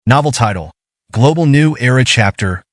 Novel title, Global New Era Chapter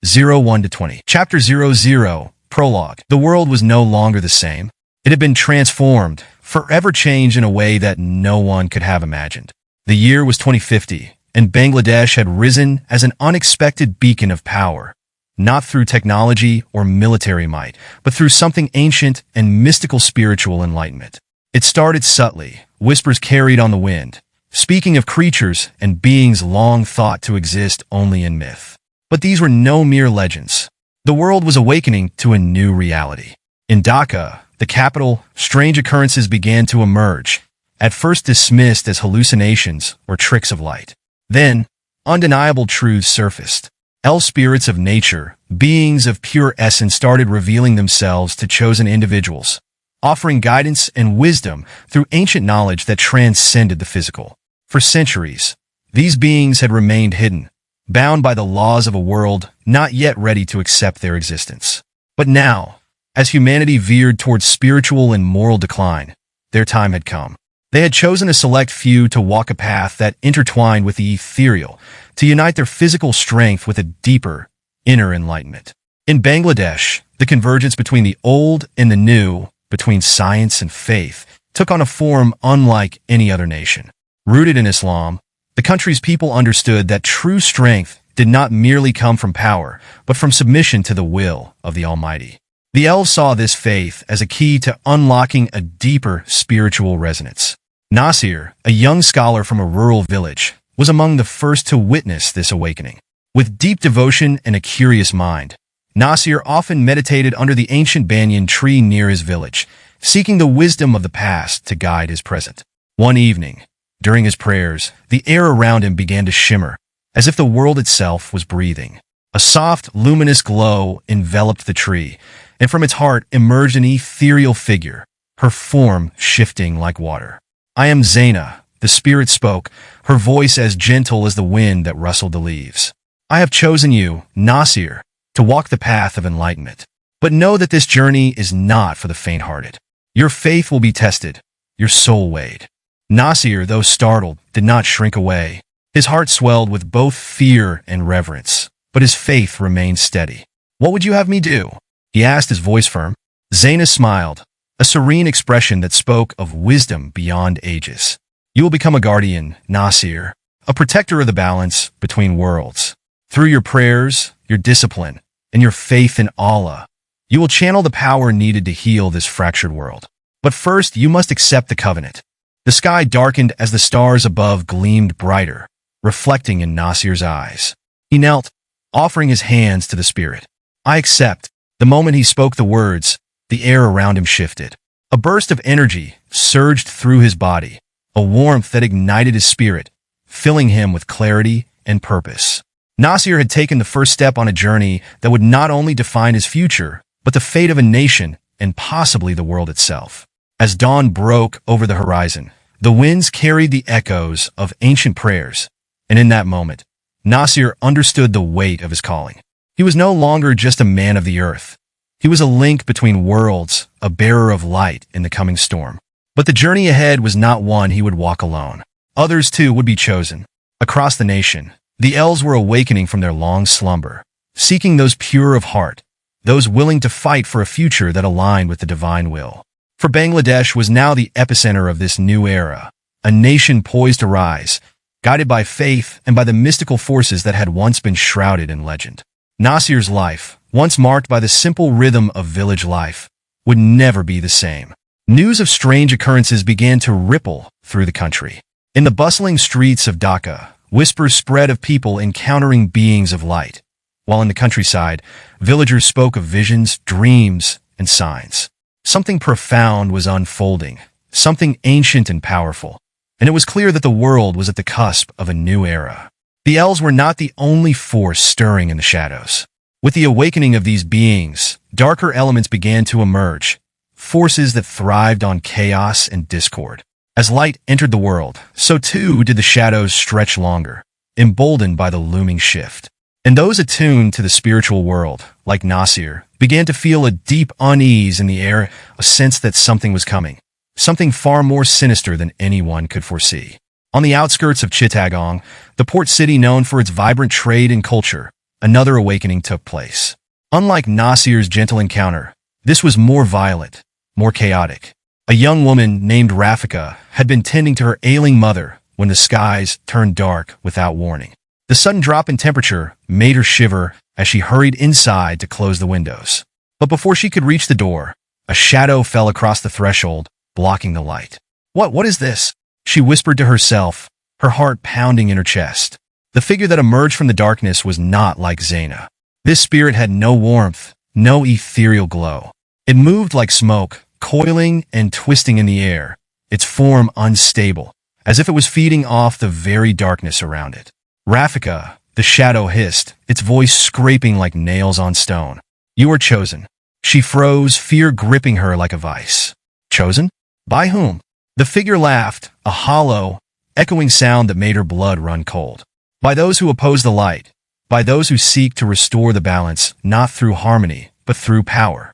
01 to 20. Chapter 00, Prologue. The world was no longer the same. It had been transformed, forever changed in a way that no one could have imagined. The year was 2050, and Bangladesh had risen as an unexpected beacon of power, not through technology or military might, but through something ancient and mystical spiritual enlightenment. It started subtly, whispers carried on the wind, speaking of creatures and beings long thought to exist only in myth. But these were no mere legends. The world was awakening to a new reality. In Dhaka, the capital, strange occurrences began to emerge, at first dismissed as hallucinations or tricks of light. Then, undeniable truths surfaced. Elf spirits of nature, beings of pure essence, started revealing themselves to chosen individuals, offering guidance and wisdom through ancient knowledge that transcended the physical. For centuries, these beings had remained hidden, bound by the laws of a world not yet ready to accept their existence. But now, as humanity veered towards spiritual and moral decline, their time had come. They had chosen a select few to walk a path that intertwined with the ethereal, to unite their physical strength with a deeper, inner enlightenment. In Bangladesh, the convergence between the old and the new, between science and faith, took on a form unlike any other nation. Rooted in Islam, the country's people understood that true strength did not merely come from power, but from submission to the will of the Almighty. The elves saw this faith as a key to unlocking a deeper spiritual resonance. Nasir, a young scholar from a rural village, was among the first to witness this awakening. With deep devotion and a curious mind, Nasir often meditated under the ancient banyan tree near his village, seeking the wisdom of the past to guide his present. One evening, during his prayers, the air around him began to shimmer, as if the world itself was breathing. A soft, luminous glow enveloped the tree, and from its heart emerged an ethereal figure, her form shifting like water. "I am Zaina," the spirit spoke, her voice as gentle as the wind that rustled the leaves. "I have chosen you, Nasir, to walk the path of enlightenment. But know that this journey is not for the faint-hearted. Your faith will be tested, your soul weighed." Nasir, though startled, did not shrink away. His heart swelled with both fear and reverence, but his faith remained steady. "What would you have me do?" he asked, his voice firm. Zaina smiled, a serene expression that spoke of wisdom beyond ages. "You will become a guardian, Nasir, a protector of the balance between worlds. Through your prayers, your discipline, and your faith in Allah, you will channel the power needed to heal this fractured world. But first, you must accept the covenant." The sky darkened as the stars above gleamed brighter, reflecting in Nasir's eyes. He knelt, offering his hands to the spirit. "I accept." The moment he spoke the words, the air around him shifted. A burst of energy surged through his body, a warmth that ignited his spirit, filling him with clarity and purpose. Nasir had taken the first step on a journey that would not only define his future, but the fate of a nation and possibly the world itself. As dawn broke over the horizon, the winds carried the echoes of ancient prayers, and in that moment, Nasir understood the weight of his calling. He was no longer just a man of the earth. He was a link between worlds, a bearer of light in the coming storm. But the journey ahead was not one he would walk alone. Others, too, would be chosen. Across the nation, the elves were awakening from their long slumber, seeking those pure of heart, those willing to fight for a future that aligned with the divine will. For Bangladesh was now the epicenter of this new era, a nation poised to rise, guided by faith and by the mystical forces that had once been shrouded in legend. Nasir's life, once marked by the simple rhythm of village life, would never be the same. News of strange occurrences began to ripple through the country. In the bustling streets of Dhaka, whispers spread of people encountering beings of light, while in the countryside, villagers spoke of visions, dreams, and signs. Something profound was unfolding, something ancient and powerful, and it was clear that the world was at the cusp of a new era. The elves were not the only force stirring in the shadows. With the awakening of these beings, darker elements began to emerge, forces that thrived on chaos and discord. As light entered the world, so too did the shadows stretch longer, emboldened by the looming shift. And those attuned to the spiritual world, like Nasir, began to feel a deep unease in the air, a sense that something was coming, something far more sinister than anyone could foresee. On the outskirts of Chittagong, the port city known for its vibrant trade and culture, another awakening took place. Unlike Nasir's gentle encounter, this was more violent, more chaotic. A young woman named Rafika had been tending to her ailing mother when the skies turned dark without warning. The sudden drop in temperature made her shiver as she hurried inside to close the windows. But before she could reach the door, a shadow fell across the threshold, blocking the light. What is this? She whispered to herself, her heart pounding in her chest. The figure that emerged from the darkness was not like Zaina. This spirit had no warmth, no ethereal glow. It moved like smoke, coiling and twisting in the air, its form unstable, as if it was feeding off the very darkness around it. Rafika, the shadow hissed, its voice scraping like nails on stone. You are chosen. She froze, fear gripping her like a vice. Chosen? By whom? The figure laughed, a hollow, echoing sound that made her blood run cold. By those who oppose the light, by those who seek to restore the balance, not through harmony, but through power.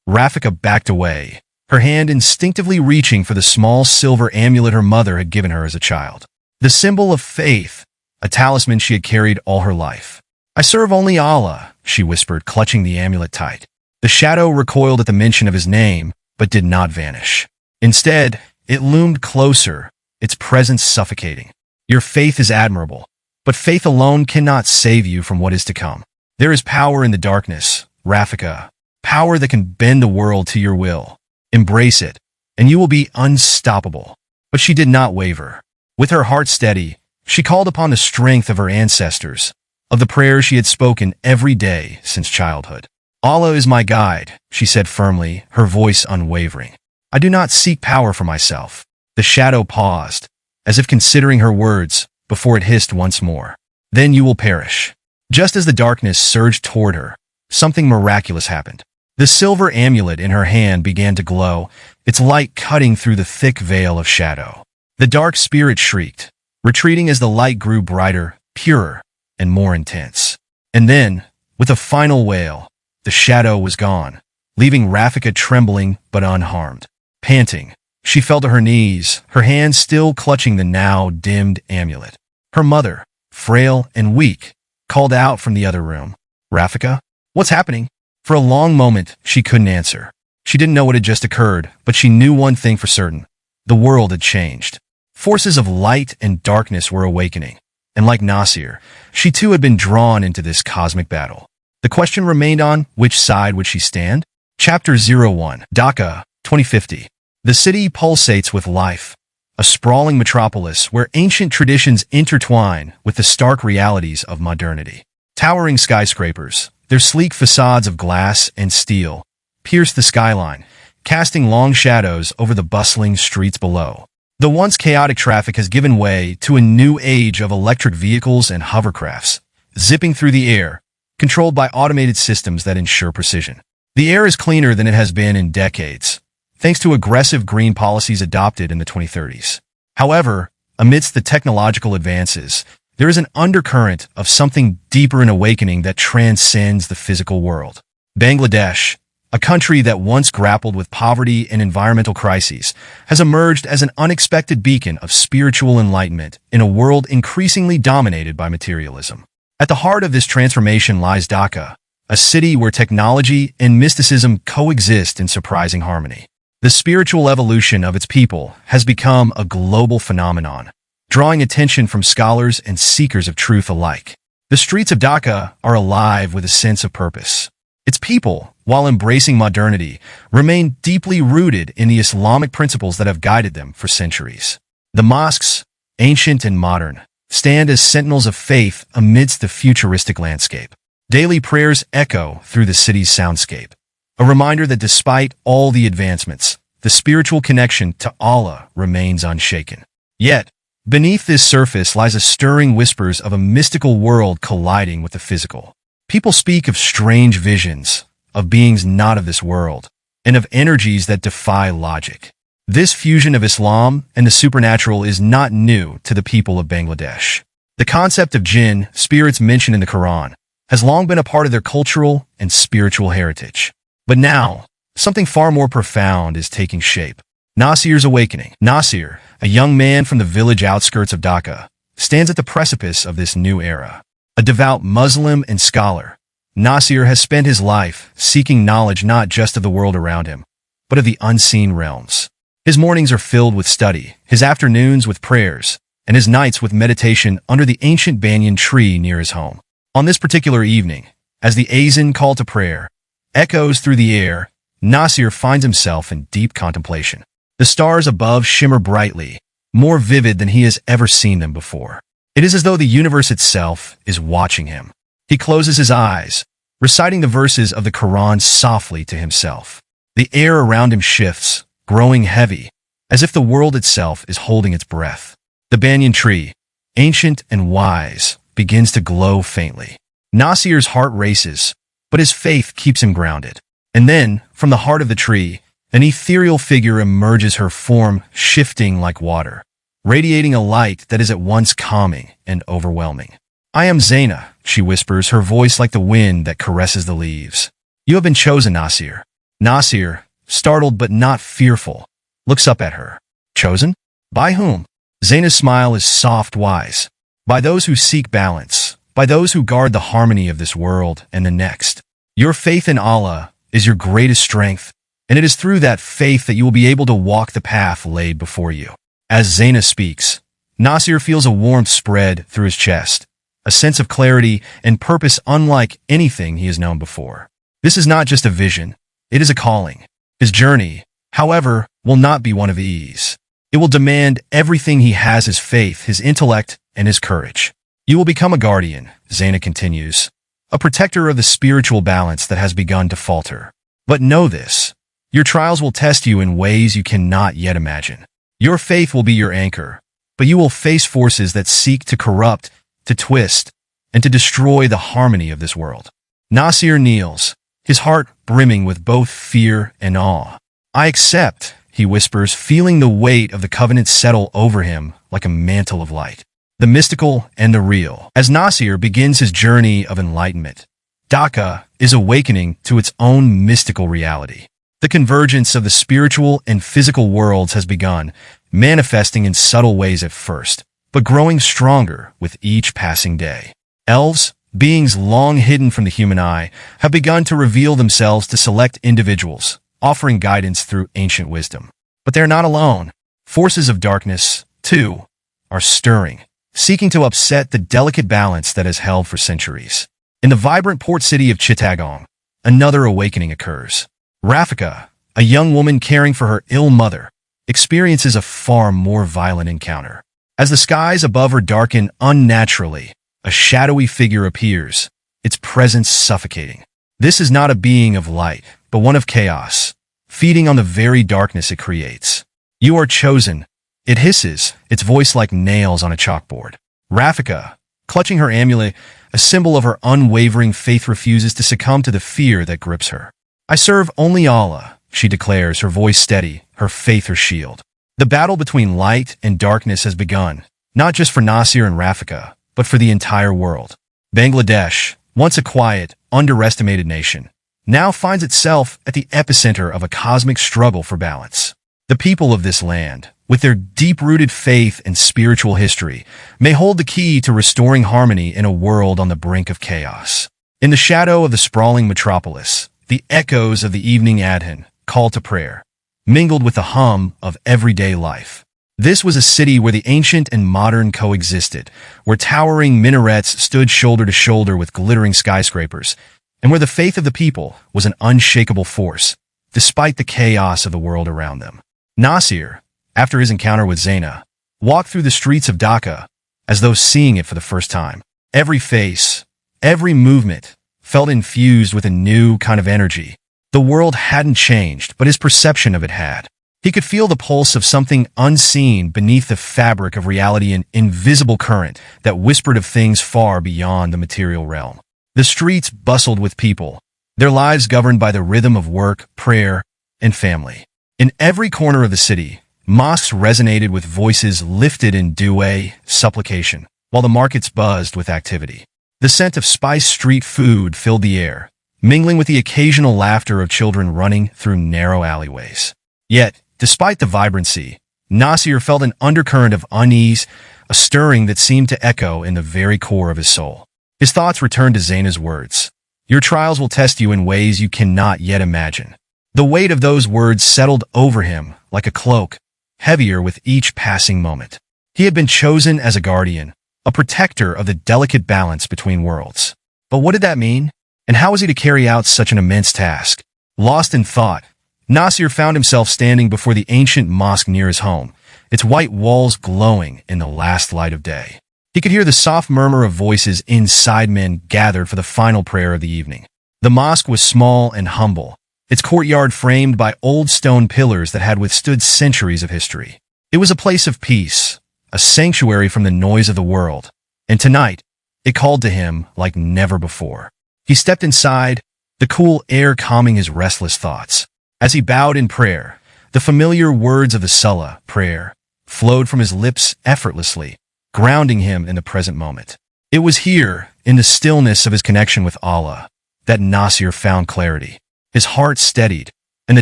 Rafika backed away, her hand instinctively reaching for the small silver amulet her mother had given her as a child. The symbol of faith, a talisman she had carried all her life. I serve only Allah, she whispered, clutching the amulet tight. The shadow recoiled at the mention of his name, but did not vanish. Instead, it loomed closer, its presence suffocating. Your faith is admirable, but faith alone cannot save you from what is to come. There is power in the darkness, Rafika, power that can bend the world to your will. Embrace it, and you will be unstoppable. But she did not waver. With her heart steady, she called upon the strength of her ancestors, of the prayers she had spoken every day since childhood. Allah is my guide, she said firmly, her voice unwavering. I do not seek power for myself. The shadow paused, as if considering her words, before it hissed once more. Then you will perish. Just as the darkness surged toward her, something miraculous happened. The silver amulet in her hand began to glow, its light cutting through the thick veil of shadow. The dark spirit shrieked, retreating as the light grew brighter, purer, and more intense. And then, with a final wail, the shadow was gone, leaving Rafika trembling but unharmed. Panting, she fell to her knees, her hands still clutching the now dimmed amulet. Her mother, frail and weak, called out from the other room. Rafika, what's happening? For a long moment, she couldn't answer. She didn't know what had just occurred, but she knew one thing for certain. The world had changed. Forces of light and darkness were awakening, and like Nasir, she too had been drawn into this cosmic battle. The question remained on which side would she stand? Chapter 01, Dhaka, 2050. The city pulsates with life, a sprawling metropolis where ancient traditions intertwine with the stark realities of modernity. Towering skyscrapers, their sleek facades of glass and steel, pierce the skyline, casting long shadows over the bustling streets below. The once chaotic traffic has given way to a new age of electric vehicles and hovercrafts, zipping through the air, controlled by automated systems that ensure precision. The air is cleaner than it has been in decades, thanks to aggressive green policies adopted in the 2030s. However, amidst the technological advances, there is an undercurrent of something deeper and awakening that transcends the physical world. Bangladesh, a country that once grappled with poverty and environmental crises, has emerged as an unexpected beacon of spiritual enlightenment in a world increasingly dominated by materialism. At the heart of this transformation lies Dhaka, a city where technology and mysticism coexist in surprising harmony. The spiritual evolution of its people has become a global phenomenon, drawing attention from scholars and seekers of truth alike. The streets of Dhaka are alive with a sense of purpose. Its people, while embracing modernity, remain deeply rooted in the Islamic principles that have guided them for centuries. The mosques, ancient and modern, stand as sentinels of faith amidst the futuristic landscape. Daily prayers echo through the city's soundscape, a reminder that despite all the advancements, the spiritual connection to Allah remains unshaken. Yet, beneath this surface lies a stirring whispers of a mystical world colliding with the physical. People speak of strange visions, of beings not of this world, and of energies that defy logic. This fusion of Islam and the supernatural is not new to the people of Bangladesh. The concept of jinn, spirits mentioned in the Quran, has long been a part of their cultural and spiritual heritage. But now, something far more profound is taking shape. Nasir's awakening. Nasir, a young man from the village outskirts of Dhaka, stands at the precipice of this new era. A devout Muslim and scholar, Nasir has spent his life seeking knowledge not just of the world around him, but of the unseen realms. His mornings are filled with study, his afternoons with prayers, and his nights with meditation under the ancient banyan tree near his home. On this particular evening, as the azan call to prayer echoes through the air, Nasir finds himself in deep contemplation. The stars above shimmer brightly, more vivid than he has ever seen them before. It is as though the universe itself is watching him. He closes his eyes, reciting the verses of the Quran softly to himself. The air around him shifts, growing heavy, as if the world itself is holding its breath. The banyan tree, ancient and wise, begins to glow faintly. Nasir's heart races, but his faith keeps him grounded. And then, from the heart of the tree, an ethereal figure emerges, her form shifting like water, radiating a light that is at once calming and overwhelming. "I am Zaina," she whispers, her voice like the wind that caresses the leaves. "You have been chosen, Nasir." Nasir, startled but not fearful, looks up at her. "Chosen? By whom?" Zaina's smile is soft, wise. "By those who seek balance, by those who guard the harmony of this world and the next. Your faith in Allah is your greatest strength, and it is through that faith that you will be able to walk the path laid before you." As Zaina speaks, Nasir feels a warmth spread through his chest, a sense of clarity and purpose unlike anything he has known before. This is not just a vision, it is a calling. His journey, however, will not be one of ease. It will demand everything he has: his faith, his intellect, and his courage. "You will become a guardian," Zaina continues, "a protector of the spiritual balance that has begun to falter. But know this, your trials will test you in ways you cannot yet imagine. Your faith will be your anchor, but you will face forces that seek to corrupt, to twist, and to destroy the harmony of this world." Nasir kneels, his heart brimming with both fear and awe. "I accept," he whispers, feeling the weight of the covenant settle over him like a mantle of light. The mystical and the real. As Nasir begins his journey of enlightenment, Dhaka is awakening to its own mystical reality. The convergence of the spiritual and physical worlds has begun, manifesting in subtle ways at first, but growing stronger with each passing day. Elves, beings long hidden from the human eye, have begun to reveal themselves to select individuals, offering guidance through ancient wisdom. But they're not alone. Forces of darkness, too, are stirring, seeking to upset the delicate balance that has held for centuries. In the vibrant port city of Chittagong, another awakening occurs. Rafika, a young woman caring for her ill mother, experiences a far more violent encounter. As the skies above her darken unnaturally, a shadowy figure appears, its presence suffocating. This is not a being of light, but one of chaos, feeding on the very darkness it creates. "You are chosen," it hisses, its voice like nails on a chalkboard. Rafika, clutching her amulet, a symbol of her unwavering faith, refuses to succumb to the fear that grips her. "I serve only Allah," she declares, her voice steady, her faith her shield. The battle between light and darkness has begun, not just for Nasir and Rafika, but for the entire world. Bangladesh, once a quiet, underestimated nation, now finds itself at the epicenter of a cosmic struggle for balance. The people of this land, with their deep-rooted faith and spiritual history, may hold the key to restoring harmony in a world on the brink of chaos. In the shadow of the sprawling metropolis, the echoes of the evening adhan, call to prayer, mingled with the hum of everyday life. This was a city where the ancient and modern coexisted, where towering minarets stood shoulder to shoulder with glittering skyscrapers, and where the faith of the people was an unshakable force, despite the chaos of the world around them. Nasir, after his encounter with Zaina, walked through the streets of Dhaka as though seeing it for the first time. Every face, every movement, felt infused with a new kind of energy. The world hadn't changed, but his perception of it had. He could feel the pulse of something unseen beneath the fabric of reality, an invisible current that whispered of things far beyond the material realm. The streets bustled with people, their lives governed by the rhythm of work, prayer, and family. In every corner of the city, mosques resonated with voices lifted in dua, supplication, while the markets buzzed with activity. The scent of spiced street food filled the air, mingling with the occasional laughter of children running through narrow alleyways. Yet, Despite the vibrancy, Nasir felt an undercurrent of unease, a stirring that seemed to echo in the very core of his soul. His thoughts returned to Zaina's words. Your trials will test you in ways you cannot yet imagine. The weight of those words settled over him like a cloak, heavier with each passing moment. He had been chosen as a guardian, a protector of the delicate balance between worlds. But what did that mean? And how was he to carry out such an immense task? Lost in thought, Nasir found himself standing before the ancient mosque near his home, its white walls glowing in the last light of day. He could hear the soft murmur of voices inside men gathered for the final prayer of the evening. The mosque was small and humble, its courtyard framed by old stone pillars that had withstood centuries of history. It was a place of peace, a sanctuary from the noise of the world, and tonight, it called to him like never before. He stepped inside, the cool air calming his restless thoughts. As he bowed in prayer, the familiar words of the Salah prayer flowed from his lips effortlessly, grounding him in the present moment. It was here, in the stillness of his connection with Allah, that Nasir found clarity. His heart steadied, and the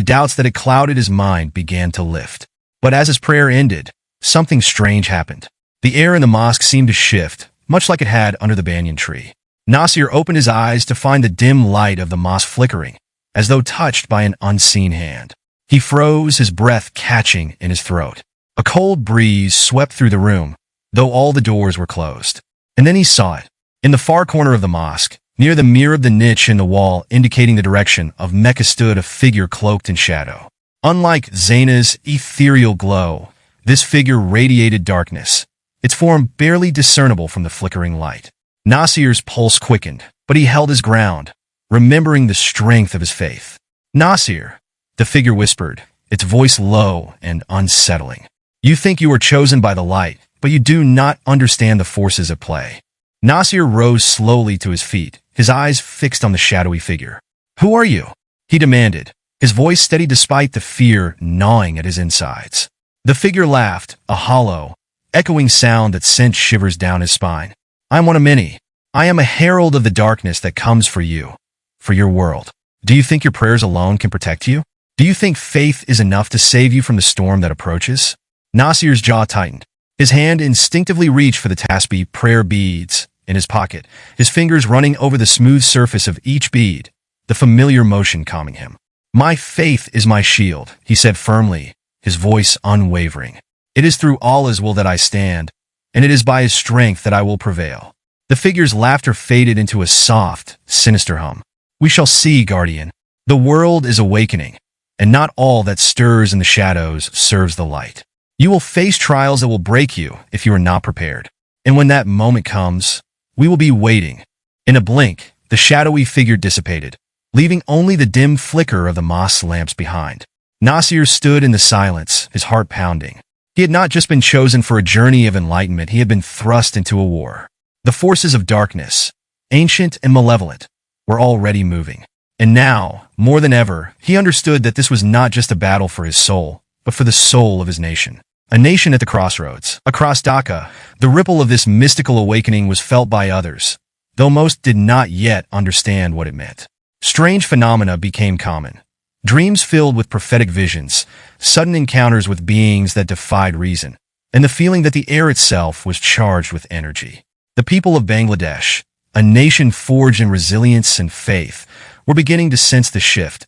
doubts that had clouded his mind began to lift. But as his prayer ended, something strange happened. The air in the mosque seemed to shift, much like it had under the banyan tree. Nasir opened his eyes to find the dim light of the mosque flickering, as though touched by an unseen hand. He froze, his breath catching in his throat. A cold breeze swept through the room, though all the doors were closed. And then he saw it. In the far corner of the mosque, near the mirror of the niche in the wall indicating the direction of Mecca, stood a figure cloaked in shadow. Unlike Zaina's ethereal glow, this figure radiated darkness, its form barely discernible from the flickering light. Nasir's pulse quickened, but he held his ground, remembering the strength of his faith. Nasir, the figure whispered, its voice low and unsettling. You think you are chosen by the light, but you do not understand the forces at play. Nasir rose slowly to his feet, his eyes fixed on the shadowy figure. Who are you? He demanded, his voice steady despite the fear gnawing at his insides. The figure laughed, a hollow, echoing sound that sent shivers down his spine. I am one of many. I am a herald of the darkness that comes for you, for your world. Do you think your prayers alone can protect you? Do you think faith is enough to save you from the storm that approaches? Nasir's jaw tightened. His hand instinctively reached for the tasbih prayer beads in his pocket, his fingers running over the smooth surface of each bead, the familiar motion calming him. My faith is my shield, he said firmly, his voice unwavering. It is through Allah's will that I stand, and it is by his strength that I will prevail. The figure's laughter faded into a soft, sinister hum. We shall see, Guardian. The world is awakening, and not all that stirs in the shadows serves the light. You will face trials that will break you if you are not prepared. And when that moment comes, we will be waiting. In a blink, the shadowy figure dissipated, leaving only the dim flicker of the mosque lamps behind. Nasir stood in the silence, his heart pounding. He had not just been chosen for a journey of enlightenment, he had been thrust into a war. The forces of darkness, ancient and malevolent, were already moving. And now, more than ever, he understood that this was not just a battle for his soul, but for the soul of his nation. A nation at the crossroads. Across Dhaka, the ripple of this mystical awakening was felt by others, though most did not yet understand what it meant. Strange phenomena became common. Dreams filled with prophetic visions, sudden encounters with beings that defied reason, and the feeling that the air itself was charged with energy. The people of Bangladesh, a nation forged in resilience and faith, were beginning to sense the shift,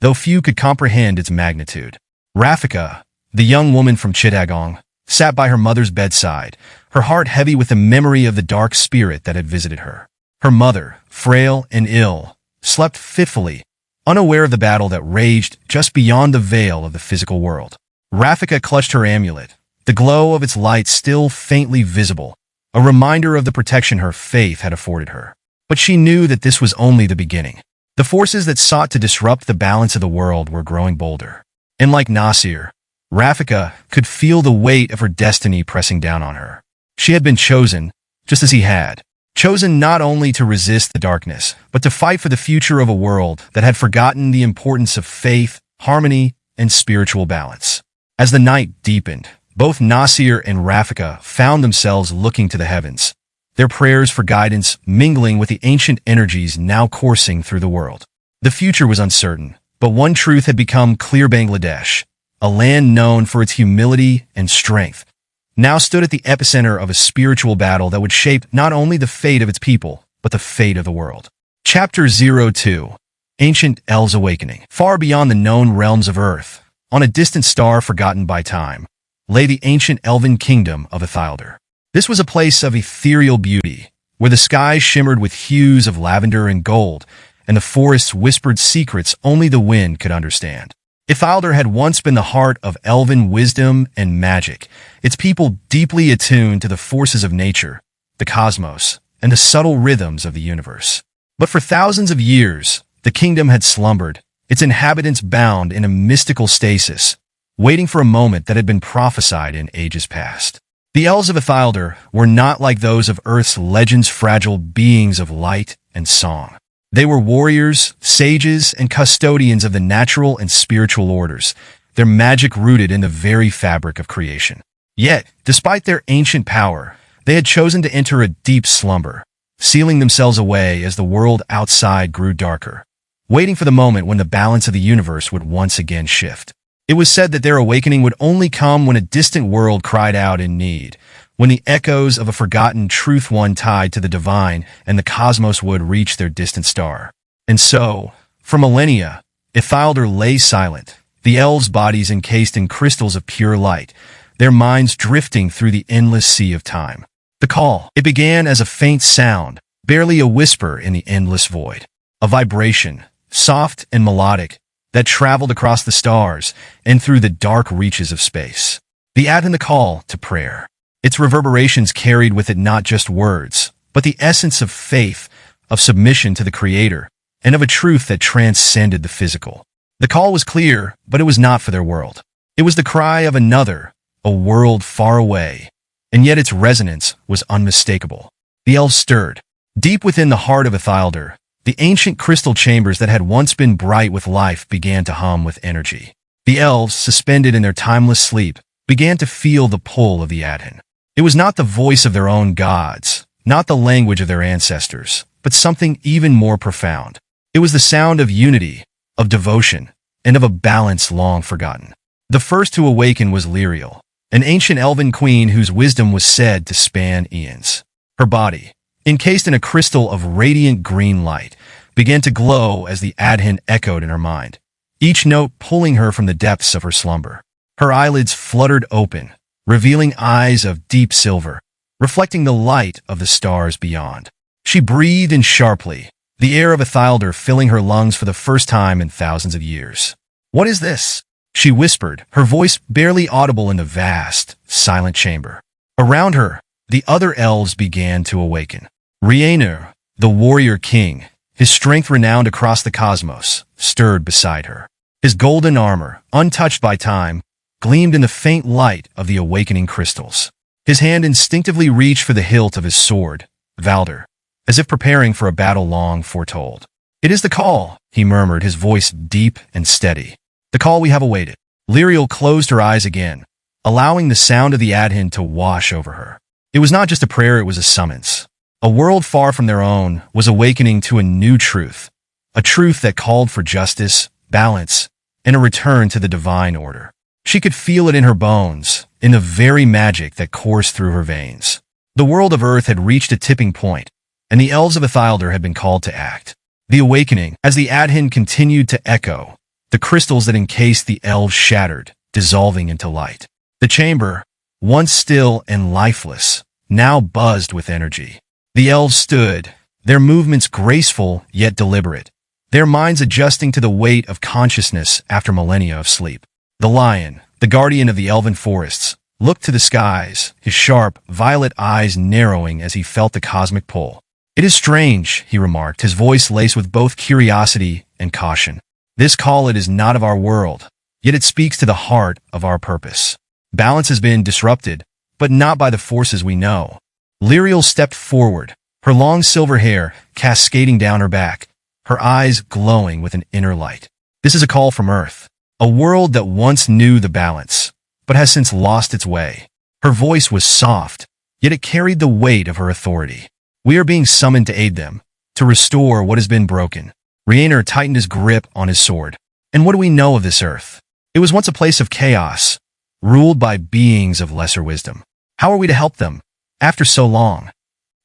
though few could comprehend its magnitude. Rafika, the young woman from Chittagong, sat by her mother's bedside, her heart heavy with the memory of the dark spirit that had visited her. Her mother, frail and ill, slept fitfully, unaware of the battle that raged just beyond the veil of the physical world. Rafika clutched her amulet, the glow of its light still faintly visible, a reminder of the protection her faith had afforded her. But she knew that this was only the beginning. The forces that sought to disrupt the balance of the world were growing bolder. And like Nasir, Rafika could feel the weight of her destiny pressing down on her. She had been chosen, just as he had. Chosen not only to resist the darkness, but to fight for the future of a world that had forgotten the importance of faith, harmony, and spiritual balance. As the night deepened, both Nasir and Rafika found themselves looking to the heavens, their prayers for guidance mingling with the ancient energies now coursing through the world. The future was uncertain, but one truth had become clear: Bangladesh, a land known for its humility and strength, now stood at the epicenter of a spiritual battle that would shape not only the fate of its people, but the fate of the world. Chapter 02. Ancient Elves Awakening. Far beyond the known realms of Earth, on a distant star forgotten by time, lay the ancient elven kingdom of Ithildar. This was a place of ethereal beauty, where the skies shimmered with hues of lavender and gold, and the forests whispered secrets only the wind could understand. Ithildar had once been the heart of elven wisdom and magic, its people deeply attuned to the forces of nature, the cosmos, and the subtle rhythms of the universe. But for thousands of years, the kingdom had slumbered, its inhabitants bound in a mystical stasis, waiting for a moment that had been prophesied in ages past. The elves of Ithildar were not like those of Earth's legends, fragile beings of light and song. They were warriors, sages, and custodians of the natural and spiritual orders, their magic rooted in the very fabric of creation. Yet, despite their ancient power, they had chosen to enter a deep slumber, sealing themselves away as the world outside grew darker, waiting for the moment when the balance of the universe would once again shift. It was said that their awakening would only come when a distant world cried out in need, when the echoes of a forgotten truth one tied to the divine and the cosmos would reach their distant star. And so, for millennia, Ithildar lay silent, the elves' bodies encased in crystals of pure light, their minds drifting through the endless sea of time. The call, it began as a faint sound, barely a whisper in the endless void. A vibration, soft and melodic, that traveled across the stars and through the dark reaches of space. The Adhan, the call to prayer. Its reverberations carried with it not just words, but the essence of faith, of submission to the Creator, and of a truth that transcended the physical. The call was clear, but it was not for their world. It was the cry of another, a world far away, and yet its resonance was unmistakable. The elves stirred. Deep within the heart of Ithildar, the ancient crystal chambers that had once been bright with life began to hum with energy. The elves, suspended in their timeless sleep, began to feel the pull of the Adhan. It was not the voice of their own gods, not the language of their ancestors, but something even more profound. It was the sound of unity, of devotion, and of a balance long forgotten. The first to awaken was Lyriel, an ancient elven queen whose wisdom was said to span eons. Her body, encased in a crystal of radiant green light, began to glow as the Adhan echoed in her mind, each note pulling her from the depths of her slumber. Her eyelids fluttered open, revealing eyes of deep silver, reflecting the light of the stars beyond. She breathed in sharply, the air of Ithildar filling her lungs for the first time in thousands of years. "What is this?" she whispered, her voice barely audible in the vast, silent chamber. Around her, the other elves began to awaken. Rhiannon, the warrior king, his strength renowned across the cosmos, stirred beside her. His golden armor, untouched by time, gleamed in the faint light of the awakening crystals. His hand instinctively reached for the hilt of his sword, Valdar, as if preparing for a battle long foretold. "It is the call," he murmured, his voice deep and steady. "The call we have awaited." Lyriel closed her eyes again, allowing the sound of the Adhan to wash over her. It was not just a prayer, it was a summons. A world far from their own was awakening to a new truth, a truth that called for justice, balance, and a return to the divine order. She could feel it in her bones, in the very magic that coursed through her veins. The world of Earth had reached a tipping point, and the elves of Ithildar had been called to act. The awakening, as the Adhan continued to echo, the crystals that encased the elves shattered, dissolving into light. The chamber, once still and lifeless, now buzzed with energy. The elves stood, their movements graceful yet deliberate, their minds adjusting to the weight of consciousness after millennia of sleep. The lion, the guardian of the elven forests, looked to the skies, his sharp, violet eyes narrowing as he felt the cosmic pull. "It is strange," he remarked, his voice laced with both curiosity and caution. "This call, it is not of our world, yet it speaks to the heart of our purpose. Balance has been disrupted, but not by the forces we know." Lyriel stepped forward, her long silver hair cascading down her back, her eyes glowing with an inner light. "This is a call from Earth, a world that once knew the balance, but has since lost its way." Her voice was soft, yet it carried the weight of her authority. "We are being summoned to aid them, to restore what has been broken." Rhiannon tightened his grip on his sword. "And what do we know of this Earth?" It was once a place of chaos, ruled by beings of lesser wisdom. How are we to help them? After so long.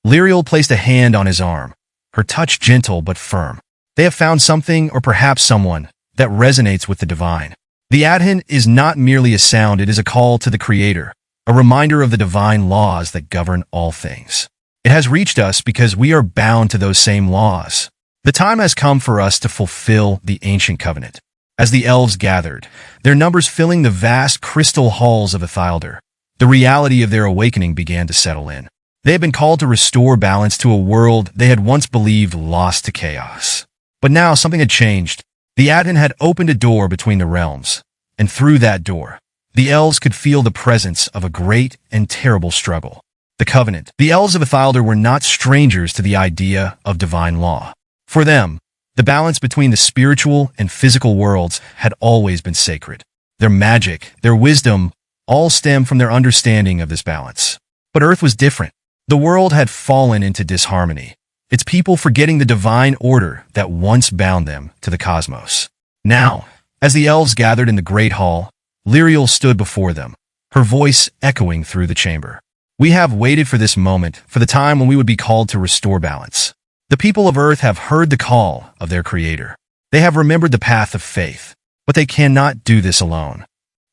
Lyriel placed a hand on his arm, her touch gentle but firm. They have found something, or perhaps someone, that resonates with the divine. The Adhin is not merely a sound, it is a call to the Creator, a reminder of the divine laws that govern all things. It has reached us because we are bound to those same laws. The time has come for us to fulfill the ancient covenant. As the elves gathered, their numbers filling the vast crystal halls of Ithilder, the reality of their awakening began to settle in. They had been called to restore balance to a world they had once believed lost to chaos. But now something had changed. The Adhin had opened a door between the realms, and through that door, the elves could feel the presence of a great and terrible struggle. The Covenant. The elves of Ithilder were not strangers to the idea of divine law. For them, the balance between the spiritual and physical worlds had always been sacred. Their magic, their wisdom, all stemmed from their understanding of this balance. But Earth was different. The world had fallen into disharmony, its people forgetting the divine order that once bound them to the cosmos. Now, as the elves gathered in the Great Hall, Lyriel stood before them, her voice echoing through the chamber. We have waited for this moment, for the time when we would be called to restore balance. The people of Earth have heard the call of their Creator. They have remembered the path of faith, but they cannot do this alone.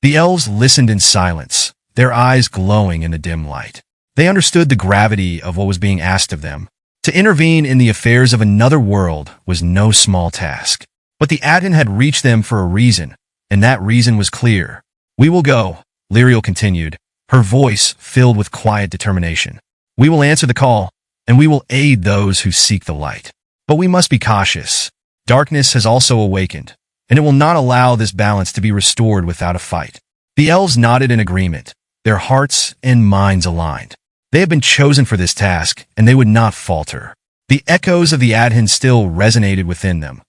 The elves listened in silence, their eyes glowing in the dim light. They understood the gravity of what was being asked of them. To intervene in the affairs of another world was no small task. But the Adhin had reached them for a reason, and that reason was clear. We will go, Lyriel continued, her voice filled with quiet determination. We will answer the call, and we will aid those who seek the light. But we must be cautious. Darkness has also awakened, and it will not allow this balance to be restored without a fight. The elves nodded in agreement, their hearts and minds aligned. They had been chosen for this task, and they would not falter. The echoes of the Adhin still resonated within them,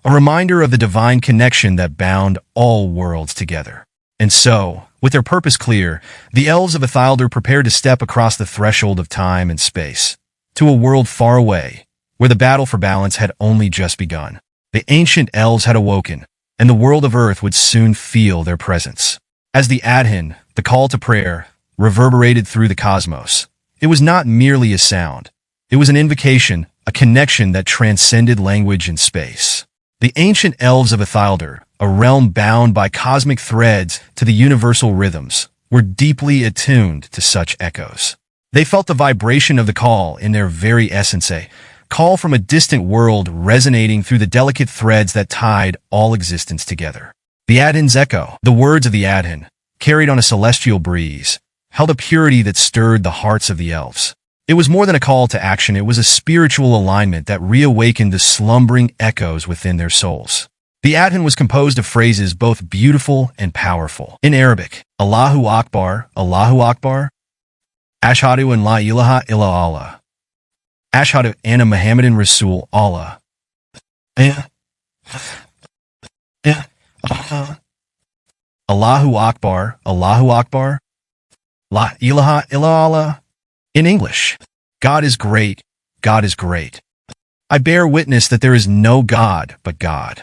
a reminder of the divine connection that bound all worlds together. And so, with their purpose clear, the elves of Ithilder prepared to step across the threshold of time and space, to a world far away, where the battle for balance had only just begun. The ancient elves had awoken, and the world of Earth would soon feel their presence. As the Adhin, the call to prayer, reverberated through the cosmos, it was not merely a sound. It was an invocation, a connection that transcended language and space. The ancient elves of Ithilder, a realm bound by cosmic threads to the universal rhythms, were deeply attuned to such echoes. They felt the vibration of the call in their very essence, a call from a distant world resonating through the delicate threads that tied all existence together. The Adhin's echo, the words of the Adhin, carried on a celestial breeze, held a purity that stirred the hearts of the elves. It was more than a call to action, it was a spiritual alignment that reawakened the slumbering echoes within their souls. The Adhin was composed of phrases both beautiful and powerful. In Arabic, Allahu Akbar, Ashhadu an la ilaha illa Allah, Ashhadu anna Muhammadan Rasul Allah, Allahu Akbar, La ilaha illallah. In English, God is great, God is great. I bear witness that there is no God but God.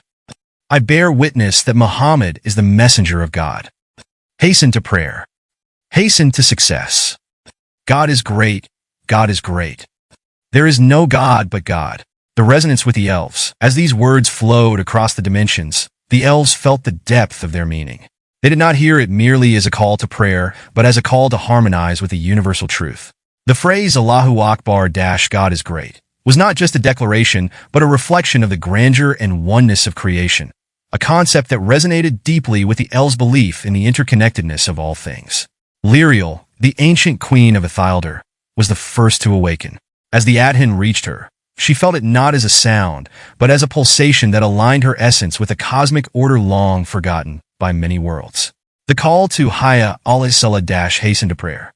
I bear witness that Muhammad is the messenger of God. Hasten to prayer. Hasten to success. God is great, God is great. There is no God but God. The resonance with the elves. As these words flowed across the dimensions, the elves felt the depth of their meaning. They did not hear it merely as a call to prayer, but as a call to harmonize with the universal truth. The phrase Allahu Akbar God is great was not just a declaration, but a reflection of the grandeur and oneness of creation, a concept that resonated deeply with the elves' belief in the interconnectedness of all things. Lyriel, the ancient queen of Ithilder, was the first to awaken. As the Adhin reached her, she felt it not as a sound, but as a pulsation that aligned her essence with a cosmic order long forgotten by many worlds. The call to Hayya ala Salah hasten to prayer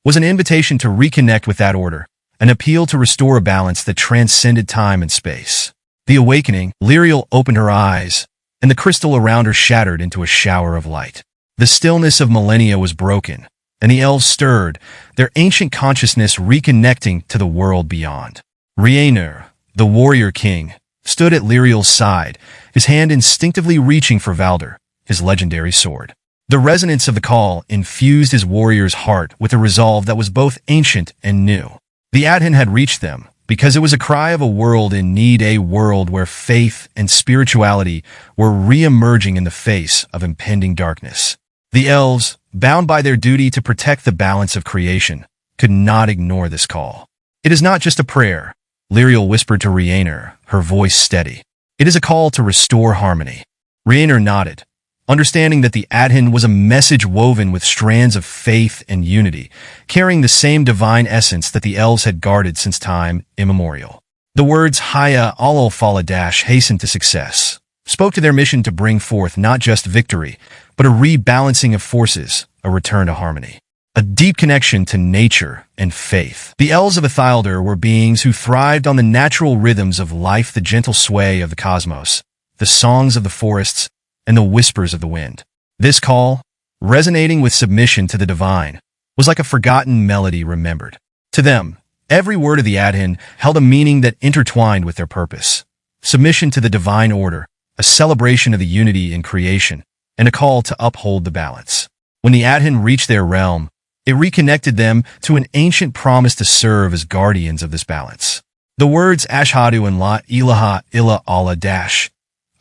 was an invitation to reconnect with that order, an appeal to restore a balance that transcended time and space. The awakening, Lyriel opened her eyes, and the crystal around her shattered into a shower of light. The stillness of millennia was broken, and the elves stirred, their ancient consciousness reconnecting to the world beyond. Rhaenyr, the warrior king, stood at Lyriel's side, his hand instinctively reaching for Valder, his legendary sword. The resonance of the call infused his warrior's heart with a resolve that was both ancient and new. The Adhin had reached them because it was a cry of a world in need, a world where faith and spirituality were re-emerging in the face of impending darkness. The elves, bound by their duty to protect the balance of creation, could not ignore this call. It is not just a prayer, Lyriel whispered to Rhiannon, her voice steady. It is a call to restore harmony. Rhiannon nodded, understanding that the Adhin was a message woven with strands of faith and unity, carrying the same divine essence that the elves had guarded since time immemorial. The words Haya Alol Faladash hasten to success spoke to their mission to bring forth not just victory, but a rebalancing of forces, a return to harmony. A deep connection to nature and faith. The elves of Ithilder were beings who thrived on the natural rhythms of life, the gentle sway of the cosmos, the songs of the forests, and the whispers of the wind. This call, resonating with submission to the divine, was like a forgotten melody remembered. To them, every word of the Adhin held a meaning that intertwined with their purpose. Submission to the divine order, a celebration of the unity in creation, and a call to uphold the balance. When the Adhin reached their realm, it reconnected them to an ancient promise to serve as guardians of this balance. The words Ashhadu and La ilaha illa Allah dash,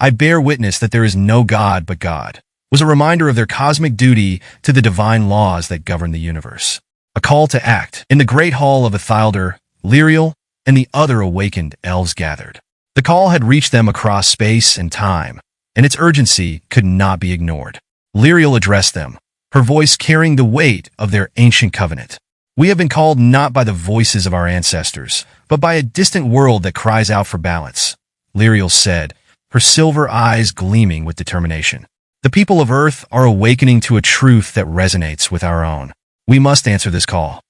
I bear witness that there is no God but God, was a reminder of their cosmic duty to the divine laws that govern the universe. A call to act. In the great hall of Ithilder, Lyriel and the other awakened elves gathered. The call had reached them across space and time, and its urgency could not be ignored. Lyriel addressed them, her voice carrying the weight of their ancient covenant. We have been called not by the voices of our ancestors, but by a distant world that cries out for balance, Lyriel said, her silver eyes gleaming with determination. The people of Earth are awakening to a truth that resonates with our own. We must answer this call.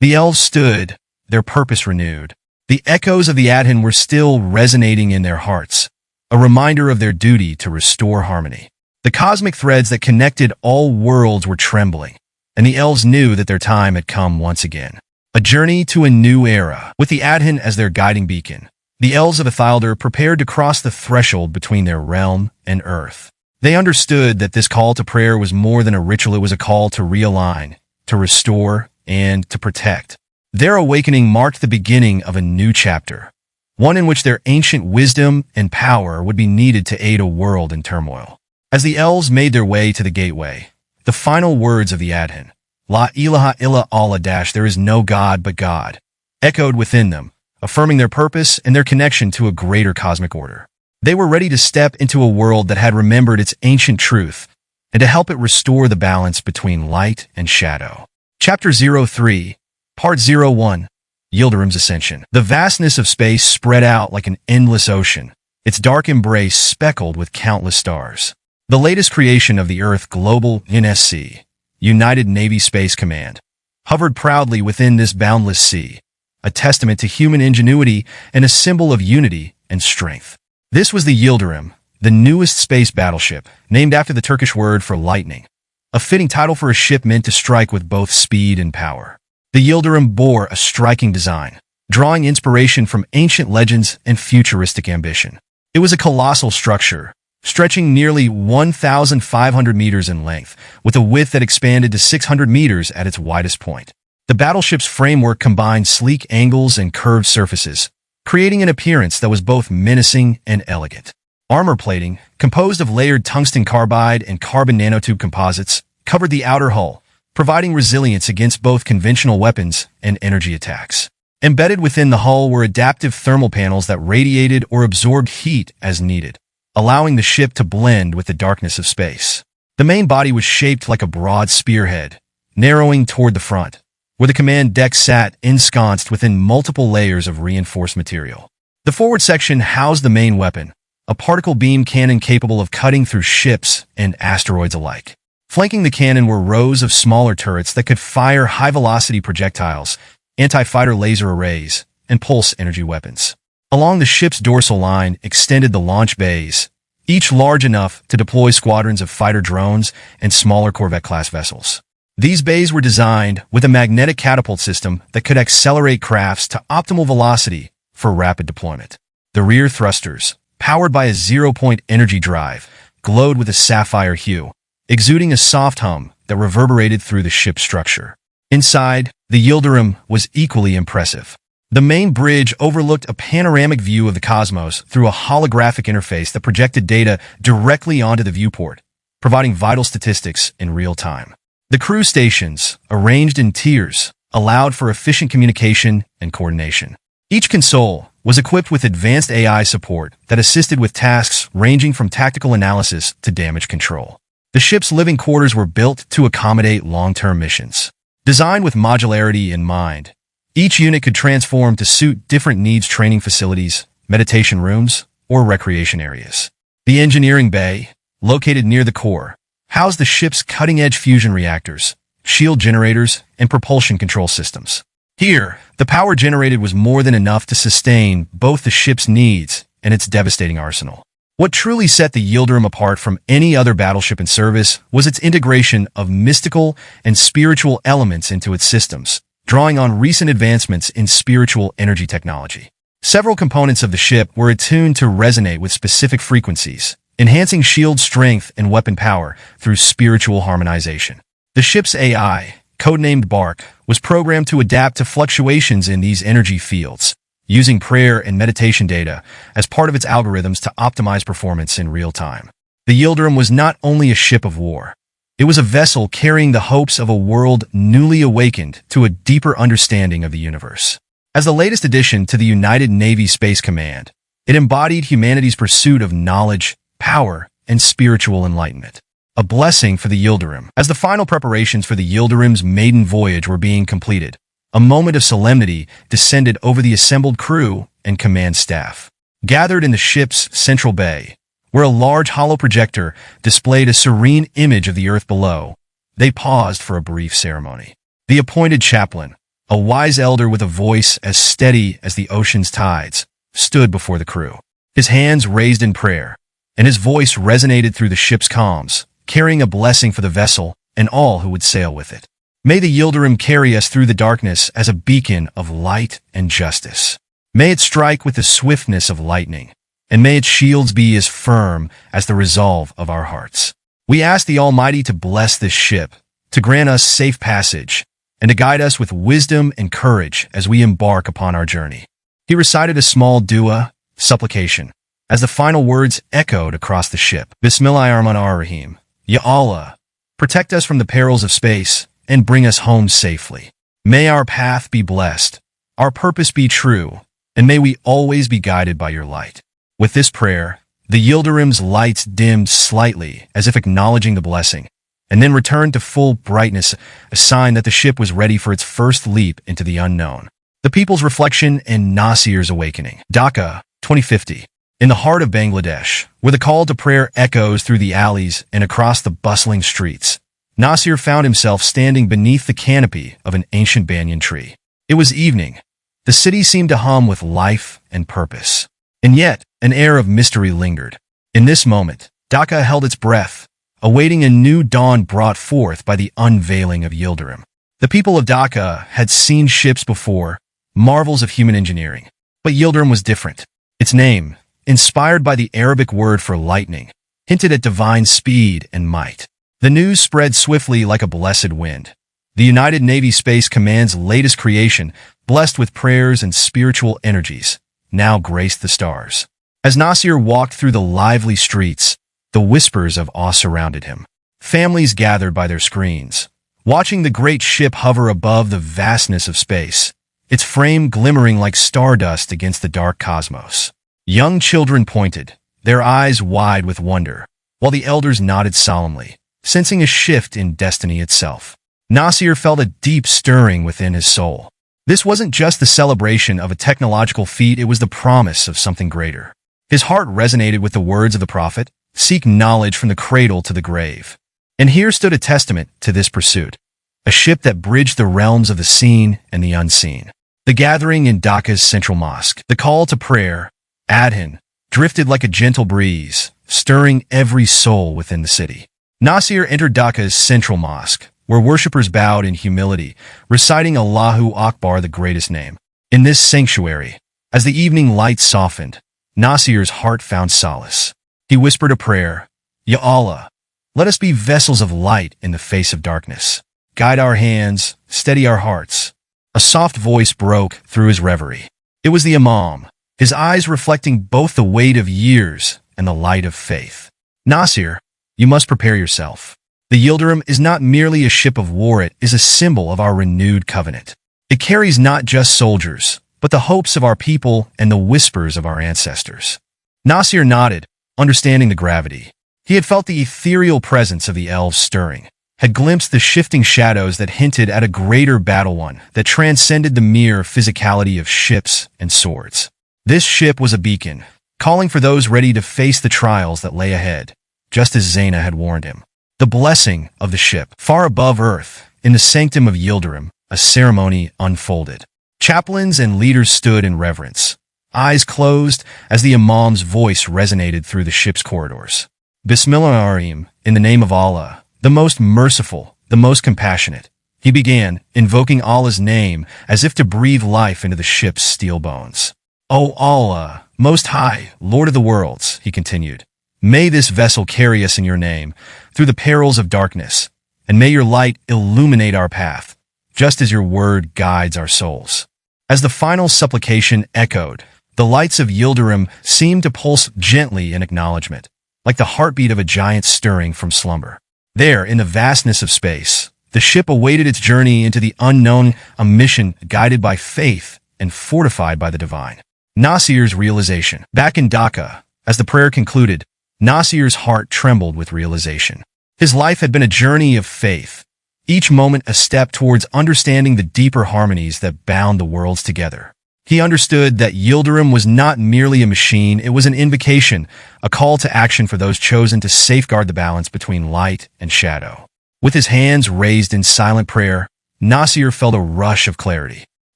The elves stood, their purpose renewed. The echoes of the Adhin were still resonating in their hearts, a reminder of their duty to restore harmony. The cosmic threads that connected all worlds were trembling, and the elves knew that their time had come once again. A journey to a new era, with the Adhin as their guiding beacon. The elves of Ithilder prepared to cross the threshold between their realm and Earth. They understood that this call to prayer was more than a ritual. It was a call to realign, to restore, and to protect. Their awakening marked the beginning of a new chapter, one in which their ancient wisdom and power would be needed to aid a world in turmoil. As the elves made their way to the gateway, the final words of the Adhin, La ilaha illa Allah dash, there is no God but God, echoed within them, affirming their purpose and their connection to a greater cosmic order. They were ready to step into a world that had remembered its ancient truth and to help it restore the balance between light and shadow. Chapter 03, Part 01, Yildirim's Ascension. The vastness of space spread out like an endless ocean, its dark embrace speckled with countless stars. The latest creation of the Earth Global NSC, United Navy Space Command, hovered proudly within this boundless sea, a testament to human ingenuity and a symbol of unity and strength. This was the Yildirim, the newest space battleship, named after the Turkish word for lightning, a fitting title for a ship meant to strike with both speed and power. The Yildirim bore a striking design, drawing inspiration from ancient legends and futuristic ambition. It was a colossal structure, stretching nearly 1,500 meters in length, with a width that expanded to 600 meters at its widest point. The battleship's framework combined sleek angles and curved surfaces, creating an appearance that was both menacing and elegant. Armor plating, composed of layered tungsten carbide and carbon nanotube composites, covered the outer hull, providing resilience against both conventional weapons and energy attacks. Embedded within the hull were adaptive thermal panels that radiated or absorbed heat as needed, allowing the ship to blend with the darkness of space. The main body was shaped like a broad spearhead, narrowing toward the front, where the command deck sat ensconced within multiple layers of reinforced material. The forward section housed the main weapon, a particle beam cannon capable of cutting through ships and asteroids alike. Flanking the cannon were rows of smaller turrets that could fire high-velocity projectiles, anti-fighter laser arrays, and pulse energy weapons. Along the ship's dorsal line extended the launch bays, each large enough to deploy squadrons of fighter drones and smaller Corvette-class vessels. These bays were designed with a magnetic catapult system that could accelerate crafts to optimal velocity for rapid deployment. The rear thrusters, powered by a zero-point energy drive, glowed with a sapphire hue, exuding a soft hum that reverberated through the ship's structure. Inside, the Yildirim was equally impressive. The main bridge overlooked a panoramic view of the cosmos through a holographic interface that projected data directly onto the viewport, providing vital statistics in real time. The crew stations, arranged in tiers, allowed for efficient communication and coordination. Each console was equipped with advanced AI support that assisted with tasks ranging from tactical analysis to damage control. The ship's living quarters were built to accommodate long-term missions. Designed with modularity in mind, each unit could transform to suit different needs: training facilities, meditation rooms, or recreation areas. The engineering bay, located near the core, housed the ship's cutting-edge fusion reactors, shield generators, and propulsion control systems. Here, the power generated was more than enough to sustain both the ship's needs and its devastating arsenal. What truly set the Yildirim apart from any other battleship in service was its integration of mystical and spiritual elements into its systems, drawing on recent advancements in spiritual energy technology. Several components of the ship were attuned to resonate with specific frequencies, enhancing shield strength and weapon power through spiritual harmonization. The ship's AI, codenamed Bark, was programmed to adapt to fluctuations in these energy fields, using prayer and meditation data as part of its algorithms to optimize performance in real time. The Yildirim was not only a ship of war. It was a vessel carrying the hopes of a world newly awakened to a deeper understanding of the universe. As the latest addition to the United Navy Space Command, it embodied humanity's pursuit of knowledge, power, and spiritual enlightenment. A blessing for the Yildirim. As the final preparations for the Yildirim's maiden voyage were being completed, a moment of solemnity descended over the assembled crew and command staff. Gathered in the ship's central bay, where a large hollow projector displayed a serene image of the earth below, they paused for a brief ceremony. The appointed chaplain, a wise elder with a voice as steady as the ocean's tides, stood before the crew. His hands raised in prayer, and his voice resonated through the ship's comms, carrying a blessing for the vessel and all who would sail with it. May the Yildirim carry us through the darkness as a beacon of light and justice. May it strike with the swiftness of lightning, and may its shields be as firm as the resolve of our hearts. We ask the Almighty to bless this ship, to grant us safe passage, and to guide us with wisdom and courage as we embark upon our journey. He recited a small dua, supplication, as the final words echoed across the ship. Bismillahirrahmanirrahim. Ya Allah, protect us from the perils of space and bring us home safely. May our path be blessed, our purpose be true, and may we always be guided by your light. With this prayer, the Yildirim's lights dimmed slightly as if acknowledging the blessing, and then returned to full brightness, a sign that the ship was ready for its first leap into the unknown. The People's Reflection and Nasir's Awakening. Dhaka, 2050. In the heart of Bangladesh, where the call to prayer echoes through the alleys and across the bustling streets, Nasir found himself standing beneath the canopy of an ancient banyan tree. It was evening. The city seemed to hum with life and purpose. And yet, an air of mystery lingered. In this moment, Dhaka held its breath, awaiting a new dawn brought forth by the unveiling of Yildirim. The people of Dhaka had seen ships before, marvels of human engineering. But Yildirim was different. Its name, inspired by the Arabic word for lightning, hinted at divine speed and might. The news spread swiftly like a blessed wind. The United Navy Space Command's latest creation, blessed with prayers and spiritual energies, now graced the stars. As Nasir walked through the lively streets, the whispers of awe surrounded him. Families gathered by their screens, watching the great ship hover above the vastness of space, its frame glimmering like stardust against the dark cosmos. Young children pointed, their eyes wide with wonder, while the elders nodded solemnly, sensing a shift in destiny itself. Nasir felt a deep stirring within his soul. This wasn't just the celebration of a technological feat, it was the promise of something greater. His heart resonated with the words of the prophet, "Seek knowledge from the cradle to the grave." And here stood a testament to this pursuit, a ship that bridged the realms of the seen and the unseen. The gathering in Dhaka's central mosque, the call to prayer, Adhan, drifted like a gentle breeze, stirring every soul within the city. Nasir entered Dhaka's central mosque, where worshippers bowed in humility, reciting Allahu Akbar, the greatest name. In this sanctuary, as the evening light softened, Nasir's heart found solace. He whispered a prayer, Ya Allah, let us be vessels of light in the face of darkness. Guide our hands, steady our hearts. A soft voice broke through his reverie. It was the Imam, his eyes reflecting both the weight of years and the light of faith. Nasir, you must prepare yourself. The Yildirim is not merely a ship of war, it is a symbol of our renewed covenant. It carries not just soldiers, but the hopes of our people and the whispers of our ancestors. Nasir nodded, understanding the gravity. He had felt the ethereal presence of the elves stirring, had glimpsed the shifting shadows that hinted at a greater battle, one that transcended the mere physicality of ships and swords. This ship was a beacon, calling for those ready to face the trials that lay ahead, just as Zaina had warned him. The blessing of the ship, far above earth, in the sanctum of Yildirim, a ceremony unfolded. Chaplains and leaders stood in reverence, eyes closed as the Imam's voice resonated through the ship's corridors. Bismillahirrahmanirrahim, in the name of Allah, the most merciful, the most compassionate. He began, invoking Allah's name as if to breathe life into the ship's steel bones. O Allah, Most High, Lord of the worlds, he continued, may this vessel carry us in your name through the perils of darkness, and may your light illuminate our path, just as your word guides our souls. As the final supplication echoed, the lights of Yildirim seemed to pulse gently in acknowledgement, like the heartbeat of a giant stirring from slumber. There, in the vastness of space, the ship awaited its journey into the unknown, a mission guided by faith and fortified by the divine. Nasir's realization. Back in Dhaka, as the prayer concluded, Nasir's heart trembled with realization. His life had been a journey of faith, each moment a step towards understanding the deeper harmonies that bound the worlds together. He understood that Yildirim was not merely a machine, it was an invocation, a call to action for those chosen to safeguard the balance between light and shadow. With his hands raised in silent prayer, Nasir felt a rush of clarity.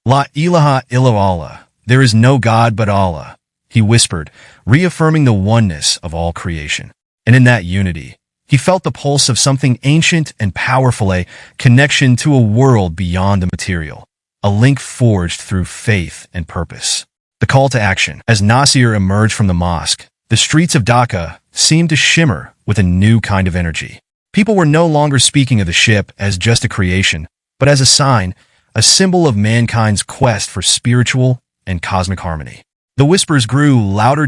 La ilaha illallah, there is no God but Allah, he whispered, reaffirming the oneness of all creation. And in that unity, he felt the pulse of something ancient and powerful, a connection to a world beyond the material, a link forged through faith and purpose. The call to action. As Nasir emerged from the mosque, the streets of Dhaka seemed to shimmer with a new kind of energy. People were no longer speaking of the ship as just a creation, but as a sign, a symbol of mankind's quest for spiritual and cosmic harmony. The whispers grew louder.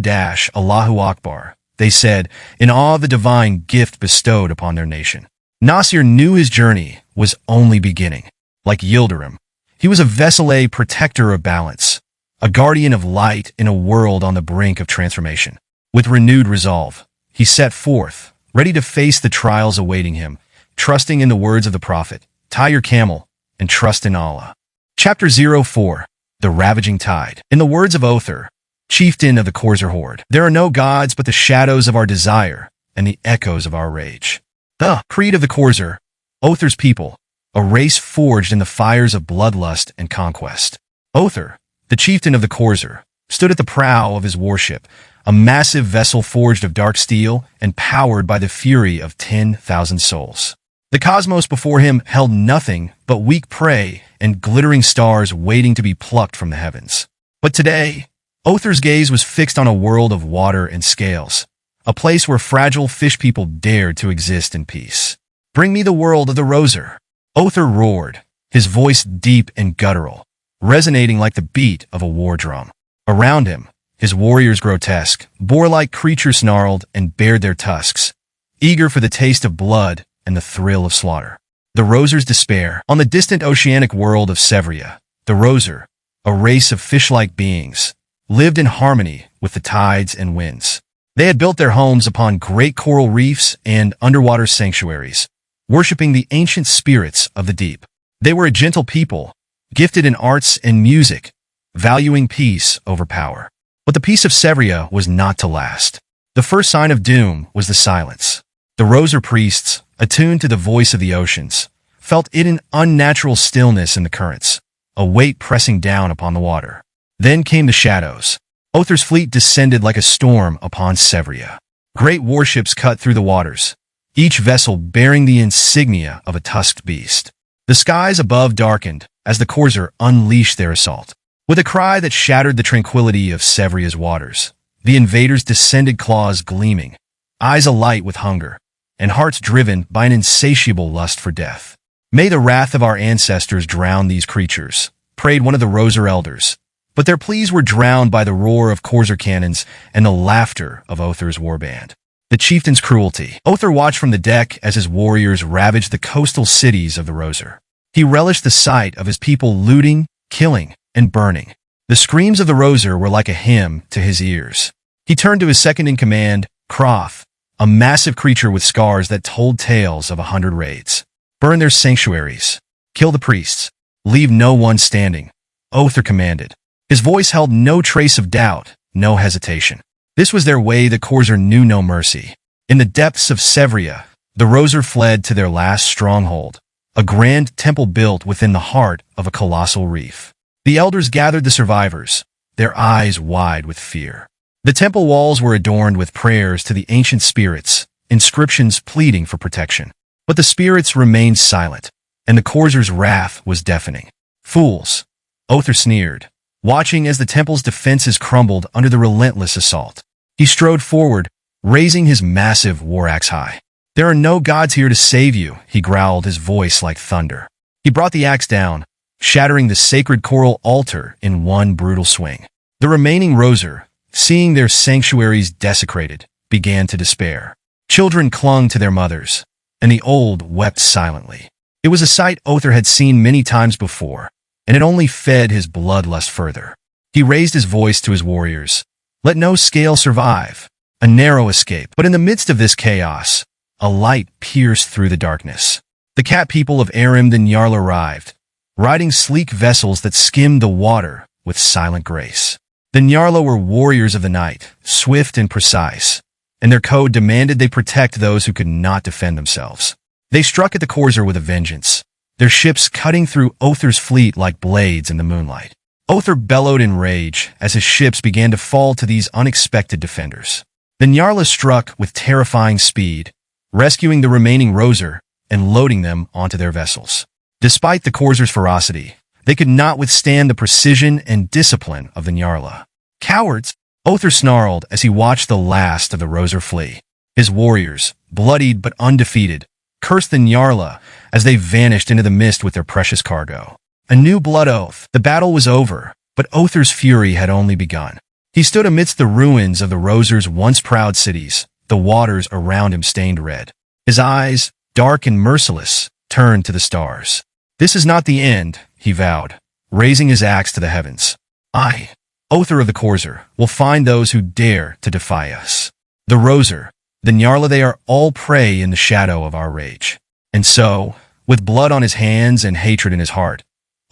Allahu Akbar, they said, in awe of the divine gift bestowed upon their nation. Nasir knew his journey was only beginning. Like Yildirim, he was a vessel, a protector of balance, a guardian of light in a world on the brink of transformation. With renewed resolve, he set forth, ready to face the trials awaiting him, trusting in the words of the Prophet, tie your camel and trust in Allah. Chapter 04. The Ravaging Tide. In the words of Othar, chieftain of the Khorezr horde, there are no gods but the shadows of our desire and the echoes of our rage. The creed of the Khorezr, Othar's people, a race forged in the fires of bloodlust and conquest. Othar, the chieftain of the Khorezr, stood at the prow of his warship, a massive vessel forged of dark steel and powered by the fury of 10,000 souls. The cosmos before him held nothing but weak prey and glittering stars waiting to be plucked from the heavens. But today, Othar's gaze was fixed on a world of water and scales, a place where fragile fish people dared to exist in peace. Bring me the world of the Roser, Othar roared, his voice deep and guttural, resonating like the beat of a war drum. Around him, his warriors grotesque, boar-like creatures snarled and bared their tusks, eager for the taste of blood and the thrill of slaughter. The Roser's despair. On the distant oceanic world of Sevria, the Roser, a race of fish-like beings, lived in harmony with the tides and winds. They had built their homes upon great coral reefs and underwater sanctuaries, worshipping the ancient spirits of the deep. They were a gentle people, gifted in arts and music, valuing peace over power. But the peace of Sevria was not to last. The first sign of doom was the silence. The Roser priests, attuned to the voice of the oceans, felt it an unnatural stillness in the currents, a weight pressing down upon the water. Then came the shadows. Othar's fleet descended like a storm upon Sevria. Great warships cut through the waters, each vessel bearing the insignia of a tusked beast. The skies above darkened as the Khorezr unleashed their assault. With a cry that shattered the tranquility of Sevria's waters, the invaders descended, claws gleaming, eyes alight with hunger, and hearts driven by an insatiable lust for death. "May the wrath of our ancestors drown these creatures," prayed one of the Roser elders. But their pleas were drowned by the roar of Corsair cannons and the laughter of Othor's warband. The chieftain's cruelty. Othor watched from the deck as his warriors ravaged the coastal cities of the Roser. He relished the sight of his people looting, killing, and burning. The screams of the Roser were like a hymn to his ears. He turned to his second-in-command, Croth, a massive creature with scars that told tales of 100 raids. "Burn their sanctuaries. Kill the priests. Leave no one standing," Othor commanded. His voice held no trace of doubt, no hesitation. This was their way the Corsair knew no mercy. In the depths of Sevria, the Roser fled to their last stronghold, a grand temple built within the heart of a colossal reef. The elders gathered the survivors, their eyes wide with fear. The temple walls were adorned with prayers to the ancient spirits, inscriptions pleading for protection. But the spirits remained silent, and the Corsair's wrath was deafening. "Fools," Othor sneered, watching as the temple's defenses crumbled under the relentless assault. He strode forward, raising his massive war axe high. "There are no gods here to save you," he growled, his voice like thunder. He brought the axe down, shattering the sacred coral altar in one brutal swing. The remaining Roser, seeing their sanctuaries desecrated, began to despair. Children clung to their mothers, and the old wept silently. It was a sight Othor had seen many times before, and it only fed his bloodlust further. He raised his voice to his warriors. "Let no scale survive, a narrow escape." But in the midst of this chaos, a light pierced through the darkness. The cat people of Arim the Nyarla arrived, riding sleek vessels that skimmed the water with silent grace. The Nyarla were warriors of the night, swift and precise, and their code demanded they protect those who could not defend themselves. They struck at the Corsair with a vengeance, their ships cutting through Othor's fleet like blades in the moonlight. Othor bellowed in rage as his ships began to fall to these unexpected defenders. The Nyarla struck with terrifying speed, rescuing the remaining Roser and loading them onto their vessels. Despite the Corsair's ferocity, they could not withstand the precision and discipline of the Nyarla. "Cowards!" Othor snarled as he watched the last of the Roser flee. His warriors, bloodied but undefeated, cursed the Nyarla as they vanished into the mist with their precious cargo. A new blood oath. The battle was over, but Othor's fury had only begun. He stood amidst the ruins of the Roser's once proud cities, the waters around him stained red. His eyes, dark and merciless, turned to the stars. "This is not the end," he vowed, raising his axe to the heavens. "I, Othor of the Corsair, will find those who dare to defy us. The Roser, the Nyarla, they are all prey in the shadow of our rage." And so, with blood on his hands and hatred in his heart,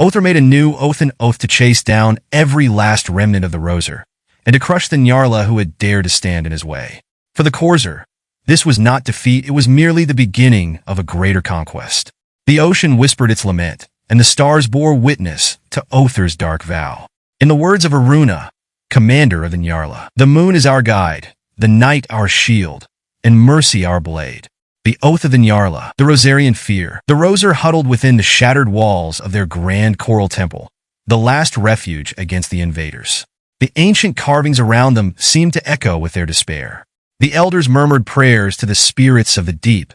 Othor made a new oath to chase down every last remnant of the Roser, and to crush the Nyarla who had dared to stand in his way. For the Corsair, this was not defeat, it was merely the beginning of a greater conquest. The ocean whispered its lament, and the stars bore witness to Othor's dark vow. In the words of Aruna, commander of the Nyarla, "The moon is our guide, the night our shield, and mercy our blade." The oath of the Nyarla, the Rosarian fear. The Roser huddled within the shattered walls of their grand coral temple, the last refuge against the invaders. The ancient carvings around them seemed to echo with their despair. The elders murmured prayers to the spirits of the deep,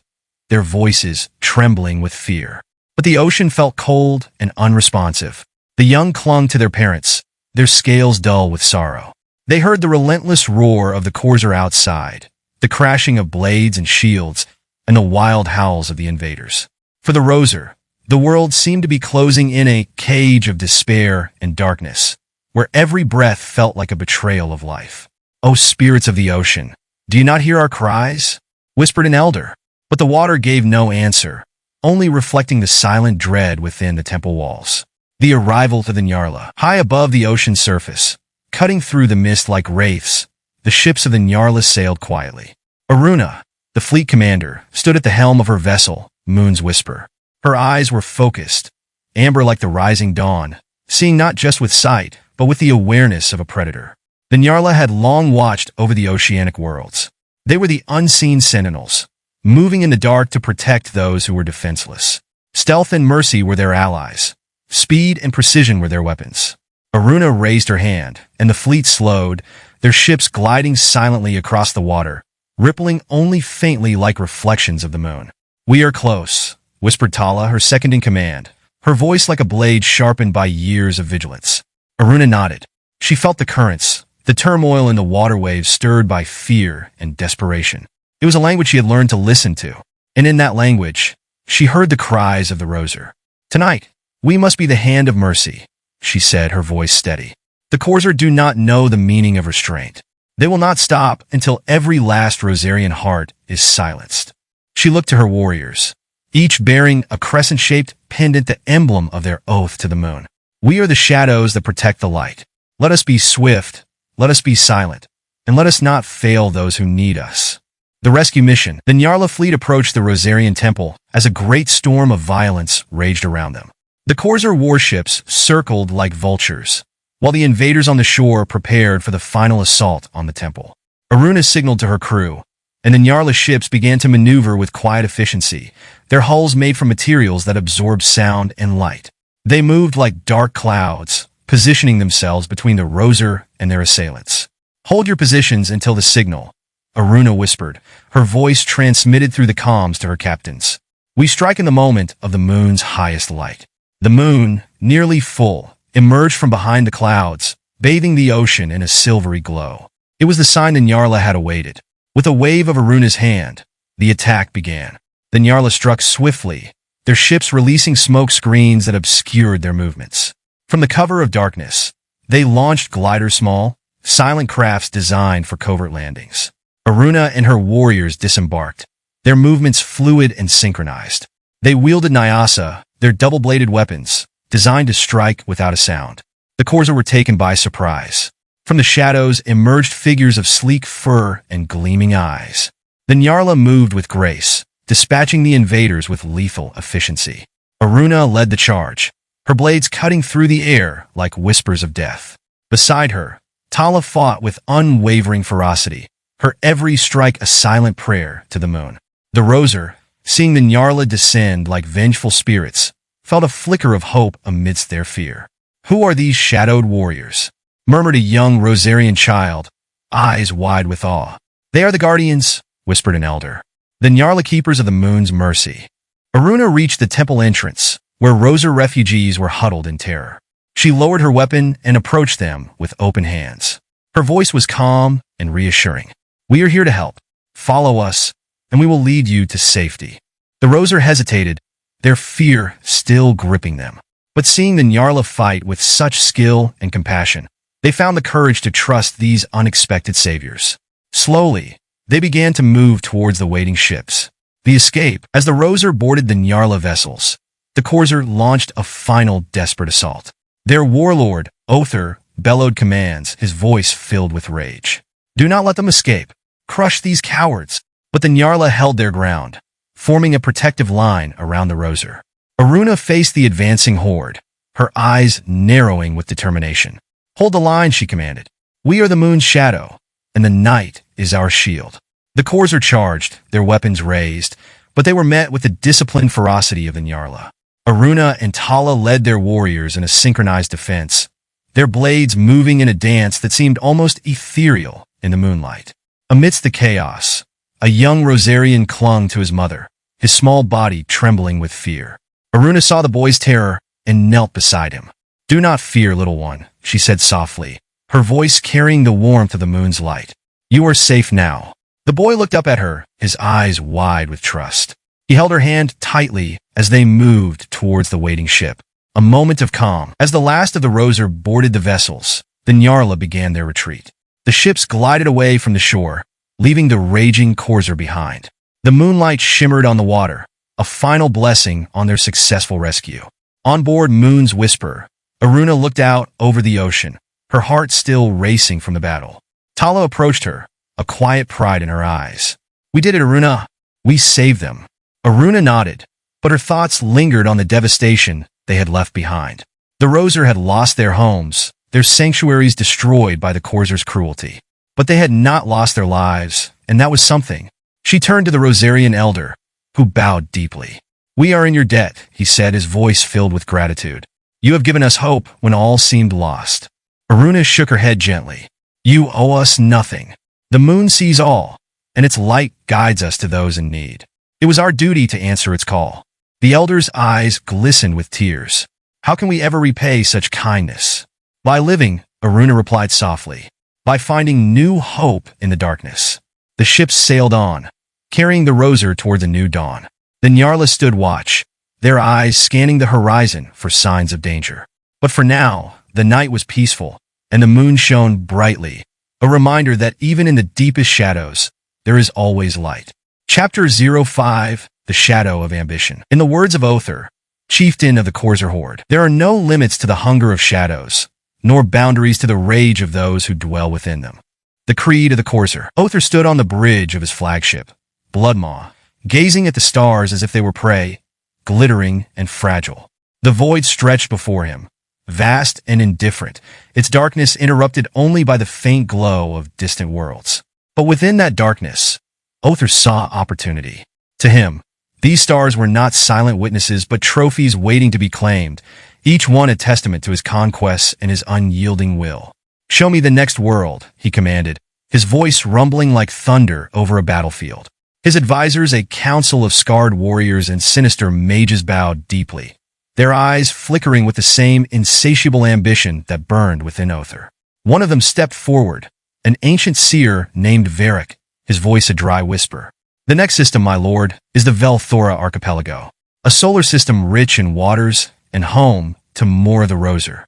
their voices trembling with fear. But the ocean felt cold and unresponsive. The young clung to their parents, their scales dull with sorrow. They heard the relentless roar of the Corsair outside, the crashing of blades and shields, and the wild howls of the invaders. For the Roser, the world seemed to be closing in a cage of despair and darkness, where every breath felt like a betrayal of life. "O spirits of the ocean, do you not hear our cries?" whispered an elder. But the water gave no answer, only reflecting the silent dread within the temple walls. The arrival to the Nyarla, high above the ocean's surface, cutting through the mist like wraiths, the ships of the Nyarla sailed quietly. Aruna, the fleet commander, stood at the helm of her vessel, Moon's Whisper. Her eyes were focused, amber like the rising dawn, seeing not just with sight, but with the awareness of a predator. The Nyarla had long watched over the oceanic worlds. They were the unseen sentinels, moving in the dark to protect those who were defenseless. Stealth and mercy were their allies. Speed and precision were their weapons. Aruna raised her hand, and the fleet slowed, their ships gliding silently across the water, rippling only faintly like reflections of the moon. "We are close," whispered Tala, her second-in-command, her voice like a blade sharpened by years of vigilance. Aruna nodded. She felt the currents, the turmoil in the water waves stirred by fear and desperation. It was a language she had learned to listen to, and in that language, she heard the cries of the Roser. "Tonight, we must be the hand of mercy," she said, her voice steady. "The Corsair do not know the meaning of restraint. They will not stop until every last Rosarian heart is silenced." She looked to her warriors, each bearing a crescent-shaped pendant, the emblem of their oath to the moon. "We are the shadows that protect the light. Let us be swift, let us be silent, and let us not fail those who need us." The rescue mission. The Nyarla fleet approached the Rosarian temple as a great storm of violence raged around them. The Corsair warships circled like vultures, while the invaders on the shore prepared for the final assault on the temple. Aruna signaled to her crew, and the Nyarla ships began to maneuver with quiet efficiency, their hulls made from materials that absorbed sound and light. They moved like dark clouds, positioning themselves between the Roser and their assailants. "Hold your positions until the signal," Aruna whispered, her voice transmitted through the comms to her captains. "We strike in the moment of the moon's highest light." The moon, nearly full, emerged from behind the clouds, bathing the ocean in a silvery glow. It was the sign the Nyarla had awaited. With a wave of Aruna's hand, the attack began. The Nyarla struck swiftly, their ships releasing smoke screens that obscured their movements. From the cover of darkness, they launched gliders, small, silent crafts designed for covert landings. Aruna and her warriors disembarked, their movements fluid and synchronized. They wielded Nyasa, their double-bladed weapons, designed to strike without a sound. The Corsair were taken by surprise. From the shadows emerged figures of sleek fur and gleaming eyes. The Nyarla moved with grace, dispatching the invaders with lethal efficiency. Aruna led the charge, her blades cutting through the air like whispers of death. Beside her, Tala fought with unwavering ferocity, her every strike a silent prayer to the moon. The Roser, seeing the Nyarla descend like vengeful spirits, felt a flicker of hope amidst their fear. "Who are these shadowed warriors?" murmured a young Rosarian child, eyes wide with awe. "They are the Guardians," whispered an elder. "The Nyarla keepers of the moon's mercy." Aruna reached the temple entrance, where Roser refugees were huddled in terror. She lowered her weapon and approached them with open hands. Her voice was calm and reassuring. "We are here to help. Follow us, and we will lead you to safety." The Roser hesitated, their fear still gripping them. But seeing the Nyarla fight with such skill and compassion, they found the courage to trust these unexpected saviors. Slowly, they began to move towards the waiting ships. The escape. As the Roser boarded the Nyarla vessels, the Corsair launched a final desperate assault. Their warlord, Othar, bellowed commands, his voice filled with rage. "Do not let them escape. Crush these cowards." But the Nyarla held their ground, forming a protective line around the Roser. Aruna faced the advancing horde, her eyes narrowing with determination. "Hold the line," she commanded. "We are the moon's shadow, and the night is our shield." The Corsair charged, their weapons raised, but they were met with the disciplined ferocity of the Nyarla. Aruna and Tala led their warriors in a synchronized defense, their blades moving in a dance that seemed almost ethereal in the moonlight. Amidst the chaos, a young Rosarian clung to his mother, his small body trembling with fear. Aruna saw the boy's terror and knelt beside him. "Do not fear, little one," she said softly, her voice carrying the warmth of the moon's light. "You are safe now." The boy looked up at her, his eyes wide with trust. He held her hand tightly as they moved towards the waiting ship. A moment of calm. As the last of the Roser boarded the vessels, the Nyarla began their retreat. The ships glided away from the shore, leaving the raging Corsair behind. The moonlight shimmered on the water, a final blessing on their successful rescue. On board Moon's Whisper, Aruna looked out over the ocean, her heart still racing from the battle. Tala approached her, a quiet pride in her eyes. "We did it, Aruna. We saved them." Aruna nodded, but her thoughts lingered on the devastation they had left behind. The Roser had lost their homes, their sanctuaries destroyed by the Corsair's cruelty. But they had not lost their lives, and that was something. She turned to the Rosarian elder, who bowed deeply. "We are in your debt," he said, his voice filled with gratitude. "You have given us hope when all seemed lost." Aruna shook her head gently. "You owe us nothing. The moon sees all, and its light guides us to those in need. It was our duty to answer its call. The elder's eyes glistened with tears. How can we ever repay such kindness? By living, Aruna replied softly. By finding new hope in the darkness. The ships sailed on, carrying the Roser toward the new dawn. The Nyarla stood watch, their eyes scanning the horizon for signs of danger. But for now, the night was peaceful, and the moon shone brightly, a reminder that even in the deepest shadows, there is always light. Chapter 05, The Shadow of Ambition. In the words of Othar, chieftain of the Corsair Horde, there are no limits to the hunger of shadows, nor boundaries to the rage of those who dwell within them. The Creed of the Corsair. Othar stood on the bridge of his flagship, Bloodmaw, gazing at the stars as if they were prey, glittering and fragile. The void stretched before him, vast and indifferent, its darkness interrupted only by the faint glow of distant worlds. But within that darkness, Othar saw opportunity. To him, these stars were not silent witnesses but trophies waiting to be claimed, each one a testament to his conquests and his unyielding will. "Show me the next world," he commanded, his voice rumbling like thunder over a battlefield. His advisors, a council of scarred warriors and sinister mages, bowed deeply, their eyes flickering with the same insatiable ambition that burned within Othar. One of them stepped forward, an ancient seer named Varric, his voice a dry whisper. "The next system, my lord, is the Velthora Archipelago, a solar system rich in waters and home to more of the Roser."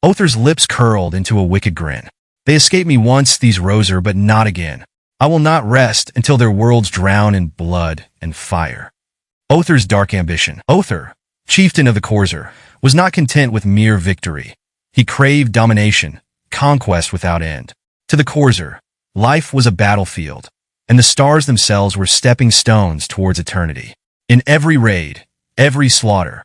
Othar's lips curled into a wicked grin. "They escaped me once, these Roser, but not again. I will not rest until their worlds drown in blood and fire." Othar's dark ambition. Othar, chieftain of the Corsair, was not content with mere victory. He craved domination, conquest without end. To the Corsair, life was a battlefield, and the stars themselves were stepping stones towards eternity. In every raid, every slaughter,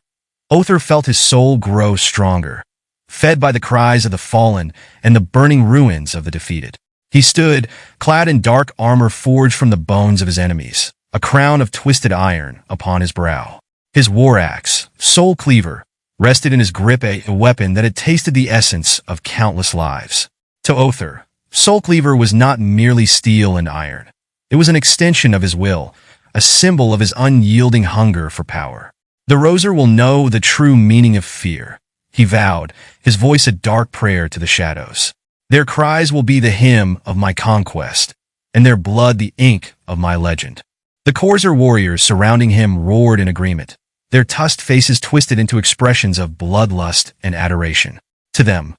Othar felt his soul grow stronger, fed by the cries of the fallen and the burning ruins of the defeated. He stood, clad in dark armor forged from the bones of his enemies, a crown of twisted iron upon his brow. His war axe, Soul Cleaver, rested in his grip, a weapon that had tasted the essence of countless lives. To Othar, Soul Cleaver was not merely steel and iron. It was an extension of his will, a symbol of his unyielding hunger for power. "The Roser will know the true meaning of fear," he vowed, his voice a dark prayer to the shadows. "Their cries will be the hymn of my conquest, and their blood the ink of my legend." The Corsair warriors surrounding him roared in agreement, their tusked faces twisted into expressions of bloodlust and adoration. To them,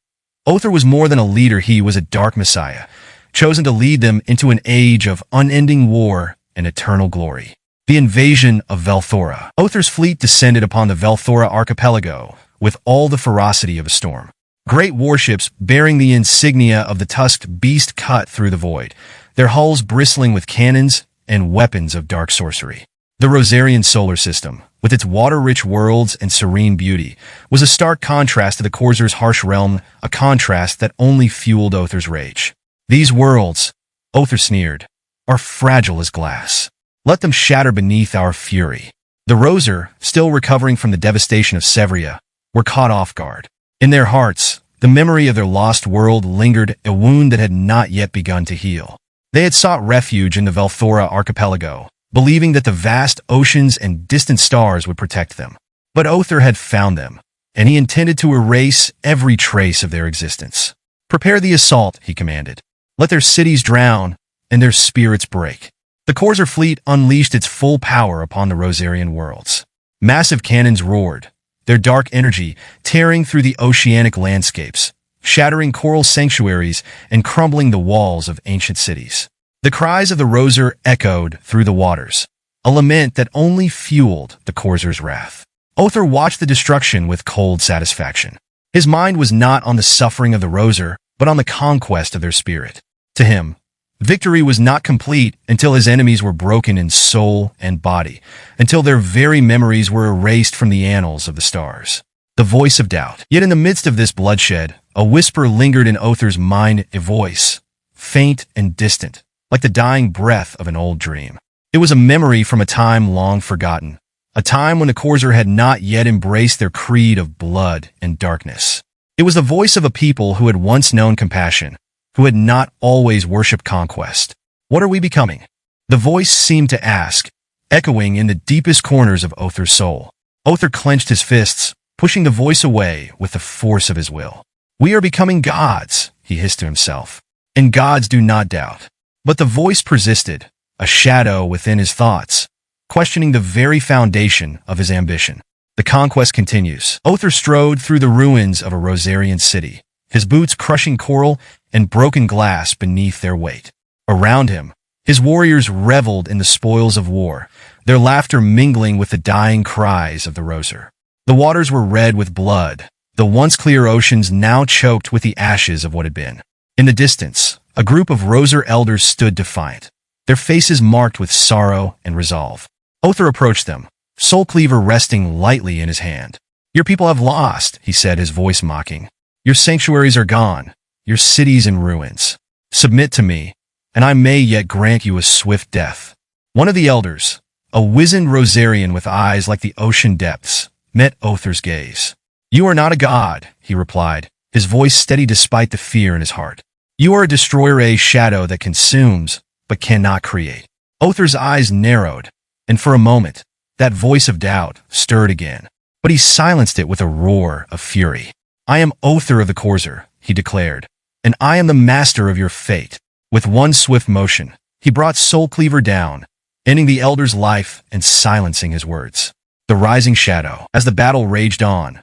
Othar was more than a leader, he was a dark messiah, chosen to lead them into an age of unending war and eternal glory. The invasion of Velthora. Othar's fleet descended upon the Velthora archipelago with all the ferocity of a storm. Great warships bearing the insignia of the tusked beast cut through the void, their hulls bristling with cannons and weapons of dark sorcery. The Rosarian solar system, with its water-rich worlds and serene beauty, was a stark contrast to the Corsair's harsh realm, a contrast that only fueled Othar's rage. "These worlds," Othar sneered, "are fragile as glass. Let them shatter beneath our fury." The Roser, still recovering from the devastation of Severia, were caught off guard. In their hearts, the memory of their lost world lingered, a wound that had not yet begun to heal. They had sought refuge in the Velthora archipelago, believing that the vast oceans and distant stars would protect them. But Othar had found them, and he intended to erase every trace of their existence. "Prepare the assault," he commanded. "Let their cities drown, and their spirits break." The Corsair fleet unleashed its full power upon the Rosarian worlds. Massive cannons roared, their dark energy tearing through the oceanic landscapes, shattering coral sanctuaries and crumbling the walls of ancient cities. The cries of the Roser echoed through the waters, a lament that only fueled the Corsair's wrath. Othar watched the destruction with cold satisfaction. His mind was not on the suffering of the Roser, but on the conquest of their spirit. To him, victory was not complete until his enemies were broken in soul and body, until their very memories were erased from the annals of the stars. The voice of doubt. Yet in the midst of this bloodshed, a whisper lingered in Othar's mind, a voice, faint and distant, like the dying breath of an old dream. It was a memory from a time long forgotten, a time when the Corsair had not yet embraced their creed of blood and darkness. It was the voice of a people who had once known compassion, who had not always worshipped conquest. "What are we becoming?" The voice seemed to ask, echoing in the deepest corners of Other's soul. Other clenched his fists, pushing the voice away with the force of his will. "We are becoming gods," he hissed to himself. "And gods do not doubt." But the voice persisted, a shadow within his thoughts, questioning the very foundation of his ambition. The conquest continues. Other strode through the ruins of a Rosarian city, his boots crushing coral and broken glass beneath their weight. Around him, his warriors reveled in the spoils of war, their laughter mingling with the dying cries of the Roser. The waters were red with blood, the once clear oceans now choked with the ashes of what had been. In the distance, a group of Roser elders stood defiant, their faces marked with sorrow and resolve. Other approached them, Soul Cleaver resting lightly in his hand. "Your people have lost," he said, his voice mocking. "Your sanctuaries are gone, your cities in ruins. Submit to me, and I may yet grant you a swift death." One of the elders, a wizened Rosarian with eyes like the ocean depths, met Other's gaze. "You are not a god," he replied, his voice steady despite the fear in his heart. "You are a destroyer, a shadow that consumes, but cannot create." Other's eyes narrowed, and for a moment, that voice of doubt stirred again. But he silenced it with a roar of fury. "I am Other of the Corsair," he declared, "and I am the master of your fate." With one swift motion, he brought Soul Cleaver down, ending the elder's life and silencing his words. The rising shadow. As the battle raged on,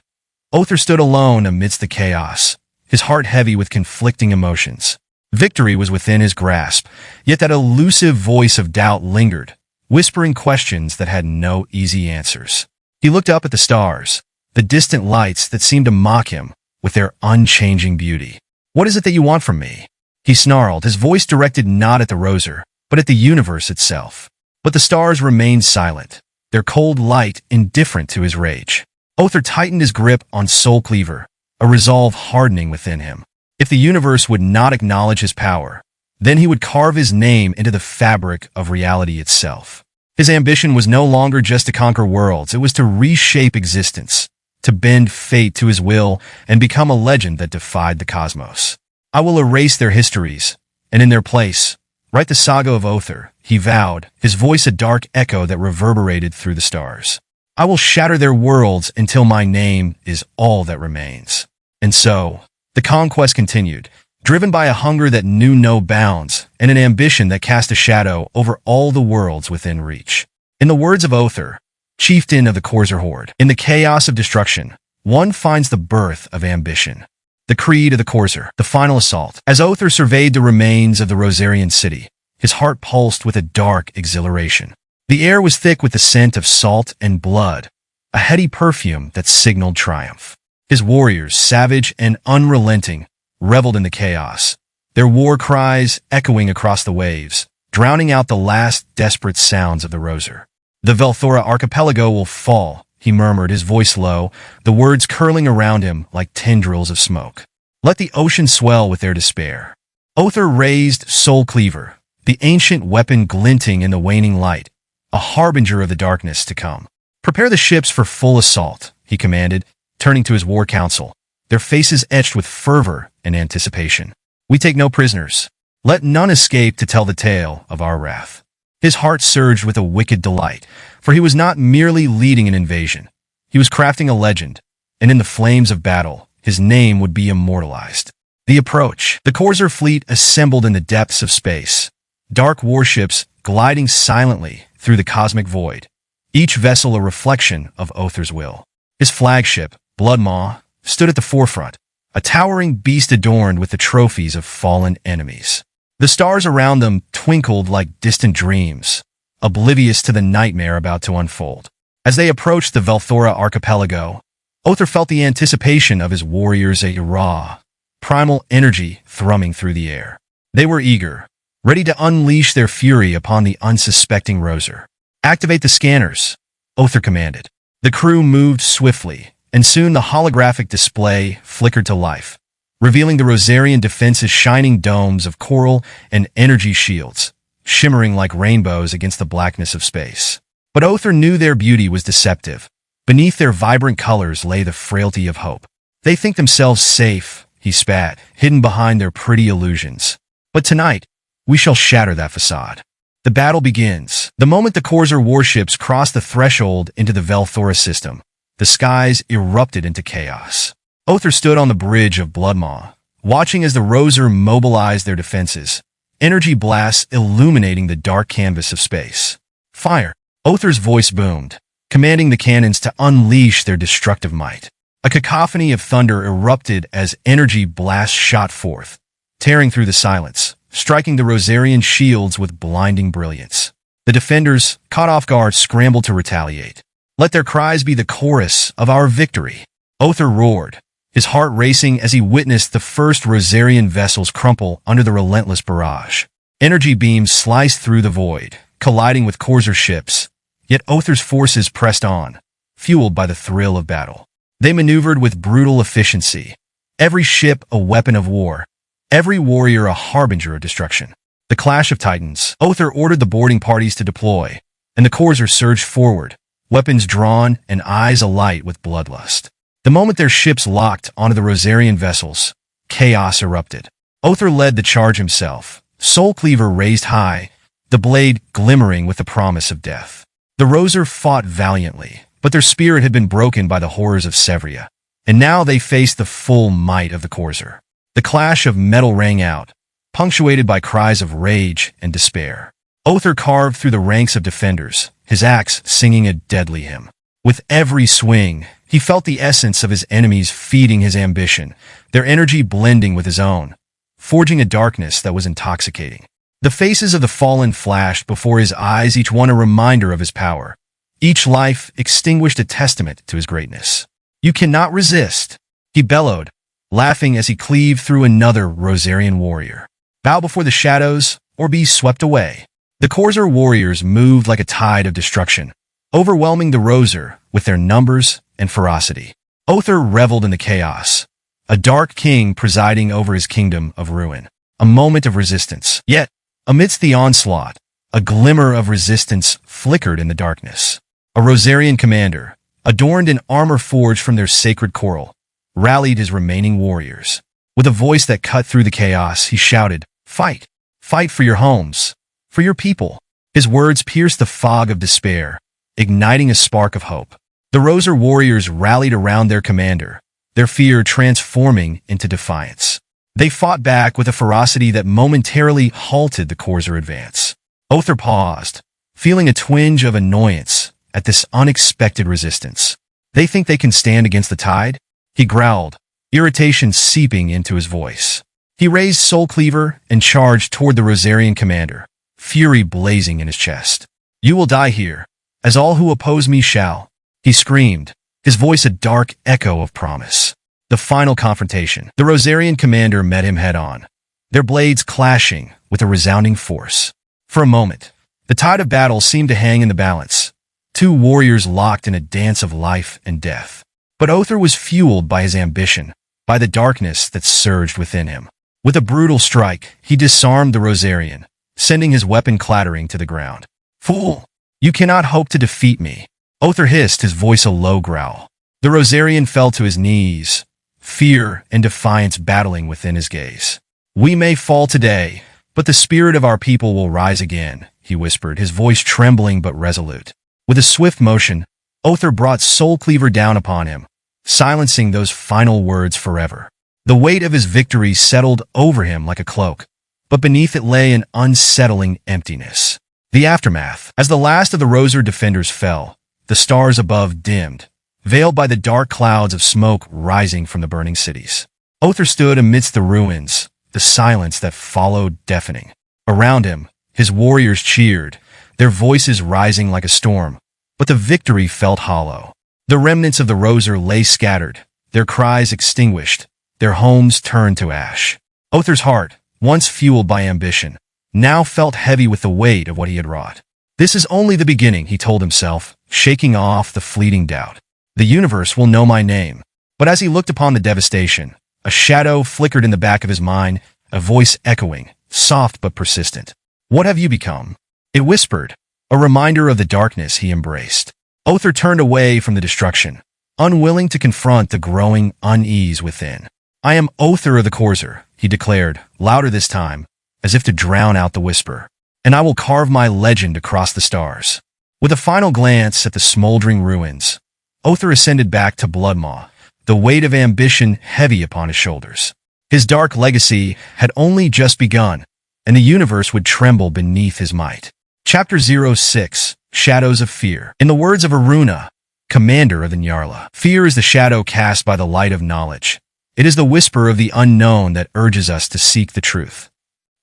Other stood alone amidst the chaos, his heart heavy with conflicting emotions. Victory was within his grasp, yet that elusive voice of doubt lingered, whispering questions that had no easy answers. He looked up at the stars, the distant lights that seemed to mock him with their unchanging beauty. "What is it that you want from me?" he snarled, his voice directed not at the Roser, but at the universe itself. But the stars remained silent, their cold light indifferent to his rage. Other tightened his grip on Soul Cleaver, a resolve hardening within him. If the universe would not acknowledge his power, then he would carve his name into the fabric of reality itself. His ambition was no longer just to conquer worlds, it was to reshape existence, to bend fate to his will and become a legend that defied the cosmos. "I will erase their histories, and in their place, write the saga of Other," he vowed, his voice a dark echo that reverberated through the stars. "I will shatter their worlds until my name is all that remains." And so, the conquest continued, driven by a hunger that knew no bounds and an ambition that cast a shadow over all the worlds within reach. In the words of Other, chieftain of the Corsair Horde, "In the chaos of destruction, one finds the birth of ambition." The creed of the Corsair, the final assault. As Other surveyed the remains of the Rosarian city, his heart pulsed with a dark exhilaration. The air was thick with the scent of salt and blood, a heady perfume that signaled triumph. His warriors, savage and unrelenting, reveled in the chaos, their war cries echoing across the waves, drowning out the last desperate sounds of the Roser. "The Velthora archipelago will fall," he murmured, his voice low, the words curling around him like tendrils of smoke. "Let the ocean swell with their despair." Other raised Soul Cleaver, the ancient weapon glinting in the waning light, a harbinger of the darkness to come. "Prepare the ships for full assault," he commanded, turning to his war council, their faces etched with fervor and anticipation. "We take no prisoners. Let none escape to tell the tale of our wrath." His heart surged with a wicked delight, for he was not merely leading an invasion. He was crafting a legend, and in the flames of battle, his name would be immortalized. The approach. The Corsair fleet assembled in the depths of space, dark warships gliding silently through the cosmic void, each vessel a reflection of Other's will. His flagship, Bloodmaw, stood at the forefront, a towering beast adorned with the trophies of fallen enemies. The stars around them twinkled like distant dreams, oblivious to the nightmare about to unfold. As they approached the Velthora archipelago, Other felt the anticipation of his warriors, a raw, primal energy thrumming through the air. They were eager, ready to unleash their fury upon the unsuspecting Roser. "Activate the scanners," Other commanded. The crew moved swiftly, and soon the holographic display flickered to life, revealing the Rosarian defense's shining domes of coral and energy shields, shimmering like rainbows against the blackness of space. But Other knew their beauty was deceptive. Beneath their vibrant colors lay the frailty of hope. "They think themselves safe," he spat, hidden behind their pretty illusions. "But tonight, we shall shatter that facade." The battle begins. The moment the Corsair warships crossed the threshold into the Vel'Thorus system, the skies erupted into chaos. Othar stood on the bridge of Bloodmaw, watching as the Rosar mobilized their defenses, energy blasts illuminating the dark canvas of space. Fire! Othar's voice boomed, commanding the cannons to unleash their destructive might. A cacophony of thunder erupted as energy blasts shot forth, tearing through the silence, striking the Rosarian shields with blinding brilliance. The defenders, caught off guard, scrambled to retaliate. Let their cries be the chorus of our victory. Othar roared, his heart racing as he witnessed the first Rosarian vessels crumple under the relentless barrage. Energy beams sliced through the void, colliding with Corsair ships, yet Othar's forces pressed on, fueled by the thrill of battle. They maneuvered with brutal efficiency, every ship a weapon of war, every warrior a harbinger of destruction. The clash of titans. Othar ordered the boarding parties to deploy, and the Corsair surged forward, weapons drawn and eyes alight with bloodlust. The moment their ships locked onto the Rosarian vessels, chaos erupted. Othar led the charge himself, Soul Cleaver raised high, the blade glimmering with the promise of death. The Rosar fought valiantly, but their spirit had been broken by the horrors of Severia, and now they faced the full might of the Corsair. The clash of metal rang out, punctuated by cries of rage and despair. Othar carved through the ranks of defenders, his axe singing a deadly hymn. With every swing, he felt the essence of his enemies feeding his ambition, their energy blending with his own, forging a darkness that was intoxicating. The faces of the fallen flashed before his eyes, each one a reminder of his power. Each life extinguished a testament to his greatness. You cannot resist, he bellowed, laughing as he cleaved through another Rosarian warrior. Bow before the shadows, or be swept away. The Corsair warriors moved like a tide of destruction, overwhelming the Rosar with their numbers and ferocity. Othar reveled in the chaos, a dark king presiding over his kingdom of ruin. A moment of resistance. Yet, amidst the onslaught, a glimmer of resistance flickered in the darkness. A Rosarian commander, adorned in armor forged from their sacred coral, rallied his remaining warriors. With a voice that cut through the chaos, he shouted, "Fight! Fight for your homes, for your people." His words pierced the fog of despair, igniting a spark of hope. The Rosar warriors rallied around their commander, their fear transforming into defiance. They fought back with a ferocity that momentarily halted the Corsair advance. Othar paused, feeling a twinge of annoyance at this unexpected resistance. They think they can stand against the tide? He growled, irritation seeping into his voice. He raised Soul Cleaver and charged toward the Rosarian commander, fury blazing in his chest. "You will die here, as all who oppose me shall," he screamed, his voice a dark echo of promise. The final confrontation. The Rosarian commander met him head-on, their blades clashing with a resounding force. For a moment, the tide of battle seemed to hang in the balance, two warriors locked in a dance of life and death. But Othar was fueled by his ambition, by the darkness that surged within him. With a brutal strike, he disarmed the Rosarian, sending his weapon clattering to the ground. "Fool! You cannot hope to defeat me," Othar hissed, his voice a low growl. The Rosarian fell to his knees, fear and defiance battling within his gaze. "We may fall today, but the spirit of our people will rise again," he whispered, his voice trembling but resolute. With a swift motion, Othar brought Soul Cleaver down upon him, silencing those final words forever. The weight of his victory settled over him like a cloak, but beneath it lay an unsettling emptiness. The aftermath. As the last of the Rosar defenders fell, the stars above dimmed, veiled by the dark clouds of smoke rising from the burning cities. Othar stood amidst the ruins, the silence that followed deafening. Around him, his warriors cheered, their voices rising like a storm, but the victory felt hollow. The remnants of the Rosar lay scattered, their cries extinguished, their homes turned to ash. Othar's heart, once fueled by ambition, now felt heavy with the weight of what he had wrought. "This is only the beginning," he told himself, shaking off the fleeting doubt. "The universe will know my name." But as he looked upon the devastation, a shadow flickered in the back of his mind, a voice echoing, soft but persistent. "What have you become?" It whispered, a reminder of the darkness he embraced. Othar turned away from the destruction, unwilling to confront the growing unease within. "I am Othar of the Corsair," he declared, louder this time, as if to drown out the whisper. and I will carve my legend across the stars. With a final glance at the smoldering ruins, Othar ascended back to Bloodmaw, the weight of ambition heavy upon his shoulders. His dark legacy had only just begun, and the universe would tremble beneath his might. Chapter 06, Shadows of Fear. In the words of Aruna, commander of the Nyarla, fear is the shadow cast by the light of knowledge. It is the whisper of the unknown that urges us to seek the truth.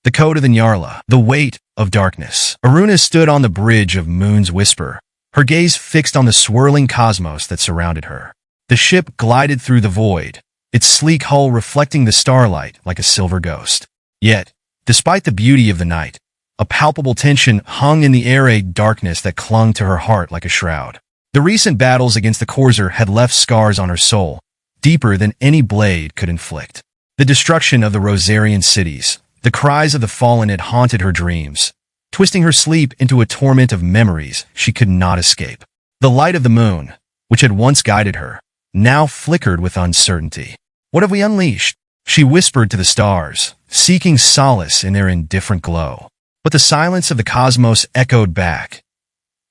The code of the Nyarla, the weight of darkness. Aruna stood on the bridge of Moon's Whisper, her gaze fixed on the swirling cosmos that surrounded her. The ship glided through the void, its sleek hull reflecting the starlight like a silver ghost. Yet, despite the beauty of the night, a palpable tension hung in the air, a darkness that clung to her heart like a shroud. The recent battles against the Corsair had left scars on her soul, deeper than any blade could inflict. The destruction of the Rosarian cities, the cries of the fallen had haunted her dreams, twisting her sleep into a torment of memories she could not escape. The light of the moon, which had once guided her, now flickered with uncertainty. What have we unleashed? She whispered to the stars, seeking solace in their indifferent glow. But the silence of the cosmos echoed back,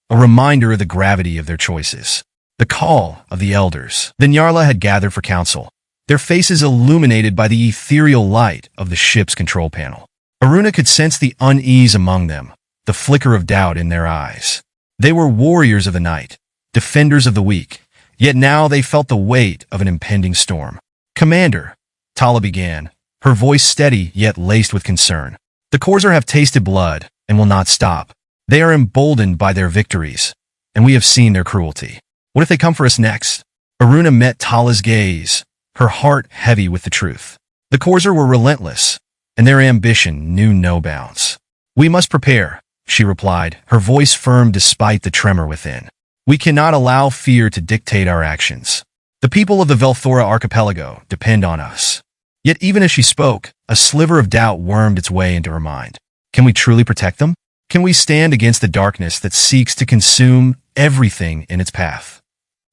a reminder of the gravity of their choices. The call of the elders. The Nyarla had gathered for council, their faces illuminated by the ethereal light of the ship's control panel. Aruna could sense the unease among them, the flicker of doubt in their eyes. They were warriors of the night, defenders of the weak, yet now they felt the weight of an impending storm. Commander, Tala began, her voice steady yet laced with concern. The Corsair have tasted blood and will not stop. They are emboldened by their victories, and we have seen their cruelty. What if they come for us next? Aruna met Tala's gaze, her heart heavy with the truth. The Corsair were relentless, and their ambition knew no bounds. We must prepare, she replied, her voice firm despite the tremor within. We cannot allow fear to dictate our actions. The people of the Velthora archipelago depend on us. Yet even as she spoke, a sliver of doubt wormed its way into her mind. Can we truly protect them? Can we stand against the darkness that seeks to consume everything in its path?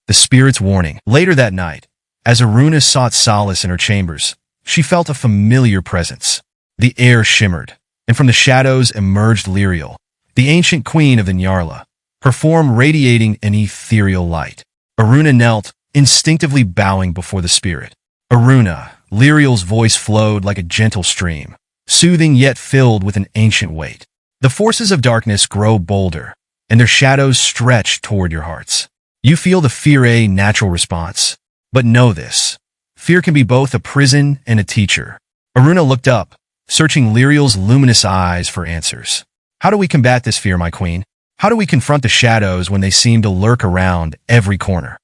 The spirit's warning. Later that night, as Aruna sought solace in her chambers, she felt a familiar presence. The air shimmered, and from the shadows emerged Lyriel, the ancient queen of the Nyarla, her form radiating an ethereal light. Aruna knelt, instinctively bowing before the spirit. Aruna, Lyriel's voice flowed like a gentle stream, soothing yet filled with an ancient weight. The forces of darkness grow bolder, and their shadows stretch toward your hearts. You feel the fear, a natural response. But know this, fear can be both a prison and a teacher. Aruna looked up, searching Lyriel's luminous eyes for answers. How do we combat this fear, my queen? How do we confront the shadows when they seem to lurk around every corner?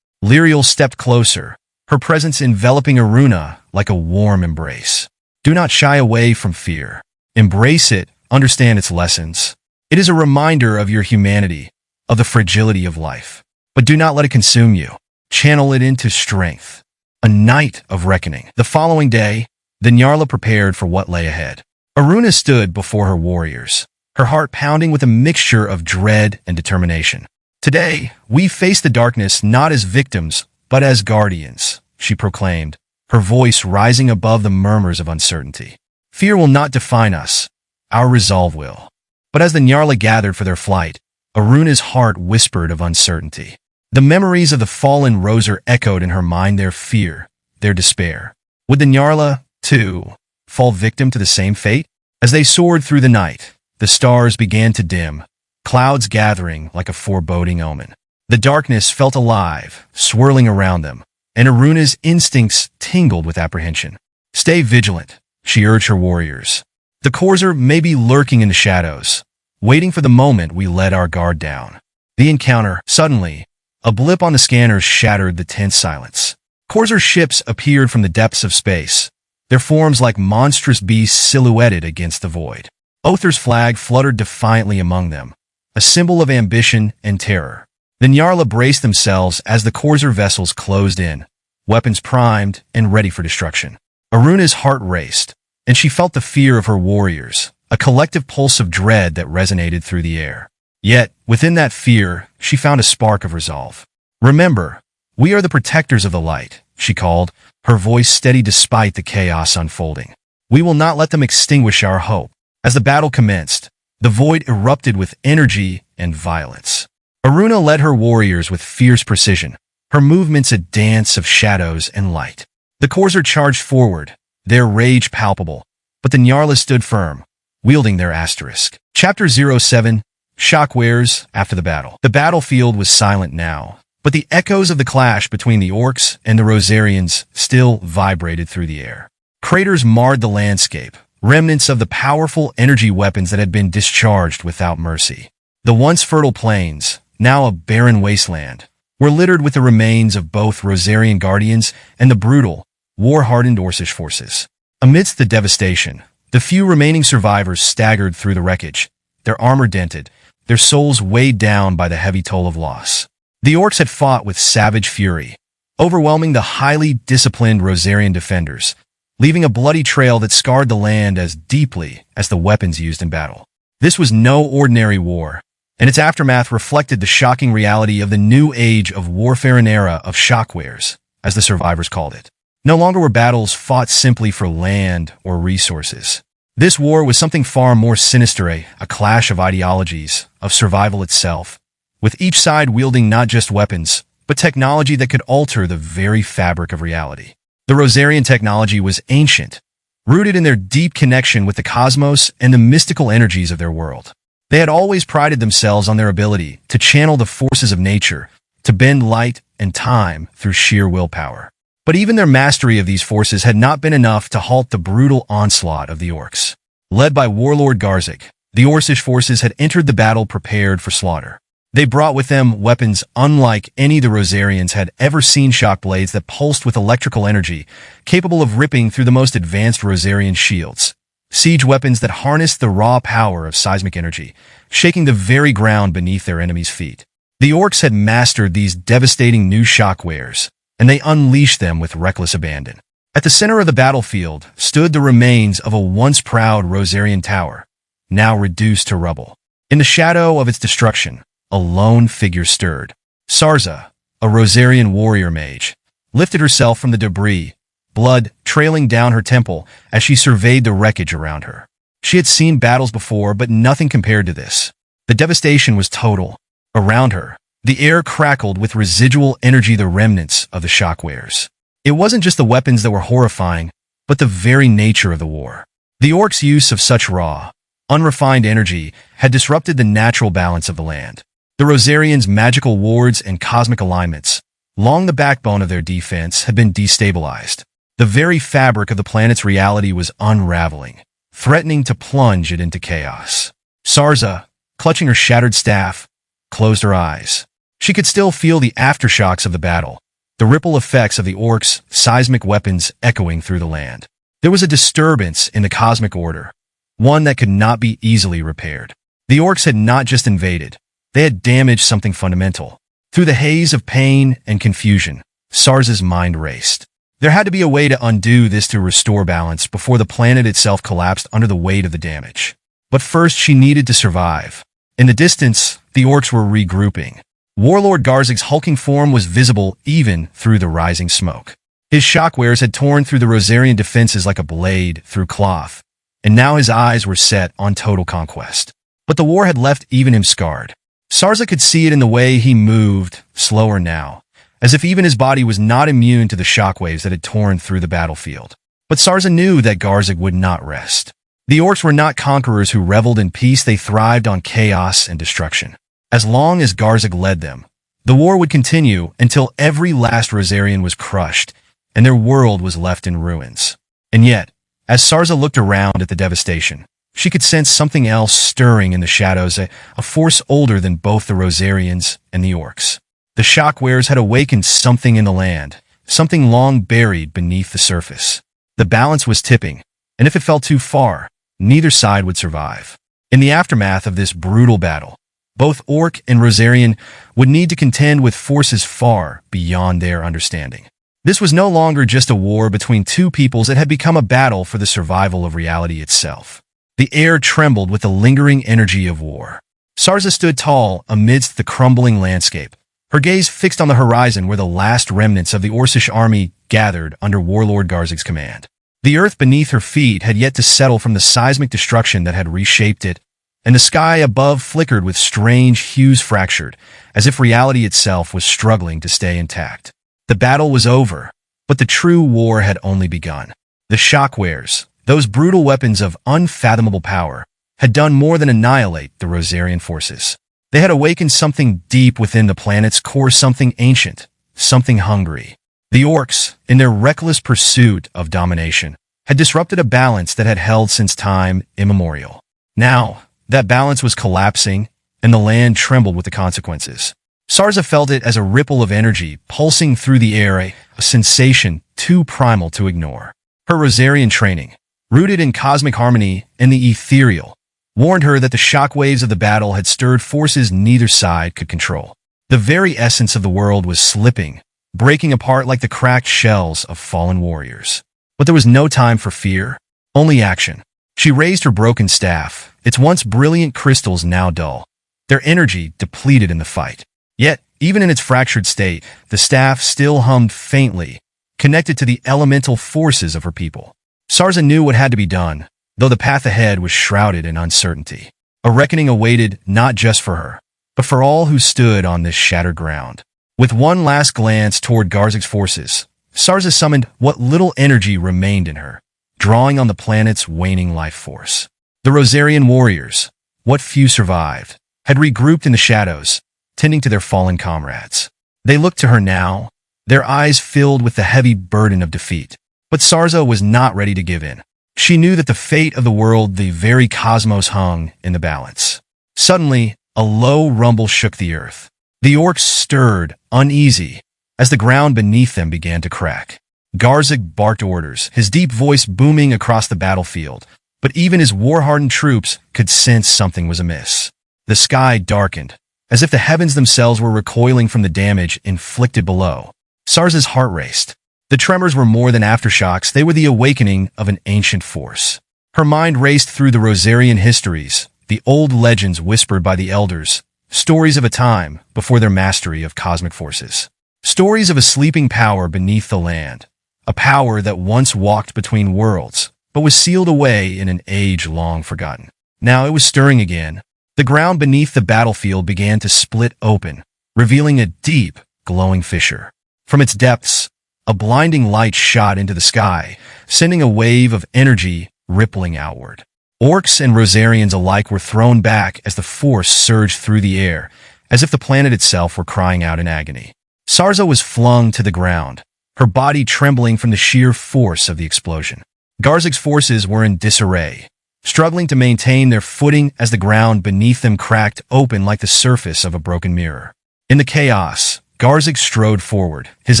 Lyriel stepped closer, her presence enveloping Aruna like a warm embrace. Do not shy away from fear. Embrace it, understand its lessons. It is a reminder of your humanity, of the fragility of life. But do not let it consume you. Channel it into strength. A night of reckoning. The following day, the Nyarla prepared for what lay ahead. Aruna stood before her warriors, her heart pounding with a mixture of dread and determination. Today, we face the darkness not as victims, but as guardians, she proclaimed, her voice rising above the murmurs of uncertainty. Fear will not define us. Our resolve will. But as the Nyarla gathered for their flight, Aruna's heart whispered of uncertainty. The memories of the fallen Rosar echoed in her mind, their fear, their despair. Would the Nyarla, too, fall victim to the same fate? As they soared through the night, the stars began to dim, clouds gathering like a foreboding omen. The darkness felt alive, swirling around them, and Aruna's instincts tingled with apprehension. Stay vigilant, she urged her warriors. The Corsair may be lurking in the shadows, waiting for the moment we let our guard down. The encounter, suddenly, a blip on the scanners shattered the tense silence. Corsair ships appeared from the depths of space, their forms like monstrous beasts silhouetted against the void. Othar's flag fluttered defiantly among them, a symbol of ambition and terror. The Nyarla braced themselves as the Corsair vessels closed in, weapons primed and ready for destruction. Aruna's heart raced, and she felt the fear of her warriors, a collective pulse of dread that resonated through the air. Yet, within that fear, she found a spark of resolve. Remember, we are the protectors of the light, she called, her voice steady despite the chaos unfolding. We will not let them extinguish our hope. As the battle commenced, The void erupted with energy and violence. Aruna led her warriors with fierce precision, her movements a dance of shadows and light. The Corsar charged forward, their rage palpable, but the Nyarla stood firm, wielding their asterisk. Chapter 07, Shockwares after the battle. The battlefield was silent now, but the echoes of the clash between the Orcs and the Rosarians still vibrated through the air. Craters marred the landscape, remnants of the powerful energy weapons that had been discharged without mercy. The once fertile plains, now a barren wasteland, were littered with the remains of both Rosarian guardians and the brutal, war-hardened Orcish forces. Amidst the devastation, the few remaining survivors staggered through the wreckage, their armor dented, their souls weighed down by the heavy toll of loss. The Orcs had fought with savage fury, overwhelming the highly disciplined Rosarian defenders, leaving a bloody trail that scarred the land as deeply as the weapons used in battle. This was no ordinary war, and its aftermath reflected the shocking reality of the new age of warfare, an era of shockwares, as the survivors called it. No longer were battles fought simply for land or resources. This war was something far more sinister, a clash of ideologies, of survival itself, with each side wielding not just weapons, but technology that could alter the very fabric of reality. The Rosarian technology was ancient, rooted in their deep connection with the cosmos and the mystical energies of their world. They had always prided themselves on their ability to channel the forces of nature, to bend light and time through sheer willpower. But even their mastery of these forces had not been enough to halt the brutal onslaught of the Orcs. Led by Warlord Garzik, the Orcish forces had entered the battle prepared for slaughter. They brought with them weapons unlike any the Rosarians had ever seen, shock blades that pulsed with electrical energy, capable of ripping through the most advanced Rosarian shields. Siege weapons that harnessed the raw power of seismic energy, shaking the very ground beneath their enemies' feet. The Orcs had mastered these devastating new shockwares, and they unleashed them with reckless abandon. At the center of the battlefield stood the remains of a once proud Rosarian tower, now reduced to rubble. In the shadow of its destruction, a lone figure stirred. Sarza, a Rosarian warrior mage, lifted herself from the debris, blood trailing down her temple as she surveyed the wreckage around her. She had seen battles before, but nothing compared to this. The devastation was total. Around her, the air crackled with residual energy, the remnants of the shockwares. It wasn't just the weapons that were horrifying, but the very nature of the war. The Orcs' use of such raw, unrefined energy had disrupted the natural balance of the land. The Rosarians' magical wards and cosmic alignments, long the backbone of their defense, had been destabilized. The very fabric of the planet's reality was unraveling, threatening to plunge it into chaos. Sarza, clutching her shattered staff, closed her eyes. She could still feel the aftershocks of the battle, the ripple effects of the Orcs' seismic weapons echoing through the land. There was a disturbance in the cosmic order, one that could not be easily repaired. The Orcs had not just invaded, they had damaged something fundamental. Through the haze of pain and confusion, Sarza's mind raced. There had to be a way to undo this, to restore balance before the planet itself collapsed under the weight of the damage. But first, she needed to survive. In the distance, the Orcs were regrouping. Warlord Garzik's hulking form was visible even through the rising smoke. His shockwares had torn through the Rosarian defenses like a blade through cloth, and now his eyes were set on total conquest. But the war had left even him scarred. Sarza could see it in the way he moved, slower now, as if even his body was not immune to the shockwaves that had torn through the battlefield. But Sarza knew that Garzik would not rest. The Orcs were not conquerors who reveled in peace, they thrived on chaos and destruction. As long as Garzik led them, the war would continue until every last Rosarian was crushed and their world was left in ruins. And yet, as Sarza looked around at the devastation, she could sense something else stirring in the shadows, a force older than both the Rosarians and the Orcs. The shockwares had awakened something in the land, something long buried beneath the surface. The balance was tipping, and if it fell too far, neither side would survive. In the aftermath of this brutal battle, both Orc and Rosarian would need to contend with forces far beyond their understanding. This was no longer just a war between two peoples, it had become a battle for the survival of reality itself. The air trembled with the lingering energy of war. Sarza stood tall amidst the crumbling landscape, her gaze fixed on the horizon where the last remnants of the Orcish army gathered under Warlord Garzik's command. The earth beneath her feet had yet to settle from the seismic destruction that had reshaped it, and the sky above flickered with strange hues fractured, as if reality itself was struggling to stay intact. The battle was over, but the true war had only begun. The Shockwares, those brutal weapons of unfathomable power, had done more than annihilate the Rosarian forces. They had awakened something deep within the planet's core, something ancient, something hungry. The Orcs, in their reckless pursuit of domination, had disrupted a balance that had held since time immemorial. Now, that balance was collapsing, and the land trembled with the consequences. Sarza felt it as a ripple of energy pulsing through the air, a sensation too primal to ignore. Her Rosarian training, rooted in cosmic harmony and the ethereal, warned her that the shockwaves of the battle had stirred forces neither side could control. The very essence of the world was slipping, breaking apart like the cracked shells of fallen warriors. But there was no time for fear, only action. She raised her broken staff, its once brilliant crystals now dull, their energy depleted in the fight. Yet, even in its fractured state, the staff still hummed faintly, connected to the elemental forces of her people. Sarza knew what had to be done, though the path ahead was shrouded in uncertainty. A reckoning awaited not just for her, but for all who stood on this shattered ground. With one last glance toward Garzik's forces, Sarza summoned what little energy remained in her, drawing on the planet's waning life force. The Rosarian warriors, what few survived, had regrouped in the shadows, tending to their fallen comrades. They looked to her now, their eyes filled with the heavy burden of defeat. But Sarza was not ready to give in. She knew that the fate of the world, the very cosmos, hung in the balance. Suddenly, a low rumble shook the earth. The Orcs stirred, uneasy, as the ground beneath them began to crack. Garzik barked orders, his deep voice booming across the battlefield, but even his war-hardened troops could sense something was amiss. The sky darkened, as if the heavens themselves were recoiling from the damage inflicted below. Sarza's heart raced. The tremors were more than aftershocks, they were the awakening of an ancient force. Her mind raced through the Rosarian histories, the old legends whispered by the elders, stories of a time before their mastery of cosmic forces. Stories of a sleeping power beneath the land, a power that once walked between worlds, but was sealed away in an age long forgotten. Now it was stirring again. The ground beneath the battlefield began to split open, revealing a deep, glowing fissure. From its depths, a blinding light shot into the sky, sending a wave of energy rippling outward. Orcs and Rosarians alike were thrown back as the force surged through the air, as if the planet itself were crying out in agony. Sarza was flung to the ground, her body trembling from the sheer force of the explosion. Garzik's forces were in disarray, struggling to maintain their footing as the ground beneath them cracked open like the surface of a broken mirror. In the chaos, Garzik strode forward, his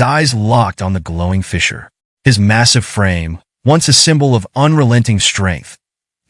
eyes locked on the glowing fissure. His massive frame, once a symbol of unrelenting strength,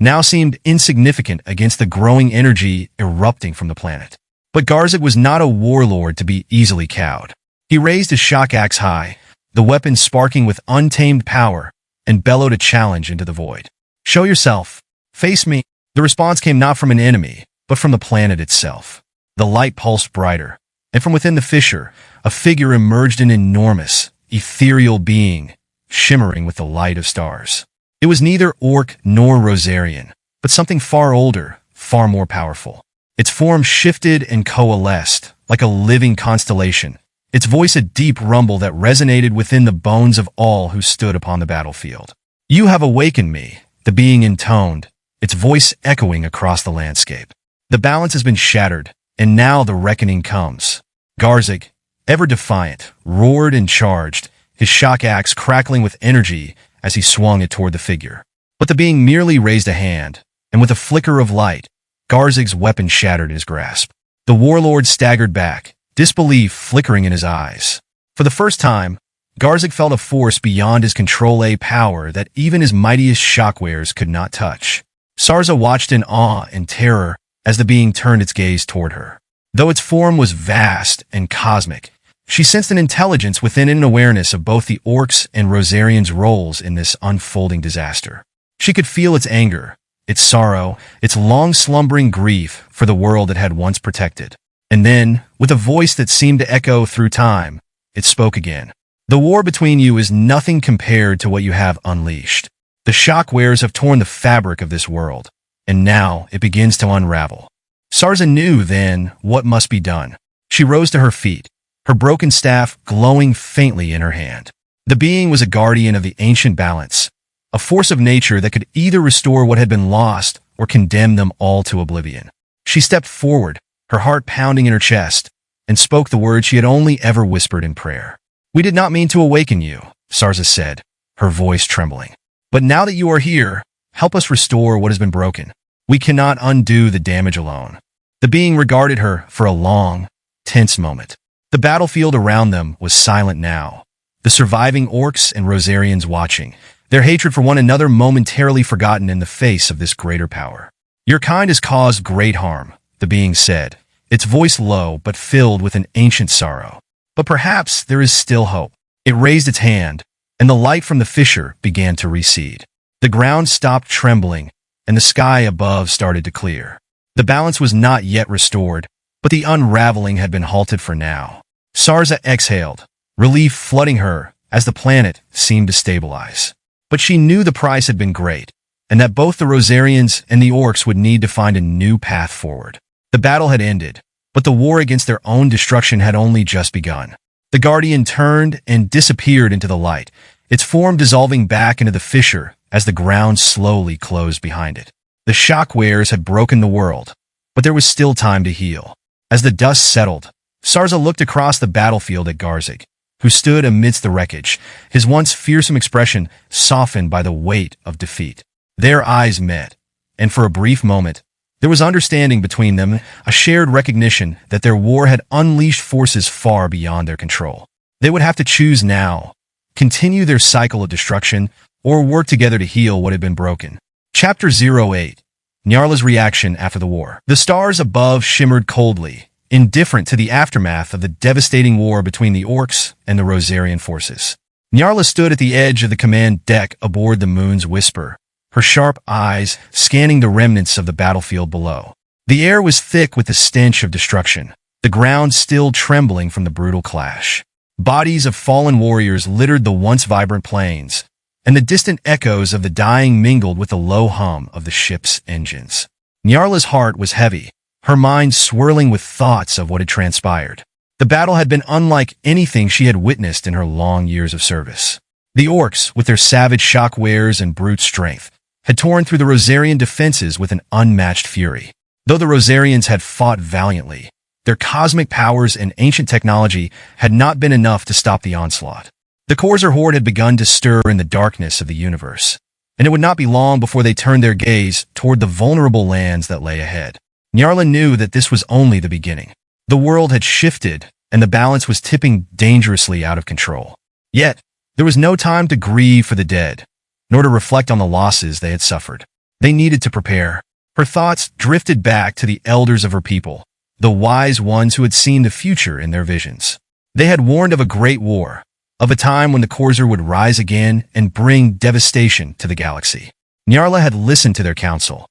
now seemed insignificant against the growing energy erupting from the planet. But Garzik was not a warlord to be easily cowed. He raised his shock axe high, the weapon sparking with untamed power, and bellowed a challenge into the void. "Show yourself. Face me." The response came not from an enemy, but from the planet itself. The light pulsed brighter, and from within the fissure, a figure emerged, an enormous, ethereal being, shimmering with the light of stars. It was neither Orc nor Rosarian, but something far older, far more powerful. Its form shifted and coalesced, like a living constellation, its voice a deep rumble that resonated within the bones of all who stood upon the battlefield. "You have awakened me," the being intoned, its voice echoing across the landscape. "The balance has been shattered, and now the reckoning comes." Garzik, ever defiant, roared and charged, his shock axe crackling with energy as he swung it toward the figure. But the being merely raised a hand, and with a flicker of light, Garzik's weapon shattered his grasp. The warlord staggered back, disbelief flickering in his eyes. For the first time, Garzik felt a force beyond his control, a power that even his mightiest shockwares could not touch. Sarza watched in awe and terror as the being turned its gaze toward her. Though its form was vast and cosmic, she sensed an intelligence within it, an awareness of both the Orcs and Rosarians' roles in this unfolding disaster. She could feel its anger, its sorrow, its long-slumbering grief for the world it had once protected. And then, with a voice that seemed to echo through time, it spoke again. "The war between you is nothing compared to what you have unleashed. The shockwares have torn the fabric of this world, and now it begins to unravel. Sarza knew then what must be done. She rose to her feet, her broken staff glowing faintly in her hand. The being was a guardian of the ancient balance, a force of nature that could either restore what had been lost or condemn them all to oblivion. She stepped forward, her heart pounding in her chest, and spoke the words she had only ever whispered in prayer. "We did not mean to awaken you," Sarza said, her voice trembling. "But now that you are here, help us restore what has been broken. We cannot undo the damage alone." The being regarded her for a long, tense moment. The battlefield around them was silent now, the surviving orcs and Rosarians watching, their hatred for one another momentarily forgotten in the face of this greater power. "Your kind has caused great harm," the being said, its voice low but filled with an ancient sorrow. "But perhaps there is still hope." It raised its hand, and the light from the fissure began to recede. The ground stopped trembling, and the sky above started to clear. The balance was not yet restored, but the unraveling had been halted for now. Sarza exhaled, relief flooding her as the planet seemed to stabilize. But she knew the price had been great, and that both the Rosarians and the orcs would need to find a new path forward. The battle had ended, but the war against their own destruction had only just begun. The Guardian turned and disappeared into the light, its form dissolving back into the fissure as the ground slowly closed behind it. The shock waves had broken the world, but there was still time to heal. As the dust settled, Sarza looked across the battlefield at Garzik, who stood amidst the wreckage, his once fearsome expression softened by the weight of defeat. Their eyes met, and for a brief moment, there was understanding between them, a shared recognition that their war had unleashed forces far beyond their control. They would have to choose now, continue their cycle of destruction, or work together to heal what had been broken. Chapter 08. Nyarla's reaction after the war. The stars above shimmered coldly, indifferent to the aftermath of the devastating war between the orcs and the Rosarian forces. Nyarla stood at the edge of the command deck aboard the Moon's Whisper, her sharp eyes scanning the remnants of the battlefield below. The air was thick with the stench of destruction, the ground still trembling from the brutal clash. Bodies of fallen warriors littered the once vibrant plains, and the distant echoes of the dying mingled with the low hum of the ship's engines. Nyarla's heart was heavy, her mind swirling with thoughts of what had transpired. The battle had been unlike anything she had witnessed in her long years of service. The orcs, with their savage shock wares and brute strength, had torn through the Rosarian defenses with an unmatched fury. Though the Rosarians had fought valiantly, their cosmic powers and ancient technology had not been enough to stop the onslaught. The Corsair horde had begun to stir in the darkness of the universe, and it would not be long before they turned their gaze toward the vulnerable lands that lay ahead. Nyarla knew that this was only the beginning. The world had shifted, and the balance was tipping dangerously out of control. Yet, there was no time to grieve for the dead, nor to reflect on the losses they had suffered. They needed to prepare. Her thoughts drifted back to the elders of her people, the wise ones who had seen the future in their visions. They had warned of a great war, of a time when the Corsair would rise again and bring devastation to the galaxy. Nyarla had listened to their counsel,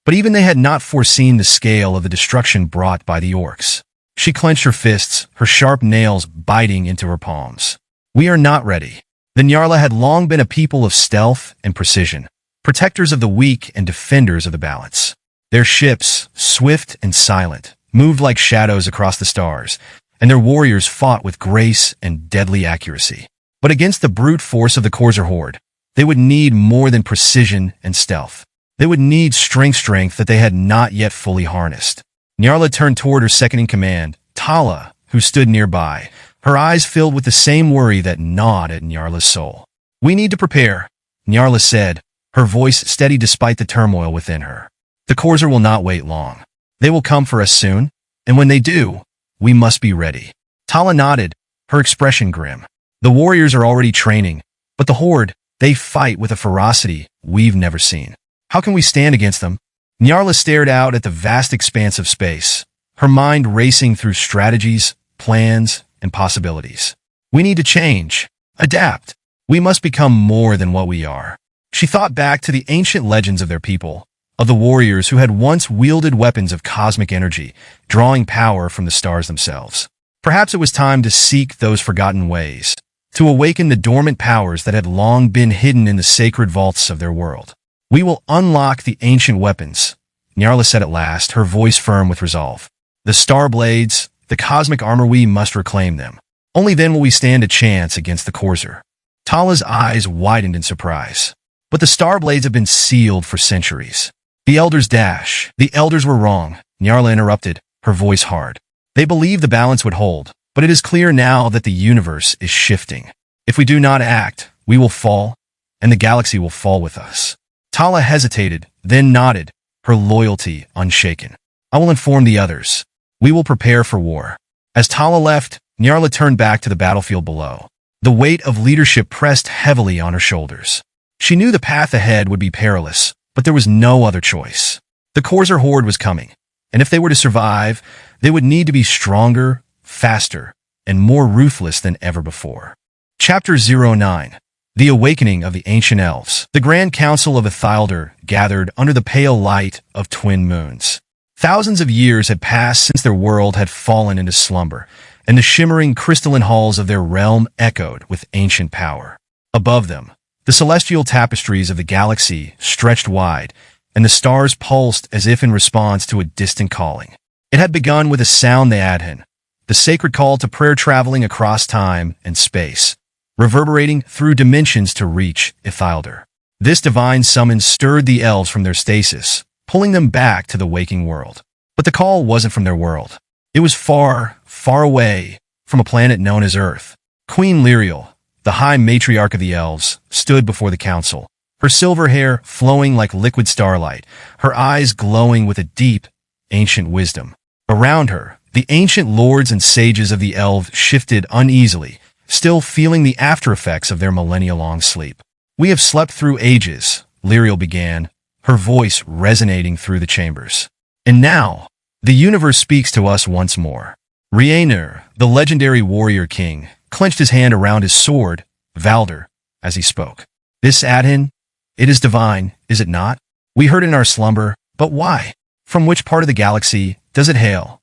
but even they had not foreseen the scale of the destruction brought by the orcs. She clenched her fists, her sharp nails biting into her palms. "We are not ready." The Nyarla had long been a people of stealth and precision, protectors of the weak and defenders of the balance. Their ships, swift and silent, moved like shadows across the stars, and their warriors fought with grace and deadly accuracy. But against the brute force of the Corsair horde, they would need more than precision and stealth. They would need strength that they had not yet fully harnessed. Nyarla turned toward her second-in-command, Tala, who stood nearby, her eyes filled with the same worry that gnawed at Nyarla's soul. "We need to prepare," Nyarla said, her voice steady despite the turmoil within her. "The Corsair will not wait long. They will come for us soon, and when they do, we must be ready." Tala nodded, her expression grim. "The warriors are already training, but the horde, they fight with a ferocity we've never seen. How can we stand against them?" Nyarla stared out at the vast expanse of space, her mind racing through strategies, plans, and possibilities. "We need to change, adapt. We must become more than what we are." She thought back to the ancient legends of their people, of the warriors who had once wielded weapons of cosmic energy, drawing power from the stars themselves. Perhaps it was time to seek those forgotten ways, to awaken the dormant powers that had long been hidden in the sacred vaults of their world. "We will unlock the ancient weapons," Nyarla said at last, her voice firm with resolve. The star blades, the cosmic armor, we must reclaim them. Only then will we stand a chance against the Corsair. Tala's eyes widened in surprise. But the star blades have been sealed for centuries. The elders dash. The elders were wrong, Nyarla interrupted, her voice hard. They believed the balance would hold, but it is clear now that the universe is shifting. If we do not act, we will fall, and the galaxy will fall with us. Tala hesitated, then nodded, her loyalty unshaken. I will inform the others. We will prepare for war. As Tala left, Nyarla turned back to the battlefield below. The weight of leadership pressed heavily on her shoulders. She knew the path ahead would be perilous, but there was no other choice. The Corsair horde was coming, and if they were to survive, they would need to be stronger, faster, and more ruthless than ever before. Chapter 09. The Awakening of the Ancient Elves. The Grand Council of Ithilder gathered under the pale light of twin moons. Thousands of years had passed since their world had fallen into slumber, and the shimmering crystalline halls of their realm echoed with ancient power. Above them, the celestial tapestries of the galaxy stretched wide, and the stars pulsed as if in response to a distant calling. It had begun with a sound, the Adhan, the sacred call to prayer traveling across time and space, reverberating through dimensions to reach Ithilder. This divine summons stirred the elves from their stasis, pulling them back to the waking world. But the call wasn't from their world. It was far, far away, from a planet known as Earth. Queen Lyriel, the high matriarch of the elves, stood before the council, her silver hair flowing like liquid starlight, her eyes glowing with a deep, ancient wisdom. Around her, the ancient lords and sages of the elves shifted uneasily, still feeling the after-effects of their millennia-long sleep. We have slept through ages, Lyriel began, her voice resonating through the chambers. And now, the universe speaks to us once more. Rhaenyr, the legendary warrior king, clenched his hand around his sword, Valder, as he spoke. This Adhan, it is divine, is it not? We heard it in our slumber, but why? From which part of the galaxy does it hail?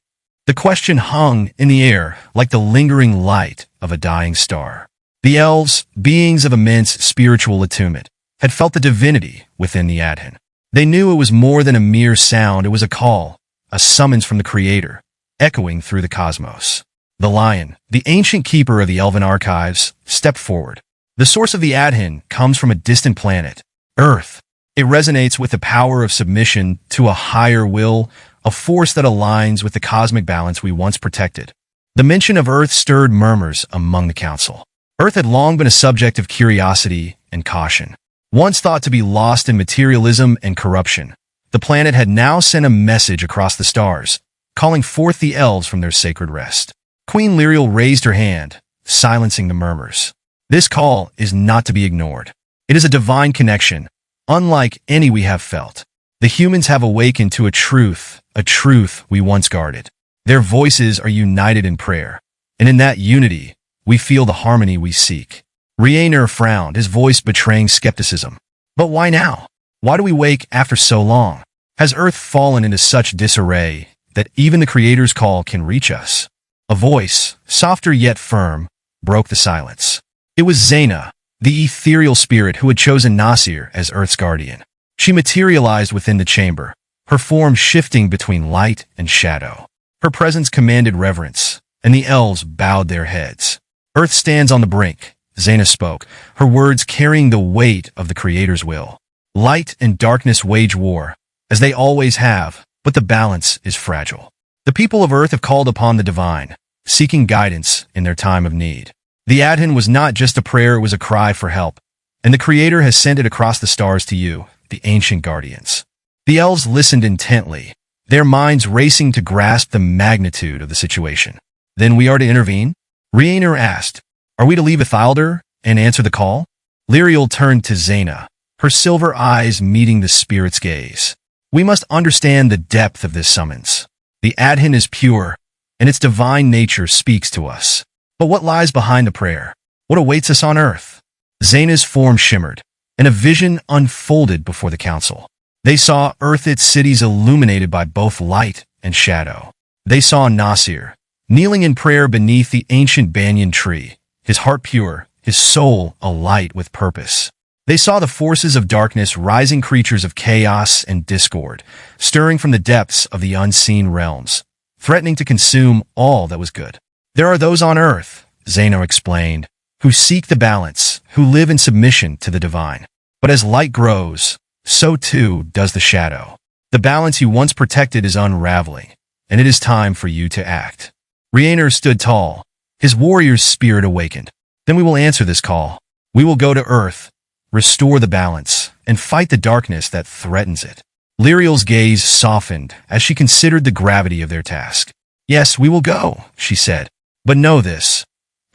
The question hung in the air like the lingering light of a dying star. The elves, beings of immense spiritual attunement, had felt the divinity within the Adhan. They knew it was more than a mere sound, it was a call, a summons from the Creator, echoing through the cosmos. The lion, the ancient keeper of the elven archives, stepped forward. The source of the Adhan comes from a distant planet, Earth. It resonates with the power of submission to a higher will, a force that aligns with the cosmic balance we once protected. The mention of Earth stirred murmurs among the council. Earth had long been a subject of curiosity and caution. Once thought to be lost in materialism and corruption, the planet had now sent a message across the stars, calling forth the elves from their sacred rest. Queen Lyriel raised her hand, silencing the murmurs. This call is not to be ignored. It is a divine connection, unlike any we have felt. The humans have awakened to a truth we once guarded. Their voices are united in prayer, and in that unity, we feel the harmony we seek. Rhaenyr frowned, his voice betraying skepticism. But why now? Why do we wake after so long? Has Earth fallen into such disarray that even the Creator's call can reach us? A voice, softer yet firm, broke the silence. It was Zaina, the ethereal spirit who had chosen Nasir as Earth's guardian. She materialized within the chamber, her form shifting between light and shadow. Her presence commanded reverence, and the elves bowed their heads. Earth stands on the brink, Zaina spoke, her words carrying the weight of the Creator's will. Light and darkness wage war, as they always have, but the balance is fragile. The people of Earth have called upon the divine, seeking guidance in their time of need. The Adhan was not just a prayer, it was a cry for help, and the Creator has sent it across the stars to you, the ancient guardians. The elves listened intently, their minds racing to grasp the magnitude of the situation. Then we are to intervene? Rhaenyr asked. Are we to leave Ithilder and answer the call? Lyriel turned to Zaina, her silver eyes meeting the spirit's gaze. We must understand the depth of this summons. The Adhan is pure, and its divine nature speaks to us. But what lies behind the prayer? What awaits us on Earth? Zaina's form shimmered, and a vision unfolded before the council. They saw Earth, its cities illuminated by both light and shadow. They saw Nasir, kneeling in prayer beneath the ancient banyan tree, his heart pure, his soul alight with purpose. They saw the forces of darkness, rising creatures of chaos and discord, stirring from the depths of the unseen realms, threatening to consume all that was good. There are those on earth, Zeno explained, who seek the balance, who live in submission to the divine. But as light grows, so too does the shadow. The balance you once protected is unraveling, and it is time for you to act. Rhaenyra stood tall, his warrior's spirit awakened. Then we will answer this call. We will go to Earth, restore the balance, and fight the darkness that threatens it. Lyriel's gaze softened as she considered the gravity of their task. Yes, we will go, she said. But know this.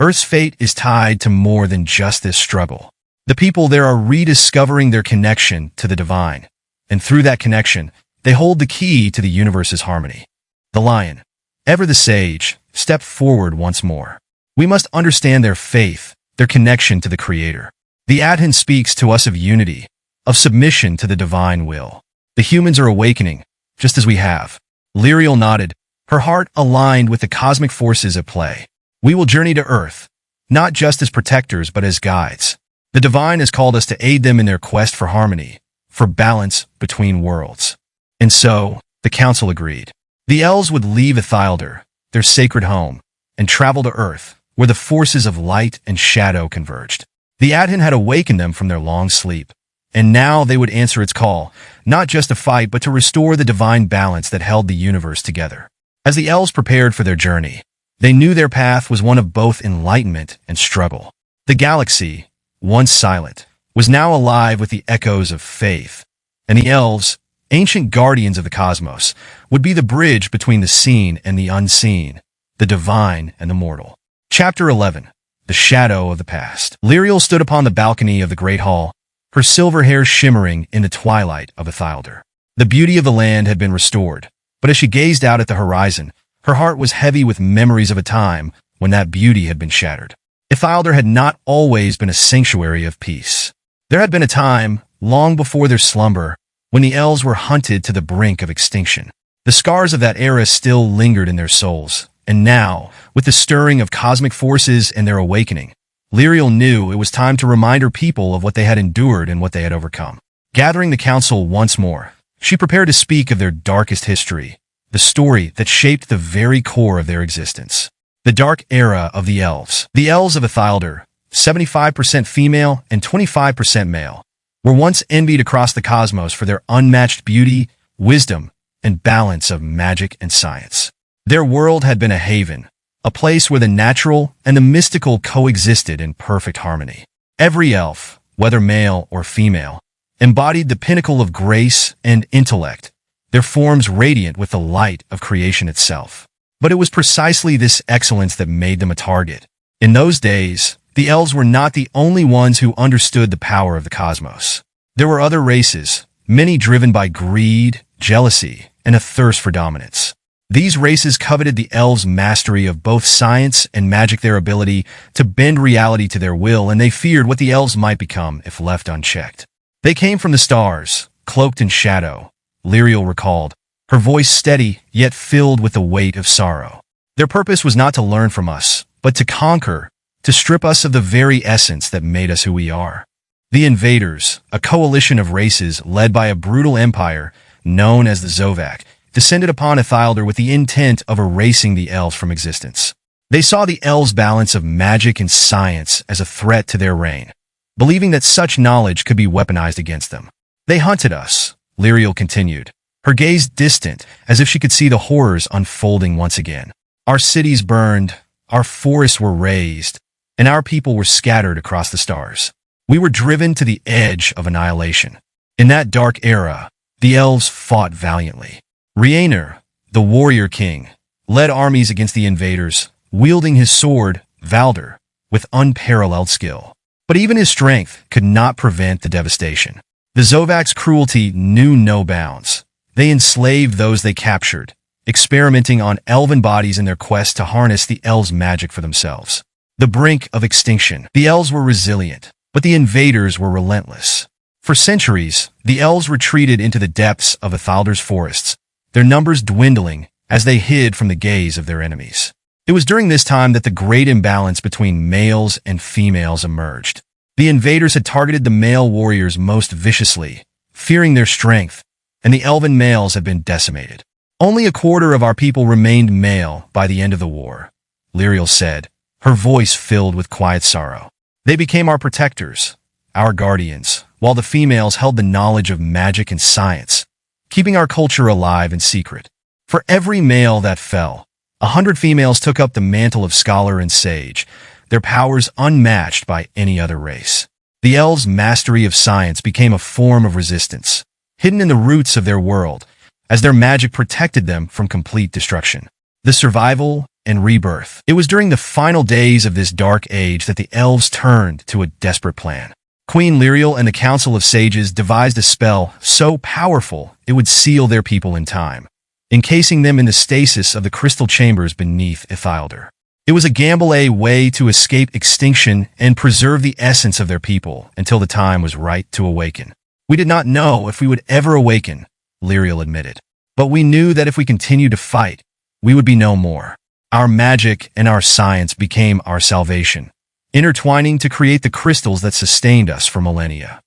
Earth's fate is tied to more than just this struggle. The people there are rediscovering their connection to the divine, and through that connection, they hold the key to the universe's harmony. The lion, ever the sage, stepped forward once more. We must understand their faith, their connection to the Creator. The Adhan speaks to us of unity, of submission to the divine will. The humans are awakening, just as we have. Lyriel nodded, her heart aligned with the cosmic forces at play. We will journey to Earth, not just as protectors but as guides. The divine has called us to aid them in their quest for harmony, for balance between worlds. And so, the council agreed. The elves would leave Ithildur, their sacred home, and travel to Earth, where the forces of light and shadow converged. The Adhan had awakened them from their long sleep, and now they would answer its call, not just to fight but to restore the divine balance that held the universe together. As the elves prepared for their journey, they knew their path was one of both enlightenment and struggle. The galaxy, once silent, was now alive with the echoes of faith, and the elves, ancient guardians of the cosmos, would be the bridge between the seen and the unseen, the divine and the mortal. Chapter 11. The Shadow of the Past. Lyriel stood upon the balcony of the Great Hall, her silver hair shimmering in the twilight of Ithildur. The beauty of the land had been restored, but as she gazed out at the horizon, her heart was heavy with memories of a time when that beauty had been shattered. Ithildur had not always been a sanctuary of peace. There had been a time, long before their slumber, when the elves were hunted to the brink of extinction. The scars of that era still lingered in their souls, and now, with the stirring of cosmic forces and their awakening, Lyriel knew it was time to remind her people of what they had endured and what they had overcome. Gathering the council once more, she prepared to speak of their darkest history, the story that shaped the very core of their existence. The dark era of the elves. The elves of Ithildur, 75% female and 25% male, were once envied across the cosmos for their unmatched beauty, wisdom, and balance of magic and science. Their world had been a haven, a place where the natural and the mystical coexisted in perfect harmony. Every elf, whether male or female, embodied the pinnacle of grace and intellect, their forms radiant with the light of creation itself. But it was precisely this excellence that made them a target. In those days, the elves were not the only ones who understood the power of the cosmos. There were other races, many driven by greed, jealousy, and a thirst for dominance. These races coveted the elves' mastery of both science and magic, their ability to bend reality to their will, and they feared what the elves might become if left unchecked. They came from the stars, cloaked in shadow, Lyriel recalled, her voice steady yet filled with the weight of sorrow. Their purpose was not to learn from us, but to conquer, to strip us of the very essence that made us who we are. The Invaders, a coalition of races led by a brutal empire known as the Zovak, descended upon Ithildur with the intent of erasing the elves from existence. They saw the elves' balance of magic and science as a threat to their reign, believing that such knowledge could be weaponized against them. They hunted us, Lyriel continued, her gaze distant as if she could see the horrors unfolding once again. Our cities burned, our forests were razed, and our people were scattered across the stars. We were driven to the edge of annihilation. In that dark era, the elves fought valiantly. Rhaenyra, the warrior king, led armies against the invaders, wielding his sword, Valder, with unparalleled skill. But even his strength could not prevent the devastation. The Zovak's cruelty knew no bounds. They enslaved those they captured, experimenting on elven bodies in their quest to harness the elves' magic for themselves. The brink of extinction. The elves were resilient, but the invaders were relentless. For centuries, the elves retreated into the depths of Ithildur's forests, their numbers dwindling as they hid from the gaze of their enemies. It was during this time that the great imbalance between males and females emerged. The invaders had targeted the male warriors most viciously, fearing their strength, and the elven males had been decimated. Only a quarter of our people remained male by the end of the war, Lyriel said, her voice filled with quiet sorrow. They became our protectors, our guardians, while the females held the knowledge of magic and science, keeping our culture alive in secret. For every male that fell, 100 females took up the mantle of scholar and sage, their powers unmatched by any other race. The elves' mastery of science became a form of resistance, hidden in the roots of their world, as their magic protected them from complete destruction. The survival and rebirth. It was during the final days of this dark age that the elves turned to a desperate plan. Queen Lyriel and the Council of Sages devised a spell so powerful it would seal their people in time, encasing them in the stasis of the crystal chambers beneath Ithilder. It was a gamble, a way to escape extinction and preserve the essence of their people until the time was right to awaken. We did not know if we would ever awaken, Lyriel admitted, but we knew that if we continued to fight, we would be no more. Our magic and our science became our salvation, intertwining to create the crystals that sustained us for millennia.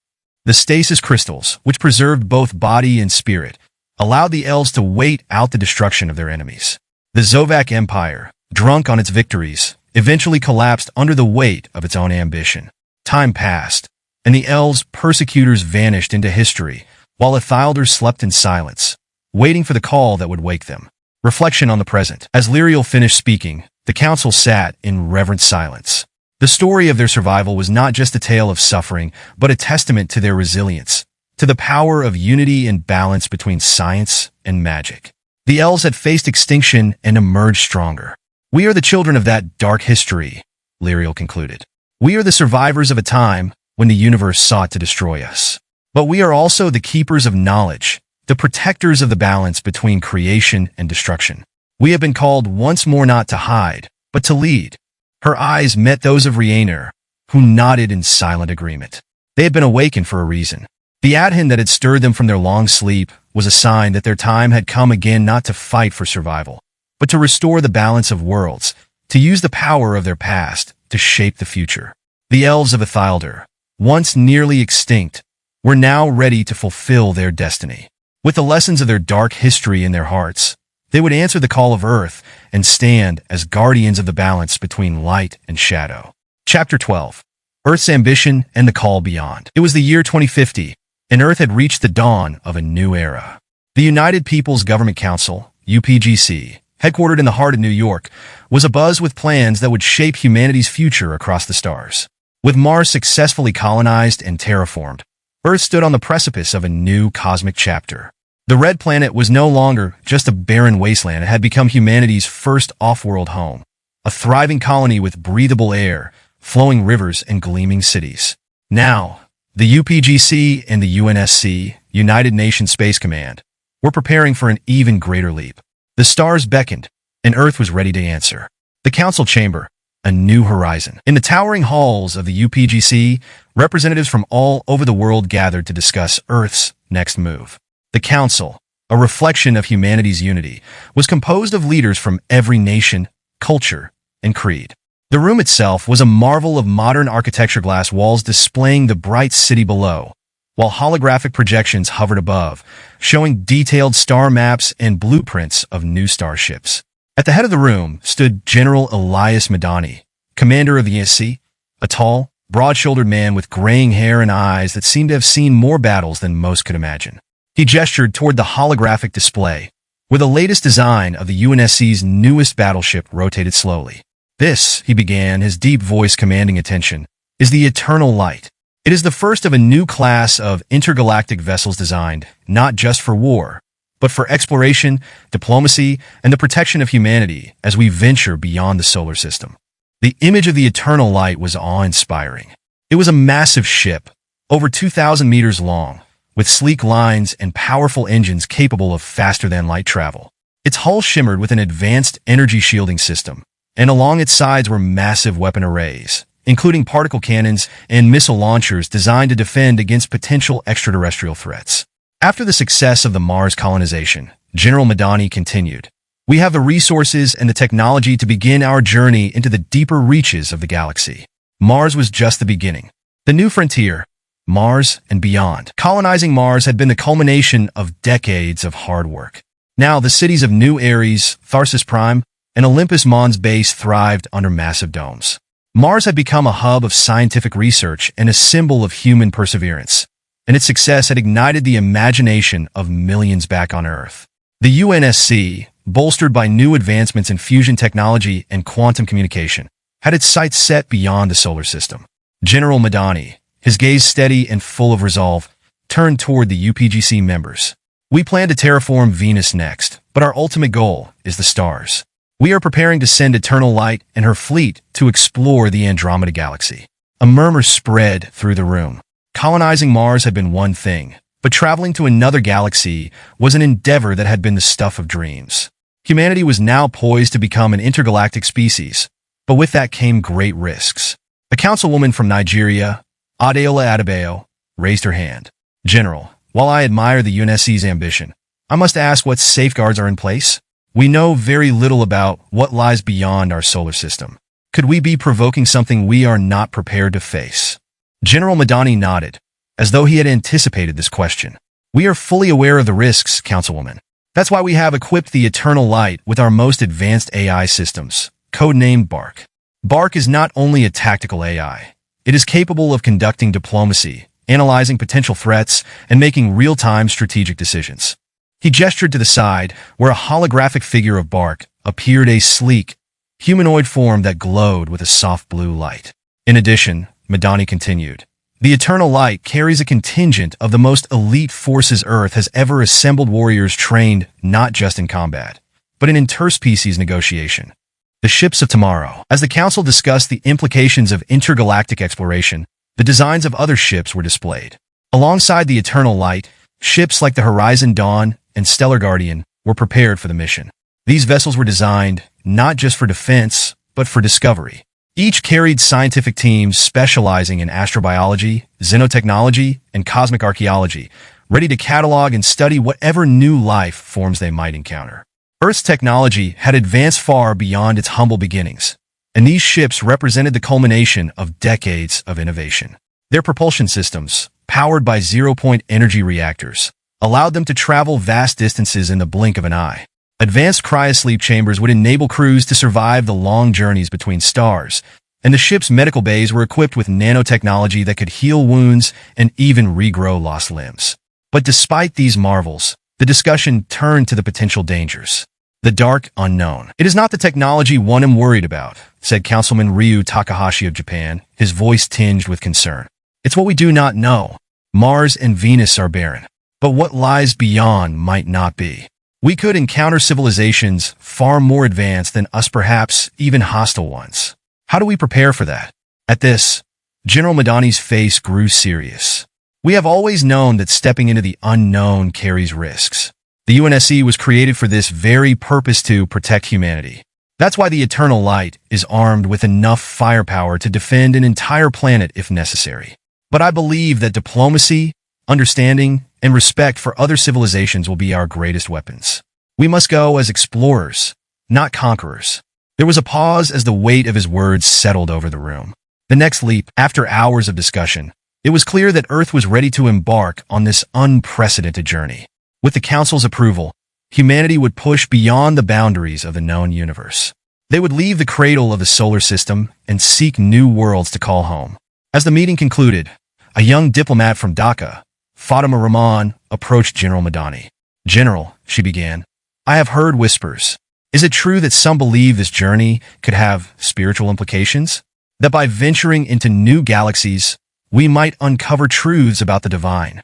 The stasis crystals, which preserved both body and spirit, allowed the elves to wait out the destruction of their enemies. The Zovak Empire, drunk on its victories, eventually collapsed under the weight of its own ambition. Time passed, and the elves' persecutors vanished into history, while Ithilder slept in silence, waiting for the call that would wake them. Reflection on the present. As Lyriel finished speaking, the council sat in reverent silence. The story of their survival was not just a tale of suffering, but a testament to their resilience, to the power of unity and balance between science and magic. The elves had faced extinction and emerged stronger. We are the children of that dark history, Lyriel concluded. We are the survivors of a time when the universe sought to destroy us. But we are also the keepers of knowledge, the protectors of the balance between creation and destruction. We have been called once more not to hide, but to lead. Her eyes met those of Rhiannon, who nodded in silent agreement. They had been awakened for a reason. The adhin that had stirred them from their long sleep was a sign that their time had come again, not to fight for survival, but to restore the balance of worlds, to use the power of their past to shape the future. The elves of Ithilder, once nearly extinct, were now ready to fulfill their destiny. With the lessons of their dark history in their hearts, they would answer the call of Earth and stand as guardians of the balance between light and shadow. Chapter 12. Earth's Ambition and the Call Beyond. It was the year 2050, and Earth had reached the dawn of a new era. The United People's Government Council, UPGC, headquartered in the heart of New York, was abuzz with plans that would shape humanity's future across the stars. With Mars successfully colonized and terraformed, Earth stood on the precipice of a new cosmic chapter. The Red Planet was no longer just a barren wasteland. It had become humanity's first off-world home, a thriving colony with breathable air, flowing rivers, and gleaming cities. Now, the UPGC and the UNSC, United Nations Space Command, were preparing for an even greater leap. The stars beckoned, and Earth was ready to answer. The Council Chamber, a new horizon. In the towering halls of the UPGC, representatives from all over the world gathered to discuss Earth's next move. The Council, a reflection of humanity's unity, was composed of leaders from every nation, culture, and creed. The room itself was a marvel of modern architecture, glass walls displaying the bright city below, while holographic projections hovered above, showing detailed star maps and blueprints of new starships. At the head of the room stood General Elias Madani, commander of the ESC, a tall, broad-shouldered man with graying hair and eyes that seemed to have seen more battles than most could imagine. He gestured toward the holographic display, where the latest design of the UNSC's newest battleship rotated slowly. This, he began, his deep voice commanding attention, is the Eternal Light. It is the first of a new class of intergalactic vessels designed not just for war, but for exploration, diplomacy, and the protection of humanity as we venture beyond the solar system. The image of the Eternal Light was awe-inspiring. It was a massive ship, over 2,000 meters long, with sleek lines and powerful engines capable of faster-than-light travel. Its hull shimmered with an advanced energy shielding system, and along its sides were massive weapon arrays, including particle cannons and missile launchers designed to defend against potential extraterrestrial threats. After the success of the Mars colonization, General Madani continued, "We have the resources and the technology to begin our journey into the deeper reaches of the galaxy." Mars was just the beginning. The new frontier, Mars and beyond. Colonizing Mars had been the culmination of decades of hard work. Now, the cities of New Ares, Tharsis Prime, and Olympus Mons Base thrived under massive domes. Mars had become a hub of scientific research and a symbol of human perseverance, and its success had ignited the imagination of millions back on Earth. The UNSC, bolstered by new advancements in fusion technology and quantum communication, had its sights set beyond the solar system. General Madani, his gaze steady and full of resolve, turned toward the UPGC members. We plan to terraform Venus next, but our ultimate goal is the stars. We are preparing to send Eternal Light and her fleet to explore the Andromeda Galaxy. A murmur spread through the room. Colonizing Mars had been one thing, but traveling to another galaxy was an endeavor that had been the stuff of dreams. Humanity was now poised to become an intergalactic species, but with that came great risks. A councilwoman from Nigeria, Adeola Adebayo, raised her hand. General, while I admire the UNSC's ambition, I must ask what safeguards are in place? We know very little about what lies beyond our solar system. Could we be provoking something we are not prepared to face? General Madani nodded, as though he had anticipated this question. We are fully aware of the risks, Councilwoman. That's why we have equipped the Eternal Light with our most advanced AI systems, codenamed BARC. BARC is not only a tactical AI. It is capable of conducting diplomacy, analyzing potential threats, and making real-time strategic decisions. He gestured to the side, where a holographic figure of BARC appeared, a sleek, humanoid form that glowed with a soft blue light. In addition, Madani continued, the Eternal Light carries a contingent of the most elite forces Earth has ever assembled, warriors trained not just in combat, but in interspecies negotiation. The ships of tomorrow. As the Council discussed the implications of intergalactic exploration, the designs of other ships were displayed. Alongside the Eternal Light, ships like the Horizon Dawn and Stellar Guardian were prepared for the mission. These vessels were designed not just for defense, but for discovery. Each carried scientific teams specializing in astrobiology, xenotechnology, and cosmic archaeology, ready to catalog and study whatever new life forms they might encounter. Earth's technology had advanced far beyond its humble beginnings, and these ships represented the culmination of decades of innovation. Their propulsion systems, powered by zero-point energy reactors, allowed them to travel vast distances in the blink of an eye. Advanced cryosleep chambers would enable crews to survive the long journeys between stars, and the ship's medical bays were equipped with nanotechnology that could heal wounds and even regrow lost limbs. But despite these marvels, the discussion turned to the potential dangers. The dark unknown. It is not the technology one am worried about, said Councilman Ryu Takahashi of Japan, his voice tinged with concern. It's what we do not know. Mars and Venus are barren, but what lies beyond might not be. We could encounter civilizations far more advanced than us, perhaps even hostile ones. How do we prepare for that? At this, General Madani's face grew serious. We have always known that stepping into the unknown carries risks. The UNSC was created for this very purpose, to protect humanity. That's why the Eternal Light is armed with enough firepower to defend an entire planet if necessary. But I believe that diplomacy, understanding, and respect for other civilizations will be our greatest weapons. We must go as explorers, not conquerors. There was a pause as the weight of his words settled over the room. The next leap, after hours of discussion, it was clear that Earth was ready to embark on this unprecedented journey. With the Council's approval, humanity would push beyond the boundaries of the known universe. They would leave the cradle of the solar system and seek new worlds to call home. As the meeting concluded, a young diplomat from Dhaka, Fatima Rahman, approached General Madani. General, she began, I have heard whispers. Is it true that some believe this journey could have spiritual implications? That by venturing into new galaxies, we might uncover truths about the divine?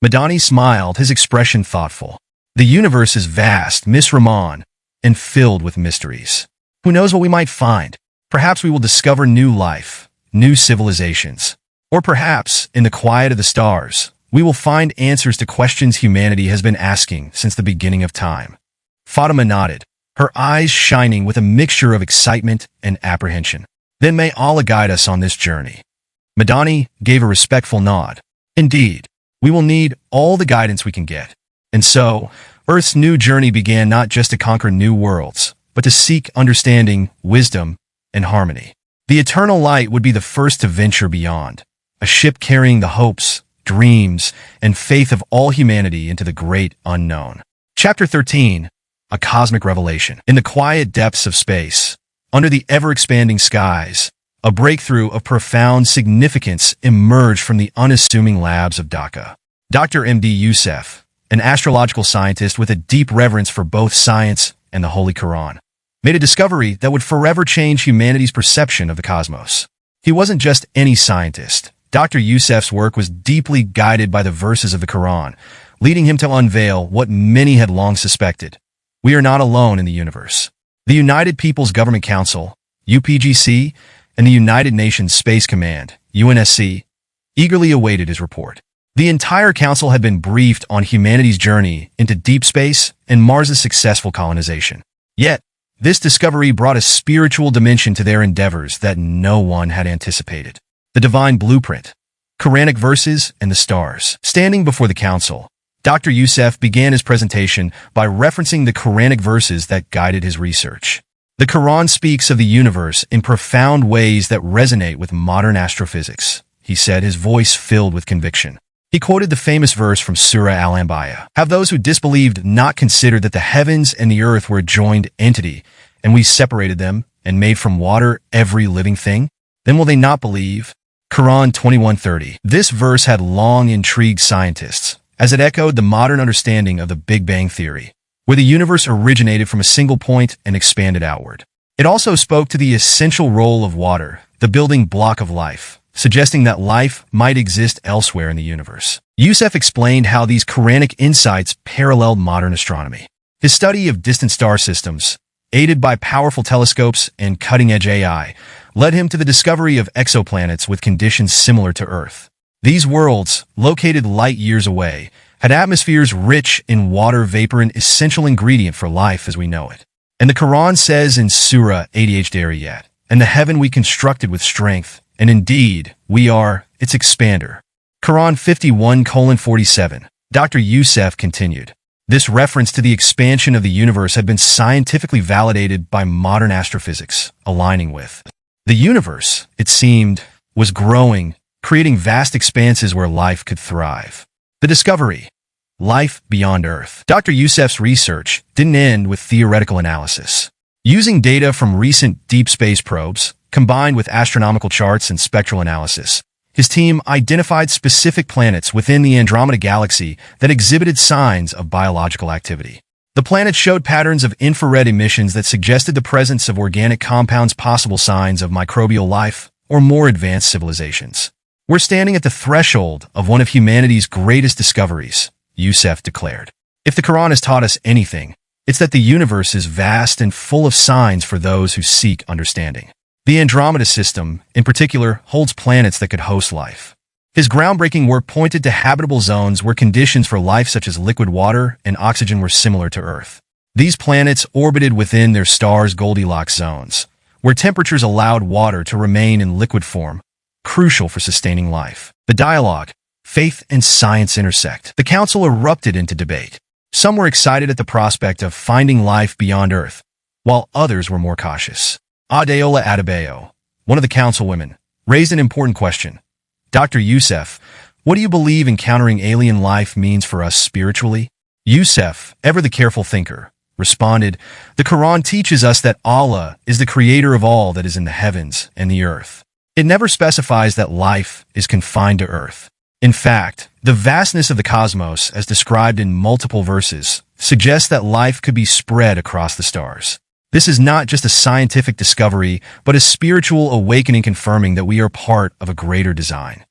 Madani smiled, his expression thoughtful. The universe is vast, Miss Rahman, and filled with mysteries. Who knows what we might find? Perhaps we will discover new life, new civilizations. Or perhaps, in the quiet of the stars, we will find answers to questions humanity has been asking since the beginning of time. Fatima nodded, her eyes shining with a mixture of excitement and apprehension. Then may Allah guide us on this journey. Madani gave a respectful nod. Indeed, we will need all the guidance we can get. And so, Earth's new journey began, not just to conquer new worlds, but to seek understanding, wisdom, and harmony. The Eternal Light would be the first to venture beyond, a ship carrying the hopes, dreams, and faith of all humanity into the great unknown. Chapter 13, A Cosmic Revelation. In the quiet depths of space, under the ever-expanding skies, a breakthrough of profound significance emerged from the unassuming labs of Dhaka. Dr. M.D. Youssef, an astrological scientist with a deep reverence for both science and the Holy Quran, made a discovery that would forever change humanity's perception of the cosmos. He wasn't just any scientist. Dr. Youssef's work was deeply guided by the verses of the Quran, leading him to unveil what many had long suspected. We are not alone in the universe. The United People's Government Council, UPGC, and the United Nations Space Command, UNSC, eagerly awaited his report. The entire council had been briefed on humanity's journey into deep space and Mars's successful colonization. Yet, this discovery brought a spiritual dimension to their endeavors that no one had anticipated. The divine blueprint, Quranic verses, and the stars. Standing before the council, Dr. Youssef began his presentation by referencing the Quranic verses that guided his research. The Quran speaks of the universe in profound ways that resonate with modern astrophysics, he said, his voice filled with conviction. He quoted the famous verse from Surah Al-Anbiya. Have those who disbelieved not considered that the heavens and the earth were a joined entity, and we separated them and made from water every living thing? Then will they not believe? Quran 21:30. This verse had long intrigued scientists, as it echoed the modern understanding of the Big Bang Theory, where the universe originated from a single point and expanded outward. It also spoke to the essential role of water, the building block of life, suggesting that life might exist elsewhere in the universe. Youssef explained how these Quranic insights paralleled modern astronomy. His study of distant star systems, aided by powerful telescopes and cutting-edge AI, led him to the discovery of exoplanets with conditions similar to Earth. These worlds, located light years away, had atmospheres rich in water vapor, an essential ingredient for life as we know it. And the Quran says in Surah 88, "And the heaven we constructed with strength, and indeed, we are its expander." Quran 51:47. Dr. Youssef continued. This reference to the expansion of the universe had been scientifically validated by modern astrophysics, aligning with the universe, it seemed, was growing, creating vast expanses where life could thrive. The discovery, life beyond Earth. Dr. Youssef's research didn't end with theoretical analysis. Using data from recent deep space probes, combined with astronomical charts and spectral analysis, his team identified specific planets within the Andromeda Galaxy that exhibited signs of biological activity. The planets showed patterns of infrared emissions that suggested the presence of organic compounds, possible signs of microbial life or more advanced civilizations. We're standing at the threshold of one of humanity's greatest discoveries, Youssef declared. If the Quran has taught us anything, it's that the universe is vast and full of signs for those who seek understanding. The Andromeda system, in particular, holds planets that could host life. His groundbreaking work pointed to habitable zones where conditions for life such as liquid water and oxygen were similar to Earth. These planets orbited within their stars' Goldilocks zones, where temperatures allowed water to remain in liquid form, crucial for sustaining life. The dialogue, faith and science intersect. The council erupted into debate. Some were excited at the prospect of finding life beyond Earth, while others were more cautious. Adeola Adebayo, one of the councilwomen, raised an important question. Dr. Youssef, what do you believe encountering alien life means for us spiritually? Youssef, ever the careful thinker, responded, the Quran teaches us that Allah is the creator of all that is in the heavens and the earth. It never specifies that life is confined to Earth. In fact, the vastness of the cosmos, as described in multiple verses, suggests that life could be spread across the stars. This is not just a scientific discovery, but a spiritual awakening confirming that we are part of a greater design.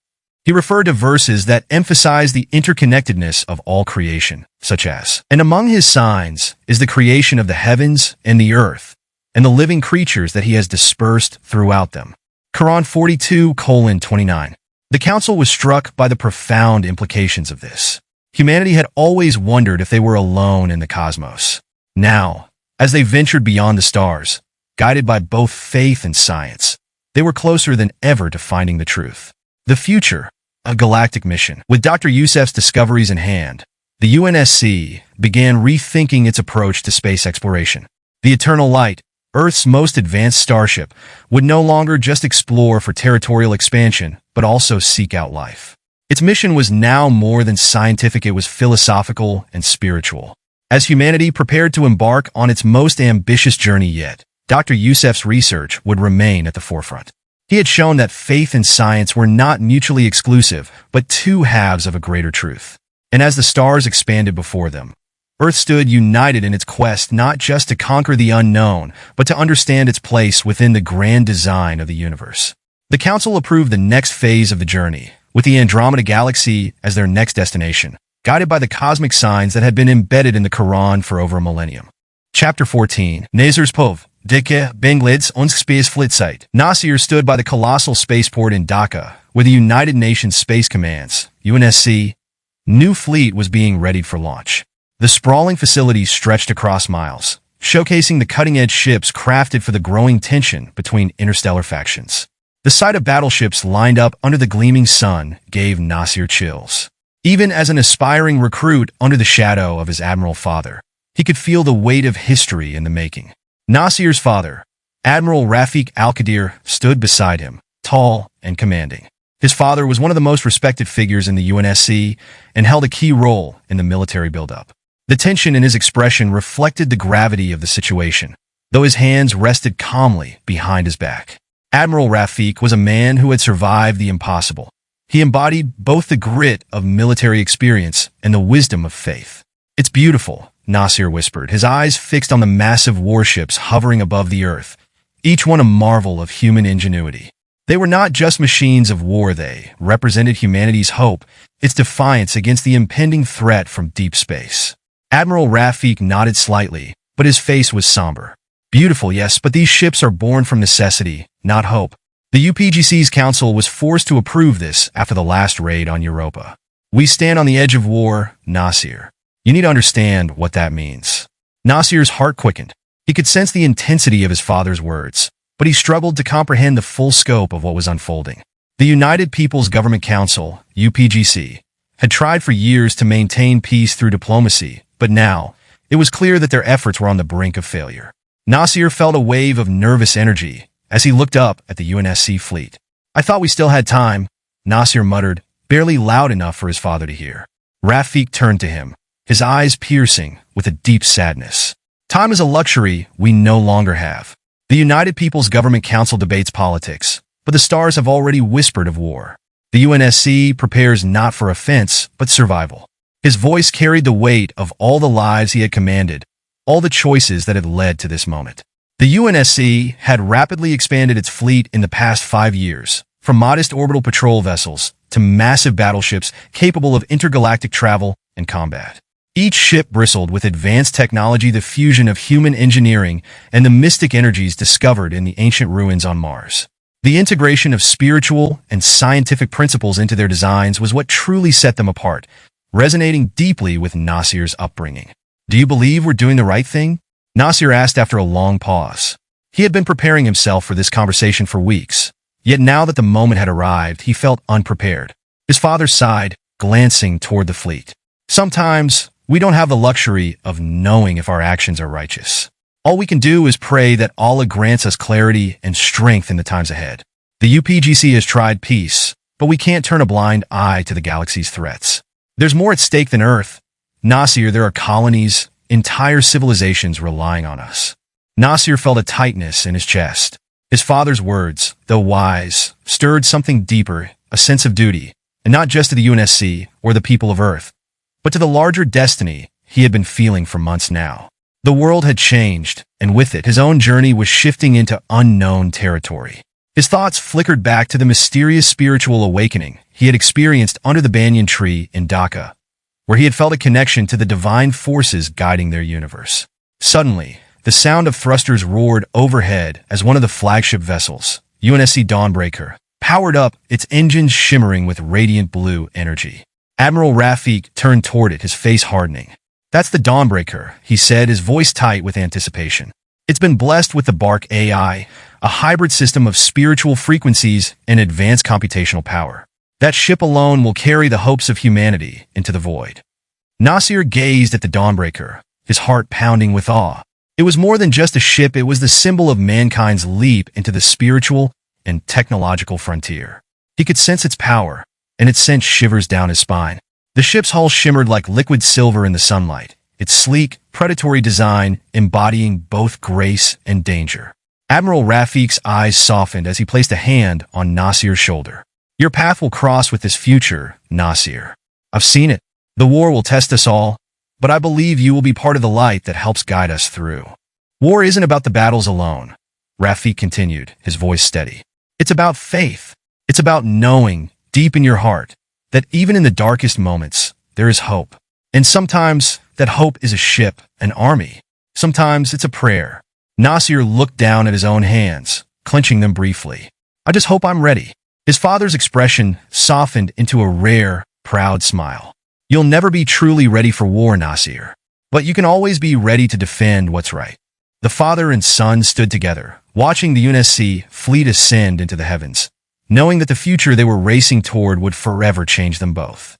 He referred to verses that emphasize the interconnectedness of all creation, such as, and among his signs is the creation of the heavens and the earth, and the living creatures that he has dispersed throughout them. Quran 42:29. The council was struck by the profound implications of this. Humanity had always wondered if they were alone in the cosmos. Now, as they ventured beyond the stars, guided by both faith and science, they were closer than ever to finding the truth. The future, a galactic mission. With Dr. Youssef's discoveries in hand, the UNSC began rethinking its approach to space exploration. The Eternal Light, Earth's most advanced starship, would no longer just explore for territorial expansion, but also seek out life. Its mission was now more than scientific, it was philosophical and spiritual. As humanity prepared to embark on its most ambitious journey yet, Dr. Youssef's research would remain at the forefront. He had shown that faith and science were not mutually exclusive, but two halves of a greater truth. And as the stars expanded before them, Earth stood united in its quest not just to conquer the unknown, but to understand its place within the grand design of the universe. The Council approved the next phase of the journey, with the Andromeda Galaxy as their next destination, guided by the cosmic signs that had been embedded in the Quran for over a millennium. Chapter 14. Nazarspov, Dike, Benglitz und Spaceflitzeit. Nasir stood by the colossal spaceport in Dhaka, where the United Nations Space Command's, UNSC, new fleet was being readied for launch. The sprawling facility stretched across miles, showcasing the cutting-edge ships crafted for the growing tension between interstellar factions. The sight of battleships lined up under the gleaming sun gave Nasir chills. Even as an aspiring recruit under the shadow of his admiral father, he could feel the weight of history in the making. Nasir's father, Admiral Rafiq Al-Qadir, stood beside him, tall and commanding. His father was one of the most respected figures in the UNSC and held a key role in the military buildup. The tension in his expression reflected the gravity of the situation, though his hands rested calmly behind his back. Admiral Rafiq was a man who had survived the impossible. He embodied both the grit of military experience and the wisdom of faith. "It's beautiful," Nasir whispered, his eyes fixed on the massive warships hovering above the earth, each one a marvel of human ingenuity. They were not just machines of war, they represented humanity's hope, its defiance against the impending threat from deep space. Admiral Rafiq nodded slightly, but his face was somber. "Beautiful, yes, but these ships are born from necessity, not hope." The UPGC's council was forced to approve this after the last raid on Europa. "We stand on the edge of war, Nasir. You need to understand what that means." Nasir's heart quickened. He could sense the intensity of his father's words, but he struggled to comprehend the full scope of what was unfolding. The United People's Government Council, UPGC, had tried for years to maintain peace through diplomacy, but now, it was clear that their efforts were on the brink of failure. Nasir felt a wave of nervous energy as he looked up at the UNSC fleet. "I thought we still had time," Nasir muttered, barely loud enough for his father to hear. Rafiq turned to him, his eyes piercing with a deep sadness. "Time is a luxury we no longer have. The United People's Government Council debates politics, but the stars have already whispered of war. The UNSC prepares not for offense, but survival." His voice carried the weight of all the lives he had commanded, all the choices that had led to this moment. The UNSC had rapidly expanded its fleet in the past 5 years, from modest orbital patrol vessels to massive battleships capable of intergalactic travel and combat. Each ship bristled with advanced technology, the fusion of human engineering and the mystic energies discovered in the ancient ruins on Mars. The integration of spiritual and scientific principles into their designs was what truly set them apart, resonating deeply with Nasir's upbringing. "Do you believe we're doing the right thing?" Nasir asked after a long pause. He had been preparing himself for this conversation for weeks, yet now that the moment had arrived, he felt unprepared. His father sighed, glancing toward the fleet. "Sometimes, we don't have the luxury of knowing if our actions are righteous. All we can do is pray that Allah grants us clarity and strength in the times ahead. The UPGC has tried peace, but we can't turn a blind eye to the galaxy's threats. There's more at stake than Earth. Nasir, there are colonies, entire civilizations relying on us." Nasir felt a tightness in his chest. His father's words, though wise, stirred something deeper, a sense of duty, and not just to the UNSC or the people of Earth, but to the larger destiny he had been feeling for months now. The world had changed, and with it, his own journey was shifting into unknown territory. His thoughts flickered back to the mysterious spiritual awakening he had experienced under the banyan tree in Dhaka, where he had felt a connection to the divine forces guiding their universe. Suddenly, the sound of thrusters roared overhead as one of the flagship vessels, UNSC Dawnbreaker, powered up, its engines shimmering with radiant blue energy. Admiral Rafiq turned toward it, his face hardening. "That's the Dawnbreaker," he said, his voice tight with anticipation. "It's been blessed with the Bark AI, a hybrid system of spiritual frequencies and advanced computational power. That ship alone will carry the hopes of humanity into the void." Nasir gazed at the Dawnbreaker, his heart pounding with awe. It was more than just a ship, it was the symbol of mankind's leap into the spiritual and technological frontier. He could sense its power, and it sent shivers down his spine. The ship's hull shimmered like liquid silver in the sunlight, its sleek, predatory design embodying both grace and danger. Admiral Rafiq's eyes softened as he placed a hand on Nasir's shoulder. Your path will cross with this future, Nasir. I've seen it. The war will test us all, but I believe you will be part of the light that helps guide us through. War isn't about the battles alone, Rafiq continued, his voice steady. It's about faith. It's about knowing, deep in your heart, that even in the darkest moments, there is hope. And sometimes, that hope is a ship, an army. Sometimes it's a prayer. Nasir looked down at his own hands, clenching them briefly. I just hope I'm ready. His father's expression softened into a rare, proud smile. You'll never be truly ready for war, Nasir, but you can always be ready to defend what's right. The father and son stood together, watching the UNSC fleet ascend into the heavens, knowing that the future they were racing toward would forever change them both.